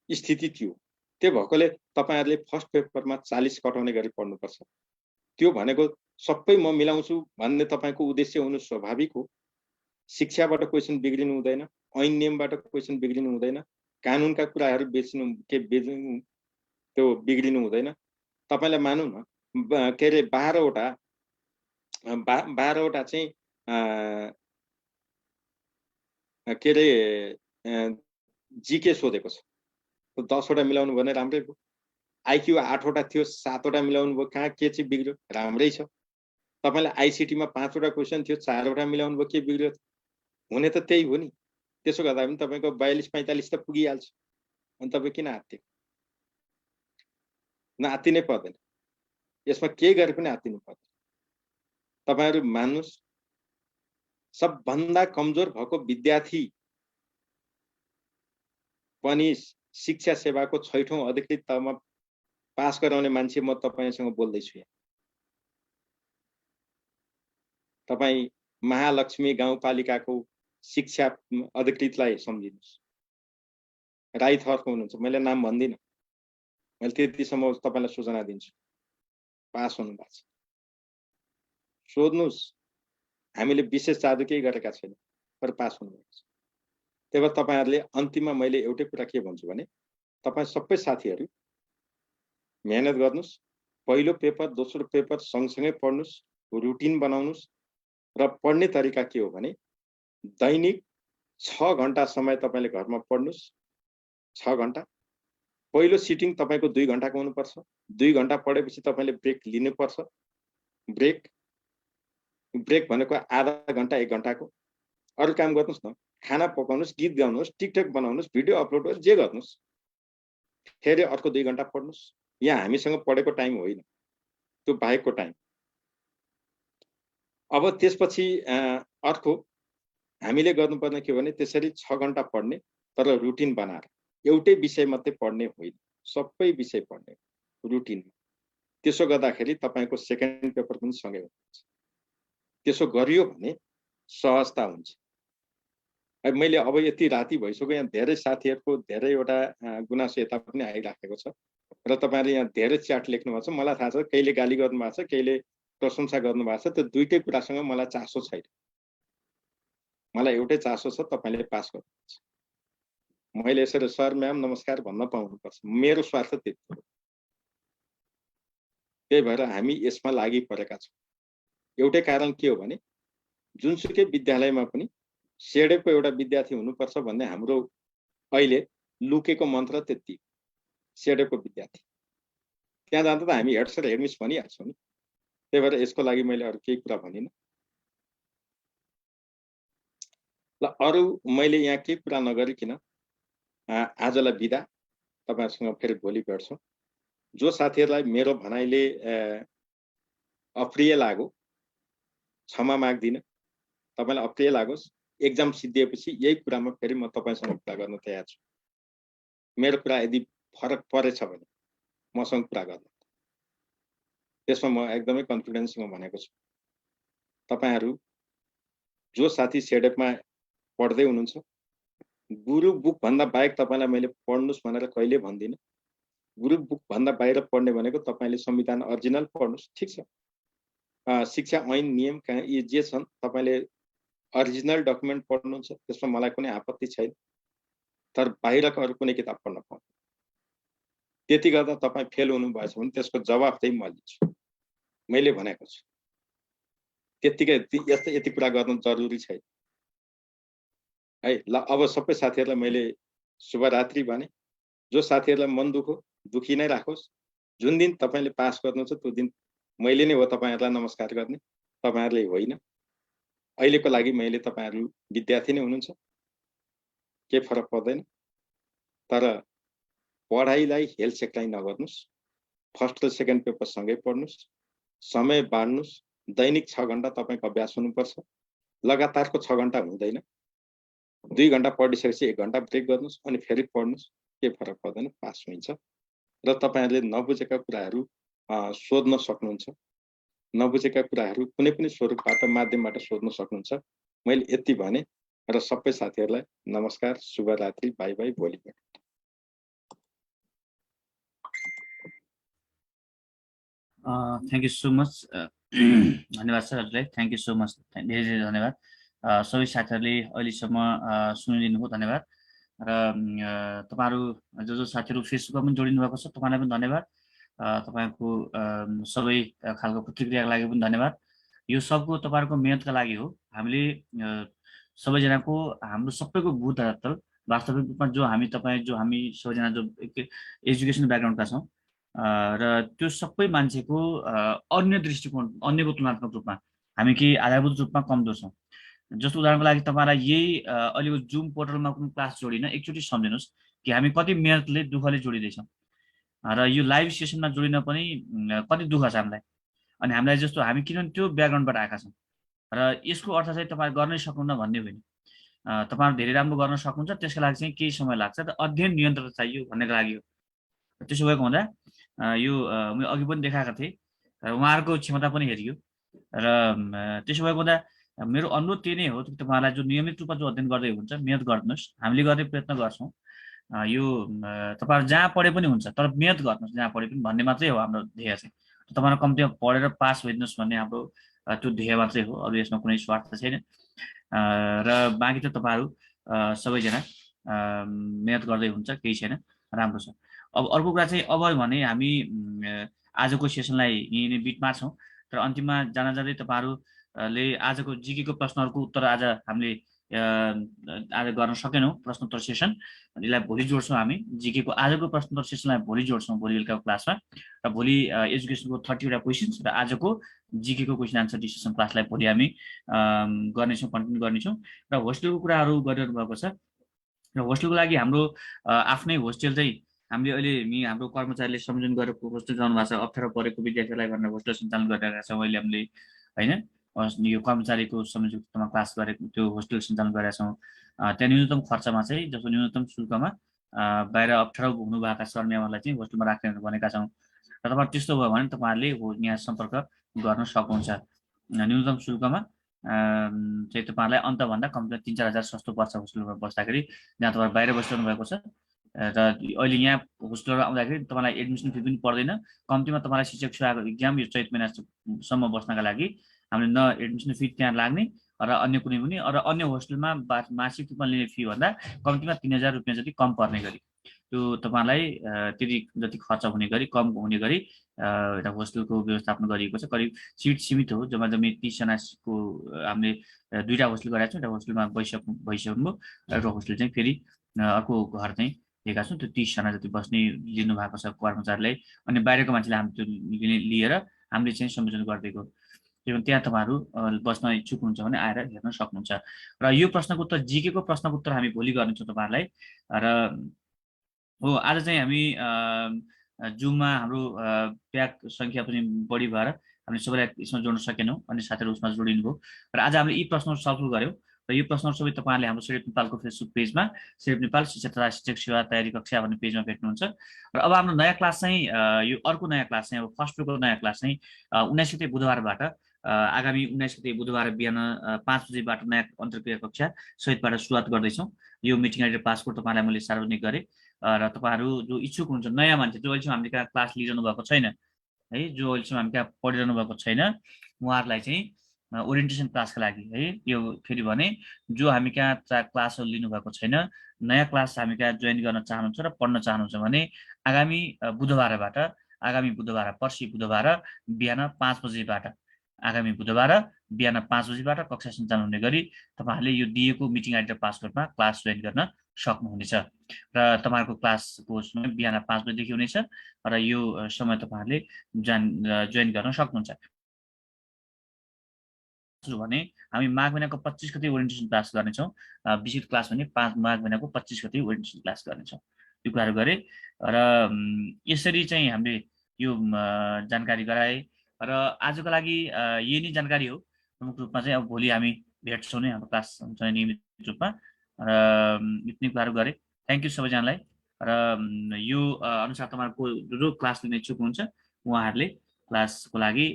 स्थिति थियो। त्यो भएकोले तपाईहरुले फर्स्ट पेपरमा 40 कटाउने गरी पढ्नुपर्छ। त्यो भनेको सबै म मिलाउँछु भन्ने तपाईको उद्देश्य हुनु स्वाभाविक हो। शिक्षाबाट क्वेशन बिग्रिनु हुँदैन, ऐन नियमबाट क्वेशन बिग्रिनु हुँदैन, कानुनका कुराहरु त्यो बिग्रिनु हुँदैन। तपाईलाई मानौ न के रे 12 वटा चाहिँ के रे जीके सोधेको छ। 10 वटा मिलाउनु भने राम्रै भयो। आईक्यू 8 वटा थियो, 7 वटा मिलाउनु भयो, कहाँ के चाहिँ बिग्रियो? राम्रै छ। तपाईलाई आईसीटी मा 5 वटा क्वेशन थियो, 4 वटा मिलाउनु भयो, के बिग्रियो? हुने त त्यही हो नि। त्यसो गर्दा पनि तपाईको 42-45 त पुगिहाल्छ। अनि तपाई किन आत्तिनु? नआत्तिनै पर्दैन। यसमा के गरे पनि आत्तिनु पर्दैन। तपाईहरु मान्नुस्, सबभन्दा कमजोर भएको विद्यार्थी पनि शिक्षा सेवाको 6औं अधिकृत तहमा पास गराउने मान्छे म तपाईसँग बोल्दै छु। तपाई महालक्ष्मी गाउँपालिकाको शिक्षा अधिकृतलाई सम्झिनुस्। राई थरको हुनुहुन्छ, मैले नाम भन्दिन। मैले त्यतिसम्म तपाईलाई सूचना दिन्छु। पास हुनुभएको छ। सोध्नुस्, हामीले विशेष जादु केही गरेका छैन, तर पास हुनुभएको छ। त्यही भएर तपाईहरुले अन्तिममा मैले एउटै कुरा के भन्छु भने तपाई सबै साथीहरु मेहनत गर्नुस्। पहिलो पेपर, दोस्रो पेपर सँगसँगै पढ्नुस्, रुटिन बनाउनुस् र पढ्ने तरिका के हो भने दैनिक 6 घण्टा समय तपाईले घरमा पढ्नुस्। 6 घण्टा। पहिलो सिटिङ तपाईको 2 घण्टाको हुनुपर्छ। 2 घण्टा पढेपछि तपाईले ब्रेक लिनुपर्छ। ब्रेक भनेको आधा घण्टा 1 घण्टाको। अरु काम गर्नुस् न। खाना पकाउनुहोस्, गीत गाउनुहोस्, टिकटक बनाउनुहोस्, भिडियो अपलोड गर्नुहोस्, जे गर्नुहोस्, फेरि अर्को 2 घण्टा पढ्नुहोस्। यहाँ हामीसँग पढेको टाइम होइन, त्यो बाहेकको टाइम। अब त्यसपछि अर्को हामीले गर्नुपर्ने के भने त्यसरी 6 घण्टा पढ्ने, तर रुटिन बनाएर। एउटै विषय मात्रै पढ्ने होइन, सबै विषय पढ्ने रुटिनमा। त्यसो गर्दाखेरि तपाईँको सेकेन्ड पेपर पनि सँगै हुन्छ। त्यसो गरियो भने सहजता हुन्छ। मैले अब यति राति भइसक्यो, यहाँ धेरै साथीहरूको धेरैवटा गुनासो यता पनि आइराखेको छ र तपाईँहरूले यहाँ धेरै च्याट लेख्नु भएको छ। मलाई थाहा छ कहिले गाली गर्नुभएको छ, कहिले प्रशंसा गर्नुभएको छ। त्यो दुईटै कुरासँग मलाई चासो छैन। मलाई एउटै चासो छ, तपाईँले पास गर्नुपर्छ। मैले यसरी सर म्याम नमस्कार भन्न पाउनुपर्छ, मेरो स्वार्थ त्यति हो। त्यही भएर हामी यसमा लागि परेका छौँ। एउटै कारण के हो भने जुनसुकै विद्यालयमा पनि सेडेपको एउटा विद्यार्थी हुनुपर्छ भन्ने हाम्रो अहिले लुकेको मन्त्र त्यति। सेडेपको विद्यार्थी त्यहाँ जाँदा त हामी हेड सर हेडमिस भनिहाल्छौँ नि। त्यही भएर यसको लागि मैले अरू केही कुरा भनिनँ। ल अरू मैले यहाँ केही कुरा नगरिकन आजलाई बिदा। तपाईँहरूसँग फेरि भोलि भेट्छौँ। जो साथीहरूलाई मेरो भनाइले अप्रिय लाग्यो क्षमा माग्दिनँ। तपाईँलाई अप्रिय लागोस्, एक्जाम सिद्धिएपछि यही कुरामा फेरि म तपाईँसँग कुरा गर्न तयार छु। मेरो कुरा यदि फरक परेछ भने मसँग कुरा गर्नु, त्यसमा म एकदमै कन्फिडेन्ससँग भनेको छु। तपाईँहरू जो साथी सेडेपमा पढ्दै हुनुहुन्छ, गुरु बुक भन्दा बाहेक तपाईँलाई मैले पढ्नुहोस् भनेर कहिले भन्दिनँ। गुरु बुक भन्दा बाहिर पढ्ने भनेको तपाईँले संविधान अरिजिनल पढ्नुहोस्, ठिक छ। शिक्षा ऐन नियम यी जे छन् तपाईँले अरिजिनल डकुमेन्ट पढ्नुहुन्छ, त्यसमा मलाई कुनै आपत्ति छैन। तर बाहिरको अरू कुनै किताब पढ्न पाउनु। त्यति गर्दा तपाईँ फेल हुनुभएछ भने त्यसको जवाब चाहिँ म लिन्छु। मैले भनेको छु त्यतिकै यति कुरा गर्नु जरुरी छैन है। ल अब सबै साथीहरूलाई मैले शुभरात्रि भने। जो साथीहरूलाई मन दुखी नै राखोस्। जुन दिन तपाईँले पास गर्नुहुन्छ त्यो दिन मैले नै हो तपाईँहरूलाई नमस्कार गर्ने, तपाईँहरूले होइन। अहिलेको लागि मैले तपाईँहरू विद्यार्थी नै हुनुहुन्छ, केही फरक पर्दैन। तर पढाइलाई हेलचेक्राइ नगर्नुहोस्। फर्स्ट र सेकेन्ड पेपर सँगै पढ्नुहोस्, समय बाँड्नुहोस्। दैनिक 6 घण्टा तपाईँको अभ्यास हुनुपर्छ। लगातारको 6 घण्टा हुँदैन। 2 घण्टा पढिसकेपछि 1 घण्टा ब्रेक गर्नुहोस् अनि फेरि पढ्नुहोस्। केही फरक पर्दैन, पास हुन्छ। र तपाईँहरूले नबुझेका कुराहरू सोध्न सक्नुहुन्छ। नबुझेका कुराहरू कुनै पनि स्वरूपबाट माध्यमबाट सोध्न सक्नुहुन्छ। मैले यति भने र सबै साथीहरूलाई नमस्कार, शुभरात्रि, बाई बाई, भोलि भेटौँ। Thank you so much. धन्यवाद सर हजुरलाई, थ्याङ्क यू सो मच, धेरै धेरै धन्यवाद। सबै साथीहरूले अहिलेसम्म सुनिदिनु भयो, धन्यवाद। र तपाईँहरू जो साथीहरू फेसबुकमा पनि जोडिनु भएको छ तपाईँलाई पनि धन्यवाद। तपाईँको सबै खालको प्रतिक्रियाको लागि पनि धन्यवाद। यो सबको तपाईँहरूको मेहनतका लागि हो। हामीले सबैजनाको हाम्रो सबैको भूत धरातल वास्तविक रूपमा जो हामी सबैजना जो एजुकेसन ब्याकग्राउन्डका छौँ र त्यो सबै मान्छेको अन्य दृष्टिकोण, अन्यको तुलनात्मक रूपमा हामी केही आधारभूत रूपमा कमजोर छौँ। जस्तो उदाहरणको लागि तपाईँलाई यही अहिलेको जुम पोर्टलमा कुनै क्लास जोडिन एकचोटि सम्झिनुहोस् कि हामी कति मेहनतले दुःखले जोडिँदैछौँ र यो लाइभ सेसनमा जोडिन पनि कति दुःख छ हामीलाई। अनि हामीलाई जस्तो हामी किनभने त्यो ब्याकग्राउन्डबाट आएका छौँ र यसको अर्थ चाहिँ तपाईँ गर्नै सक्नुहुन्न भन्ने होइन। तपाईँहरू धेरै राम्रो गर्न सक्नुहुन्छ, त्यसको लागि चाहिँ केही समय लाग्छ र अध्ययन निरन्तरता चाहियो भन्नेको लागि हो। त्यसो भएको हुँदा यो मैले अघि पनि देखाएको थिएँ, उहाँहरूको क्षमता पनि हेरियो र त्यसो भएको हुँदा मेरो अनुरोध त्यही नै हो कि तपाईँहरूलाई जो नियमित रूपमा जो अध्ययन गर्दै हुन्छ मेहनत गर्नुहोस्। हामीले गर्ने प्रयत्न गर्छौँ। यो तपाईँहरू जहाँ पढे पनि हुन्छ तर मेहनत गर्नुहोस् जहाँ पढे पनि भन्ने मात्रै हो हाम्रो ध्येय चाहिँ। तपाईँहरू कम्तीमा पढेर पास भइदिनुहोस् भन्ने हाम्रो त्यो ध्येय मात्रै हो, अरू यसमा कुनै स्वार्थ छैन। र बाँकी त तपाईँहरू सबैजना मेहनत गर्दै हुन्छ, केही छैन, राम्रो छ। अब अर्को कुरा चाहिँ अब भने हामी आजको सेसनलाई यहीँ नै बिट मार्छौँ। तर अन्तिममा जाँदा तपाईँहरूले आजको जिकेको प्रश्नहरूको उत्तर आज हामीले आज गर्न सकेनौँ प्रश्नोत्तर सेसन, यसलाई भोलि जोड्छौँ हामी। जिके को आजको प्रश्नोत्तर सेसनलाई भोलि जोड्छौँ भोलि बेलुकाको क्लासमा, र भोलि एजुकेसनको 30वटा क्वेसन्स र आजको जिके को क्वेसन आन्सर डिस्कसन क्लासलाई भोलि हामी गर्नेछौँ, कन्टिन्यू गर्नेछौँ। र होस्टेलको कुराहरू गरिरहनु भएको छ। र होस्टेलको लागि हाम्रो आफ्नै होस्टेल चाहिँ हामीले अहिले हाम्रो कर्मचारीले संयोजन गरेर होस्टेल जानु भएको छ। अप्ठ्यारो परेको विद्यार्थीलाई भनेर होस्टेल सञ्चालन गरिरहेका छौँ अहिले हामीले, होइन। यो कर्मचारीको संयुक्तमा क्लास गरेको त्यो होस्टेल सञ्चालन गरेका छौँ। त्यहाँ न्यूनतम खर्चमा चाहिँ, जस्तो न्यूनतम शुल्कमा बाहिर अप्ठ्यारो हुनुभएका सरमेवालाई चाहिँ होस्टेलमा राख्ने भनेका छौँ। र तपाईँ त्यस्तो भयो भने तपाईँहरूले यहाँ सम्पर्क गर्न सक्नुहुन्छ। न्यूनतम शुल्कमा चाहिँ तपाईँहरूलाई अन्तभन्दा कम्तीमा 3-4 हजार सस्तो पर्छ होस्टेलमा बस्दाखेरि, जहाँ तपाईँ बाहिर बसिरहनु भएको छ। र अहिले यहाँ होस्टेलमा आउँदाखेरि तपाईँलाई एडमिसन फी पनि पर्दैन। कम्तीमा तपाईँलाई शिक्षक सेवाको इक्जाम यो चैत महिनासम्म बस्नका लागि हामीले न एडमिसन फी त्यहाँ लाग्ने र अन्य कुनै पनि, र अन्य होस्टेलमा मासिक रूपमा लिने फी भन्दा कम्तीमा 3000 रुपियाँ जति कम पर्ने गरी, त्यो तपाईँलाई त्यति जति खर्च हुने गरी, कम हुने गरी एउटा होस्टेलको व्यवस्थापन गरिएको छ। करिब सिट सीमित हो, जम्मा 30 जनाको हामीले 2टा होस्टेल गराएको छौँ। एउटा होस्टेलमा भइसक्नुभयो, एउटा होस्टेल चाहिँ फेरि अर्को घर चाहिँ दिएका छौँ। त्यो 30 जना जति बस्ने लिनु भएको छ कर्मचारीलाई, अनि बाहिरको मान्छेले हामी त्यो लिएर हामीले चाहिँ संयोजन गरिदिएको। त्यहाँ तपाईँहरू बस्न इच्छुक हुन्छ भने आएर हेर्न सक्नुहुन्छ। र यो प्रश्नको उत्तर, जिके को प्रश्नको उत्तर हामी भोलि गर्नेछौँ तपाईँहरूलाई। र हो, आज चाहिँ हामी जुममा हाम्रो प्याक सङ्ख्या पनि बढी भएर हामीले सबैलाई यसमा जोड्न सकेनौँ, अनि साथीहरू उसमा जोडिनु भयो। र आज हामीले यी प्रश्नहरू सल्भ गऱ्यौँ। र यो प्रश्नहरू सबै तपाईँहरूले हाम्रो सिरेप नेपालको फेसबुक पेजमा सिरेप नेपाल शिक्षा तथा शिक्षक सेवा तयारी कक्षा भन्ने पेजमा भेट्नुहुन्छ। र अब हाम्रो नयाँ क्लास चाहिँ यो अर्को नयाँ क्लास चाहिँ, अब फर्स्ट वेको नयाँ क्लास चाहिँ 19 गते बुधबारबाट, आगामी 19 गते बुधबार बिहान 5 बजेबाट नयाँ अन्तर्क्रिया कक्षा सहितबाट सुरुवात गर्दैछौँ। यो मिटिङ आइडी पासपोर्ट तपाईँलाई मैले सार्वजनिक गरेँ। र तपाईँहरू जो इच्छुक हुनुहुन्छ, नयाँ मान्छे जो अहिलेसम्म हामीले कहाँ क्लास लिइरहनु भएको छैन है, जो अहिलेसम्म हामी कहाँ पढिरहनु भएको छैन, उहाँहरूलाई चाहिँ ओरिएन्टेसन क्लासका लागि है, यो फेरि भने जो हामी कहाँ क्लासहरू लिनुभएको छैन, नयाँ क्लास हामी कहाँ जोइन गर्न चाहनुहुन्छ र पढ्न चाहनुहुन्छ भने आगामी बुधबारबाट, आगामी बुधबार पर्सि बुधबार बिहान 5 बजेबाट, आगामी बुधबार बिहान 5 बजेबाट कक्षा सञ्चालन हुने गरी तपाईँहरूले यो दिएको मिटिङ आइडी र पासवर्डमा क्लास जोइन गर्न सक्नुहुनेछ। र तपाईँहरूको क्लासको समय बिहान 5 बजेदेखि हुनेछ, र यो समय तपाईँहरूले जोइन गर्न सक्नुहुन्छ। भने हामी माघ महिनाको 25 गते ओरिएन्टेसन क्लास गर्नेछौँ। विशिष्ट क्लास भने माघ महिनाको 25 गते ओरिएन्टेसन क्लास गर्नेछौँ। यो कुराहरू गरे र यसरी चाहिँ हामीले यो जानकारी गराए। र आजको लागि यही नै जानकारी हो प्रमुख रूपमा चाहिँ। अब भोलि हामी भेट्छौँ नै, हाम्रो क्लास हुन्छ नियमित रूपमा। र यति कुराहरू गरे। थ्याङ्क यू सबैजनालाई। र यो अनुसार तपाईँहरूको जो क्लास लिने इच्छुक हुन्छ उहाँहरूले क्लासको लागि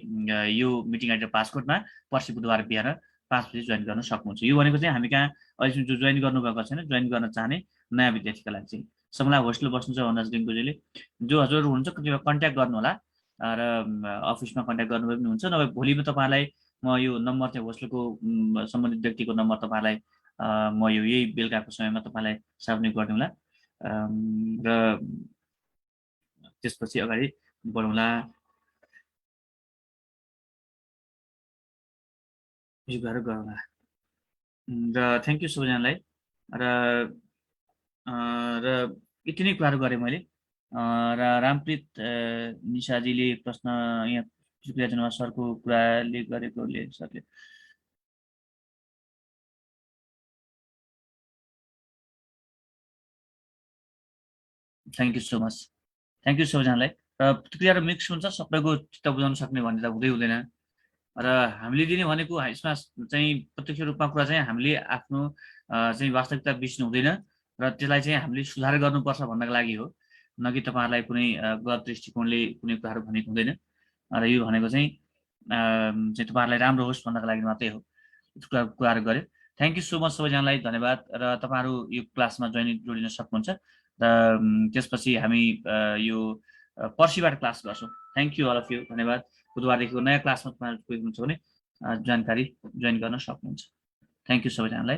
यो मिटिङ आइडी पासपोर्टमा पर्सि बुधबार बिहान 5 बजे जोइन गर्न सक्नुहुन्छ। यो भनेको चाहिँ हामी कहाँ अहिलेसम्म जो जोइन गर्नुभएको छैन, जोइन गर्न चाहने नयाँ विद्यार्थीका लागि चाहिँ। सबैलाई होस्टेल बस्नुहुन्छ भन्दा दिनकोजीले जो हजुर हुनुहुन्छ कृपया कन्ट्याक्ट गर्नु होला, र अफिसमा कन्ट्याक्ट गर्नुभयो पनि हुन्छ। नभए भोलि तपाईँलाई म यो नम्बर चाहिँ होस्टेलको सम्बन्धित व्यक्तिको नम्बर तपाईँलाई म यो यही बेलुकाको समयमा तपाईँलाई सार्वजनिक गरिदिउँला, र त्यसपछि अगाडि बढौँला। यो कुराहरू गरौँला। र थ्याङ्क यू सबैजनालाई। र यति नै कुराहरू गरेँ मैले। र रामप्रीत निशाजीले प्रश्न यहाँ प्रतिक्रिया दिनुभयो, सरको कुराले गरेकोले सरले। Thank you so much. Thank you सबैजनालाई। र प्रतिक्रिया मिक्स हुन्छ, सबैको चित्त बुझाउन सक्ने भन्ने त हुँदैन। र हामीले दिने भनेको यसमा चाहिँ प्रत्यक्ष रूपमा कुरा चाहिँ हामीले आफ्नो चाहिँ वास्तविकता बिर्सिनु हुँदैन, र त्यसलाई चाहिँ हामीले सुधार गर्नुपर्छ भन्नको लागि हो, न कि तपाईँहरूलाई कुनै गलत दृष्टिकोणले कुनै कुराहरू भनेको हुँदैन। र यो भनेको चाहिँ तपाईँहरूलाई राम्रो होस् भन्नको लागि मात्रै हो। कुराहरू गऱ्यो। थ्याङ्क यू सो मच सबैजनालाई, धन्यवाद। र तपाईँहरू यो क्लासमा जोडिन सक्नुहुन्छ। र त्यसपछि हामी यो पर्सिबाट क्लास गर्छौँ। Thank you all of you, धन्यवाद। बुधबारदेखिको नयाँ क्लासमा तपाईँहरू पुग्नुहुन्छ भने जानकारी जोइन गर्न सक्नुहुन्छ। थ्याङ्क यू सबैजनालाई।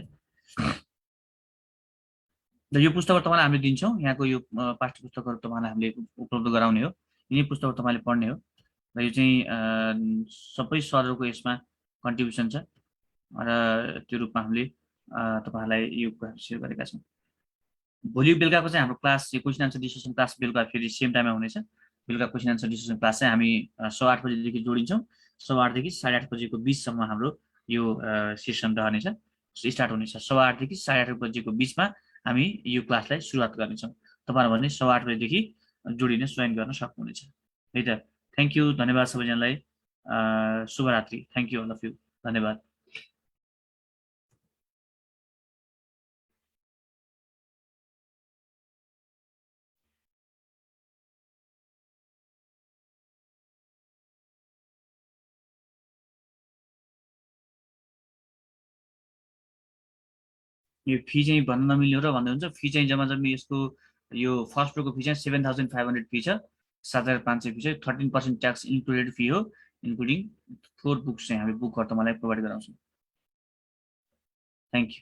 र यो पुस्तकहरू तपाईँलाई हामीले दिन्छौँ। यहाँको यो पाठ्य पुस्तकहरू तपाईँलाई हामीले उपलब्ध गराउने हो। यिनै पुस्तकहरू तपाईँले पढ्ने हो। र यो चाहिँ सबै सरहरूको यसमा कन्ट्रिब्युसन छ, र त्यो रूपमा हामीले तपाईँहरूलाई यो कुराहरू सेयर गरेका छौँ। भोलि बेलुकाको चाहिँ हाम्रो class question answer discussion class बेलुका फेरि सेम टाइममा हुनेछ। बेलुका क्वेसन आन्सर डिस्कसन क्लास चाहिँ हामी 8:30 बजेदेखि जोडिन्छौँ। 8:30 देखि 8:30 बजेको बिचसम्म हाम्रो यो सेसन रहनेछ, स्टार्ट हुनेछ। 8:15 देखि 8:30 बजेको बिचमा हामी यो क्लासलाई सुरुवात गर्नेछौँ। तपाईँहरू भने 8:15 बजेदेखि जोडिन जोइन गर्न सक्नुहुनेछ है त। थ्याङ्क यू, धन्यवाद सबैजनालाई। शुभरात्रि। Thank you all of you. धन्यवाद। यो फी चाहिँ भन्न नमिल्ने हो र भन्दै हुन्छ। फी चाहिँ जम्मा जम्मी यसको यो फर्स्ट फ्लोरको फी चाहिँ 7,500 फी छ। 7,500 फी चाहिँ 13% ट्याक्स इन्क्लुडेड फी हो, इन्क्लुडिङ 4 बुक्स चाहिँ हामी बुकहरू तपाईँलाई प्रोभाइड गराउँछौँ। Thank you.